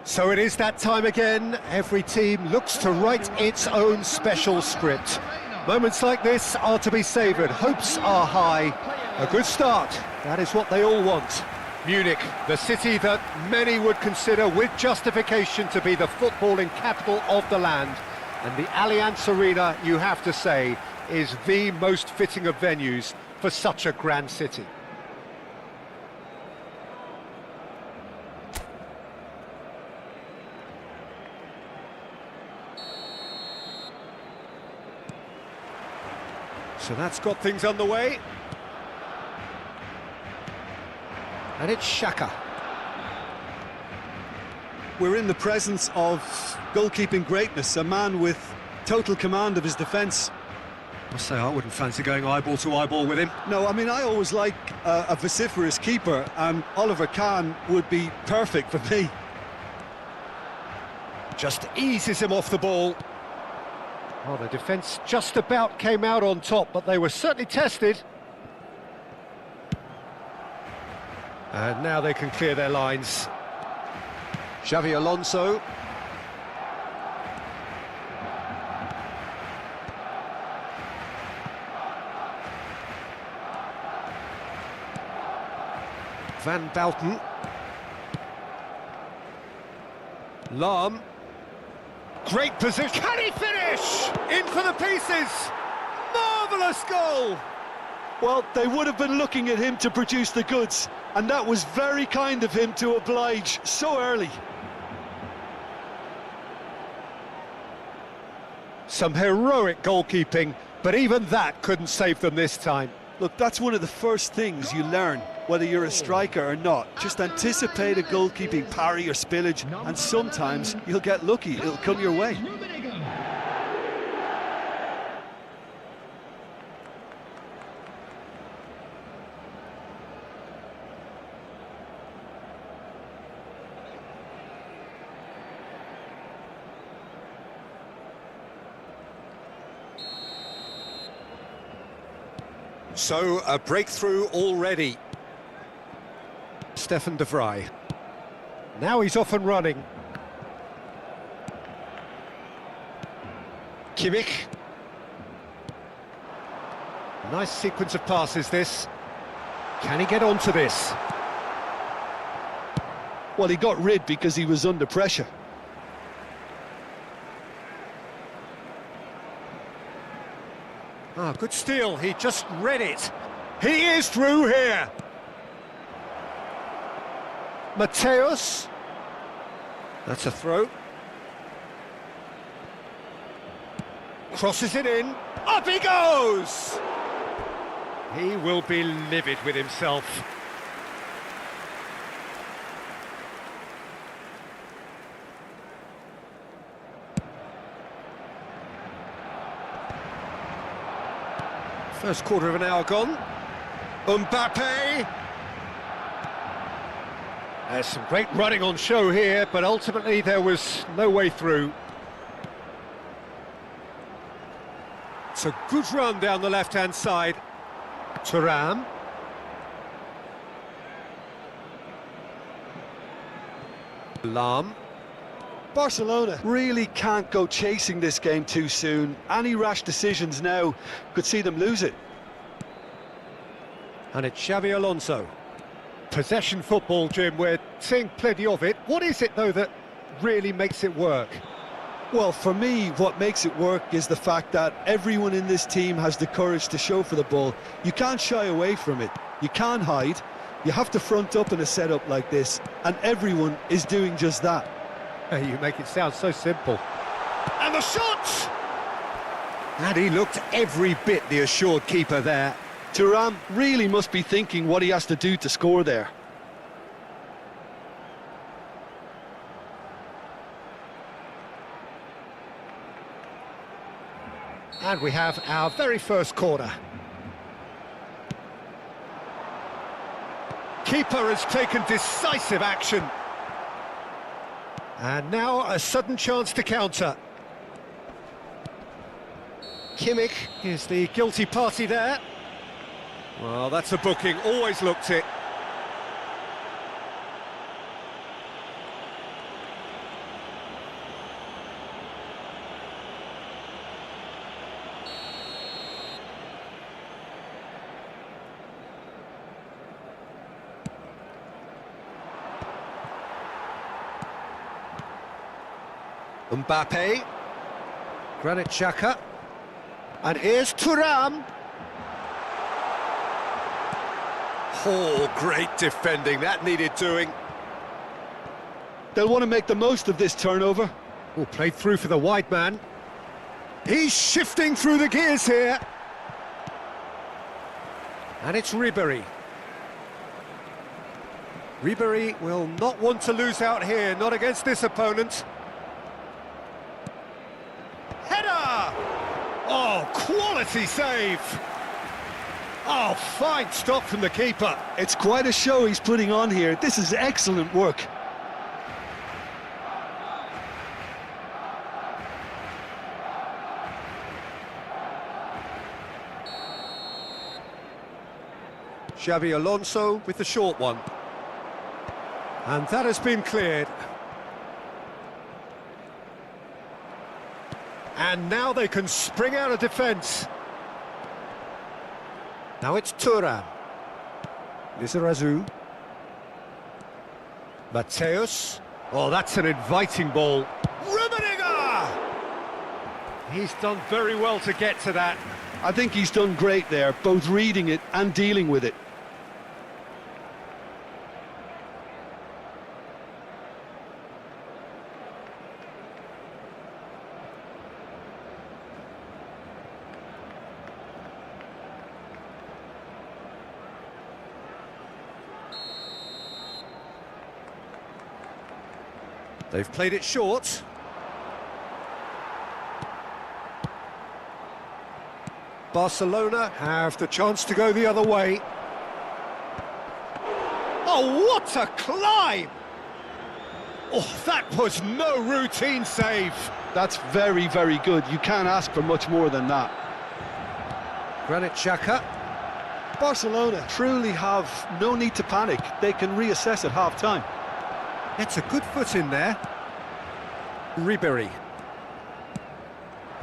[SPEAKER 2] So it is that time again. Every team looks to write its own special script. Moments like this are to be savoured. Hopes are high. A good start. That is what they all want. Munich, the city that many would consider with justification to be the footballing capital of the land. And the Allianz Arena, you have to say, is the most fitting of venues for such a grand city. So that's got things underway. And it's Xhaka.
[SPEAKER 3] We're in the presence of goalkeeping greatness, a man with total command of his defence.
[SPEAKER 2] I must say, I wouldn't fancy going eyeball to eyeball with him.
[SPEAKER 3] No, I mean, I always like a vociferous keeper, and Oliver Kahn would be perfect for me.
[SPEAKER 2] Just eases him off the ball. Well, the defence just about came out on top, but they were certainly tested. And now they can clear their lines. Xavi Alonso. Van Bouten. Lahm. Great position. Can he finish? In for the pieces. Marvellous goal.
[SPEAKER 3] Well, they would have been looking at him to produce the goods, and that was very kind of him to oblige so early.
[SPEAKER 2] Some heroic goalkeeping, but even that couldn't save them this time.
[SPEAKER 3] Look, that's one of the first things you learn, whether you're a striker or not. Just anticipate a goalkeeping parry or spillage, and sometimes you'll get lucky. It'll come your way.
[SPEAKER 2] So, a breakthrough already. Stefan de Vrij. Now he's off and running. Kimmich. Nice sequence of passes, this. Can he get onto this?
[SPEAKER 3] Well, he got rid because he was under pressure.
[SPEAKER 2] Ah, good steal, he just read it. He is through here. Mateus. That's a throw. Crosses it in. Up he goes! He will be livid with himself. First quarter of an hour gone. Mbappe. There's some great running on show here, but ultimately there was no way through. It's a good run down the left-hand side. Thuram. Lahm.
[SPEAKER 3] Barcelona really can't go chasing this game too soon. Any rash decisions now could see them lose it.
[SPEAKER 2] And it's Xavi Alonso. Possession football, Jim, we're seeing plenty of it. What is it, though, that really makes it work?
[SPEAKER 3] Well, for me, what makes it work is the fact that everyone in this team has the courage to show for the ball. You can't shy away from it. You can't hide. You have to front up in a setup like this, and everyone is doing just that.
[SPEAKER 2] You make it sound so simple. And the shot! And he looked every bit the assured keeper there.
[SPEAKER 3] Thuram really must be thinking what he has to do to score there.
[SPEAKER 2] And we have our very first corner. Keeper has taken decisive action. And now a sudden chance to counter. Kimmich is the guilty party there. Well, that's a booking, always looked it. Mbappe. Granit Xhaka. And here's Thuram. Oh, great defending. That needed doing.
[SPEAKER 3] They'll want to make the most of this turnover.
[SPEAKER 2] Oh, played through for the wide man. He's shifting through the gears here. And it's Ribery. Ribery will not want to lose out here, not against this opponent. Header! Oh, quality save! Oh, fine stop from the keeper.
[SPEAKER 3] It's quite a show he's putting on here. This is excellent work.
[SPEAKER 2] Xabi Alonso with the short one. And that has been cleared. And now they can spring out of defence. Now it's Thuram. Lizarazu. Mateus. Oh, that's an inviting ball. Rummenigge! He's done very well to get to that.
[SPEAKER 3] I think he's done great there, both reading it and dealing with it.
[SPEAKER 2] They've played it short. Barcelona have the chance to go the other way. Oh, what a climb! Oh, that was no routine save.
[SPEAKER 3] That's very, very good. You can't ask for much more than that.
[SPEAKER 2] Granit Xhaka.
[SPEAKER 3] Barcelona truly have no need to panic. They can reassess at half-time.
[SPEAKER 2] It's a good foot in there. Ribery.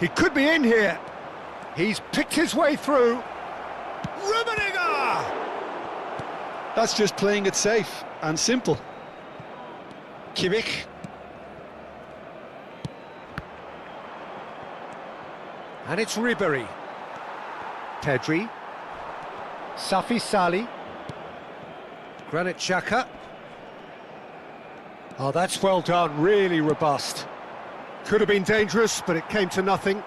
[SPEAKER 2] He could be in here. He's picked his way through. Rummenigge!
[SPEAKER 3] That's just playing it safe and simple.
[SPEAKER 2] Kimmich. And it's Ribery. Pedri. Safi Sali. Granit Xhaka. Oh, that's well done, really robust. Could have been dangerous, but it came to nothing.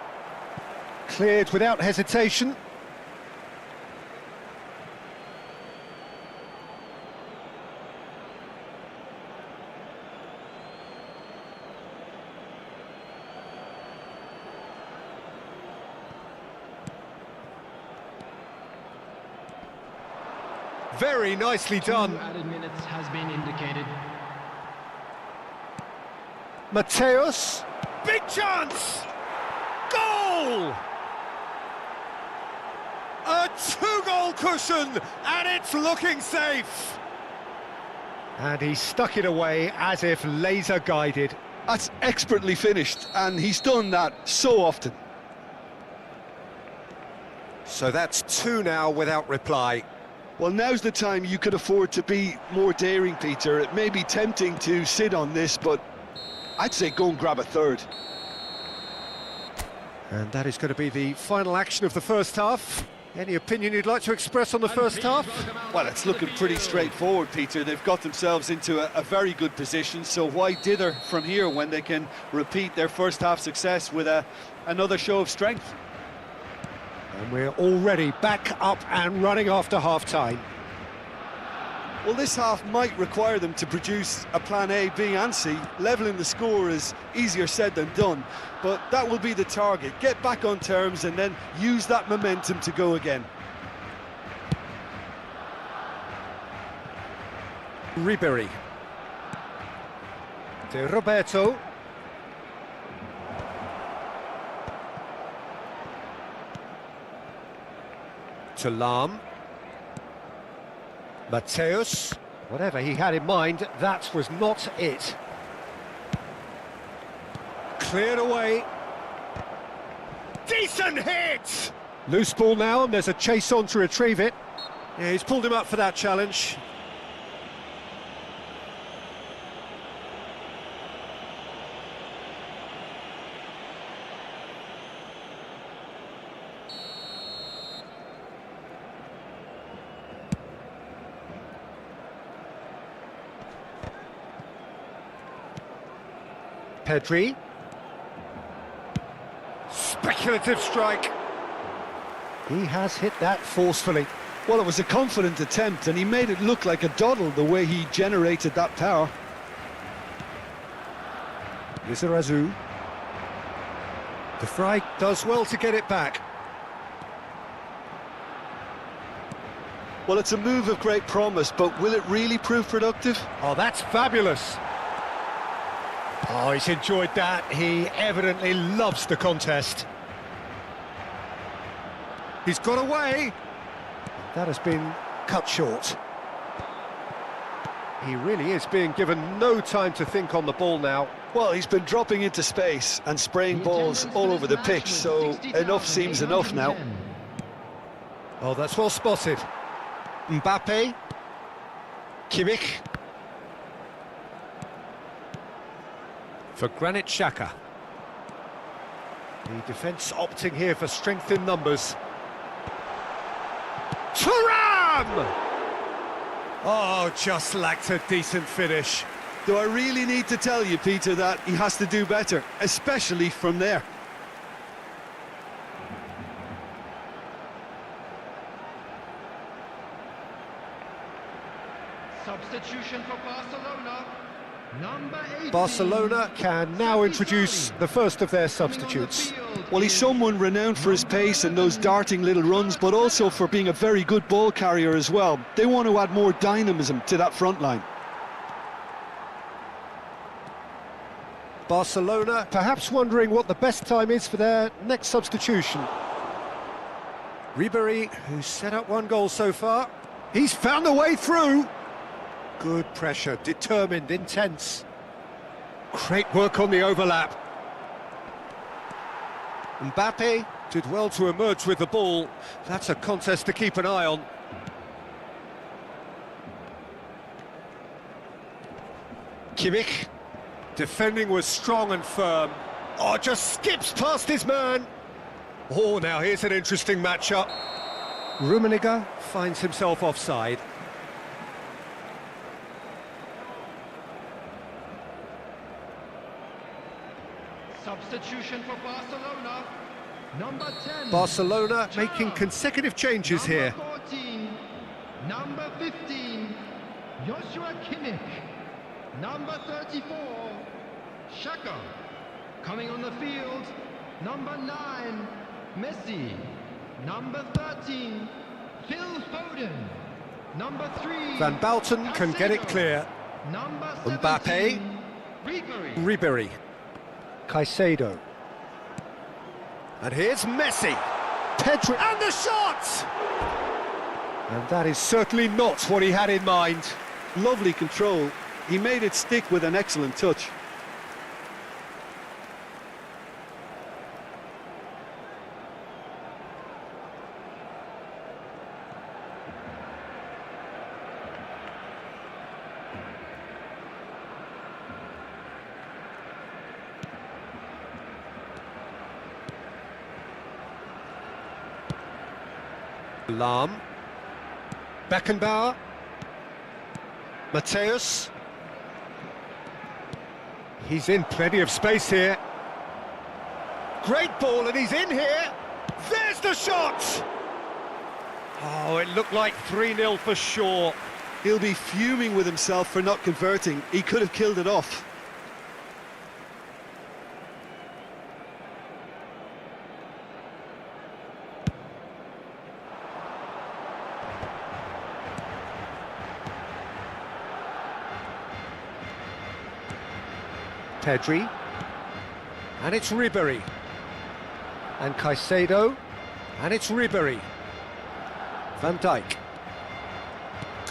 [SPEAKER 2] Cleared without hesitation. Very nicely done.
[SPEAKER 4] 2 added minutes has been indicated.
[SPEAKER 2] Mateus, big chance! Goal! A 2-goal cushion, and it's looking safe. And he stuck it away as if laser guided.
[SPEAKER 3] That's expertly finished, and he's done that so often.
[SPEAKER 2] So that's 2 now without reply.
[SPEAKER 3] Well, now's the time you could afford to be more daring, Peter. It may be tempting to sit on this, but I'd say go and grab a third.
[SPEAKER 2] And that is going to be the final action of the first half. Any opinion you'd like to express on the first half?
[SPEAKER 3] Well, it's looking pretty straightforward, Peter. They've got themselves into a very good position, so why dither from here when they can repeat their first half success with another show of strength?
[SPEAKER 2] And we're already back up and running after half-time.
[SPEAKER 3] Well, this half might require them to produce a plan A, B and C. Levelling the score is easier said than done, but that will be the target. Get back on terms and then use that momentum to go again.
[SPEAKER 2] Ribery. De Roberto. To Lahm. Mateus, whatever he had in mind, that was not it. Cleared away. Decent hit! Loose ball now, and there's a chase on to retrieve it. Yeah, he's pulled him up for that challenge. Pedri. Speculative strike. He has hit that forcefully.
[SPEAKER 3] Well, it was a confident attempt, and he made it look like a doddle the way he generated that power.
[SPEAKER 2] Lizarazu. De Vrij does well to get it back.
[SPEAKER 3] Well, it's a move of great promise, but will it really prove productive?
[SPEAKER 2] Oh, that's fabulous. Oh, he's enjoyed that. He evidently loves the contest. He's got away. That has been cut short. He really is being given no time to think on the ball now.
[SPEAKER 3] Well, he's been dropping into space and spraying balls all over the pitch, so enough seems enough now.
[SPEAKER 2] Oh, that's well spotted. Mbappe. Kimmich. For Granit Xhaka. The defence opting here for strength in numbers. Thuram! Oh, just lacked a decent finish.
[SPEAKER 3] Do I really need to tell you, Peter, that he has to do better, especially from there?
[SPEAKER 4] Substitution for Barcelona. Number 18.
[SPEAKER 2] Barcelona can now introduce the first of their substitutes.
[SPEAKER 3] Well, he's someone renowned for his pace and those darting little runs, but also for being a very good ball carrier as well. They want to add more dynamism to that front line.
[SPEAKER 2] Barcelona perhaps wondering what the best time is for their next substitution. Ribéry, who's set up one goal so far. He's found a way through. Good pressure, determined, intense. Great work on the overlap. Mbappe did well to emerge with the ball. That's a contest to keep an eye on. Kimmich. Defending was strong and firm. Oh, just skips past his man. Oh, now here's an interesting matchup. Rummenigge finds himself offside.
[SPEAKER 4] Substitution for Barcelona. Number 10.
[SPEAKER 2] Barcelona making consecutive changes here.
[SPEAKER 4] Number 14. Number 15. Joshua Kimmich. Number 34. Xhaka. Coming on the field. Number 9. Messi. Number 13. Phil Foden. Number 3.
[SPEAKER 2] Van Bouten can get it clear.
[SPEAKER 4] Number
[SPEAKER 2] Mbappe.
[SPEAKER 4] 17.
[SPEAKER 2] Ribéry. Caicedo. And here's Messi. Pedri. And the shot! And that is certainly not what he had in mind.
[SPEAKER 3] Lovely control. He made it stick with an excellent touch.
[SPEAKER 2] Lahm. Beckenbauer. Mateus. He's in plenty of space here. Great ball, and he's in here. There's the shot! Oh, it looked like 3-0 for sure.
[SPEAKER 3] He'll be fuming with himself for not converting. He could have killed it off.
[SPEAKER 2] Pedri. And it's Ribéry. And Caicedo. And it's Ribéry. Van Dijk.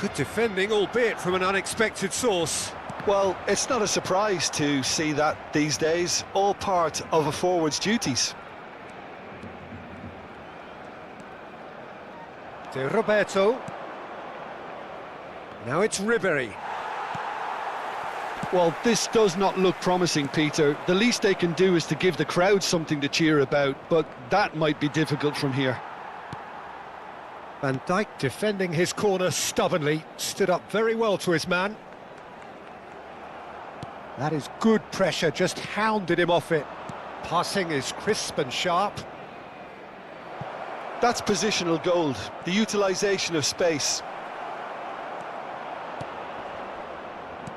[SPEAKER 2] Good defending, albeit from an unexpected source.
[SPEAKER 3] Well, it's not a surprise to see that these days, all part of a forward's duties.
[SPEAKER 2] De Roberto. Now it's Ribéry.
[SPEAKER 3] Well, this does not look promising, Peter. The least they can do is to give the crowd something to cheer about, but that might be difficult from here.
[SPEAKER 2] Van Dijk defending his corner stubbornly, stood up very well to his man. That is good pressure, just hounded him off it. Passing is crisp and sharp.
[SPEAKER 3] That's positional gold, the utilisation of space.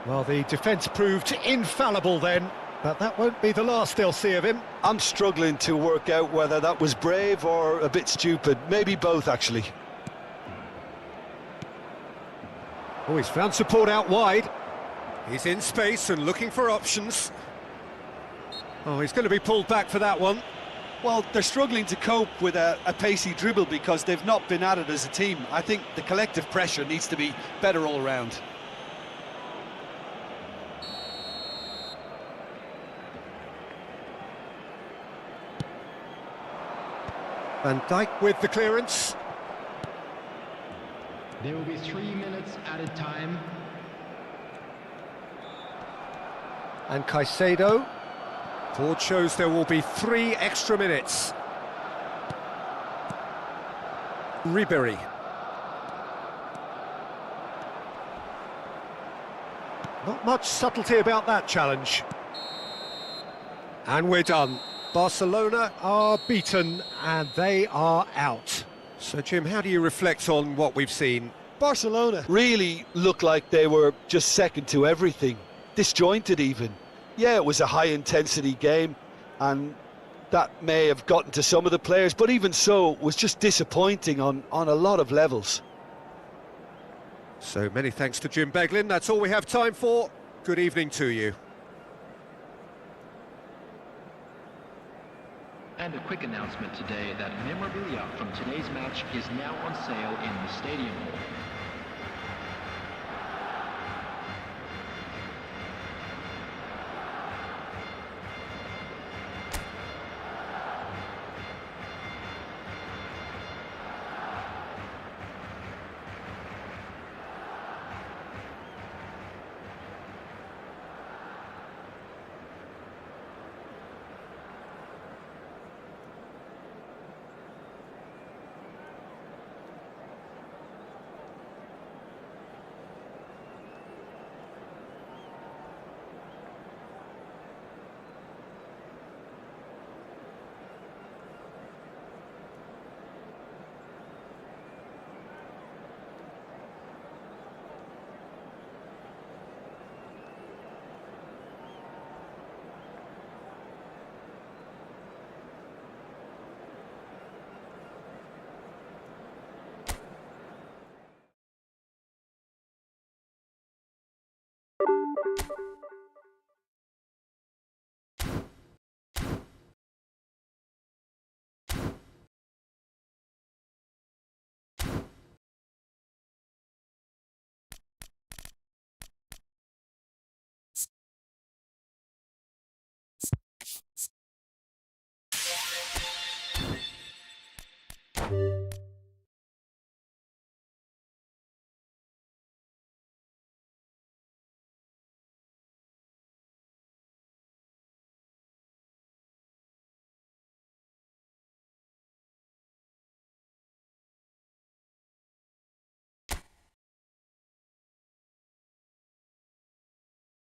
[SPEAKER 2] Well, the defence proved infallible then, but that won't be the last they'll see of him.
[SPEAKER 3] I'm struggling to work out whether that was brave or a bit stupid. Maybe both, actually.
[SPEAKER 2] Oh, he's found support out wide. He's in space and looking for options. Oh, he's going to be pulled back for that one.
[SPEAKER 3] Well, they're struggling to cope with a pacey dribble because they've not been at it as a team. I think the collective pressure needs to be better all round.
[SPEAKER 2] Van Dijk with the clearance.
[SPEAKER 4] There will be 3 minutes added time.
[SPEAKER 2] And Caicedo. Board shows there will be 3 extra minutes. Ribery. Not much subtlety about that challenge. And we're done. Barcelona are beaten and they are out. So, Jim, how do you reflect on what we've seen?
[SPEAKER 3] Barcelona really looked like they were just second to everything. Disjointed even. Yeah, it was a high-intensity game, and that may have gotten to some of the players, but even so, it was just disappointing on a lot of levels.
[SPEAKER 2] So many thanks to Jim Beglin. That's all we have time for. Good evening to you.
[SPEAKER 5] And a quick announcement today that memorabilia from today's match is now on sale in the stadium hall.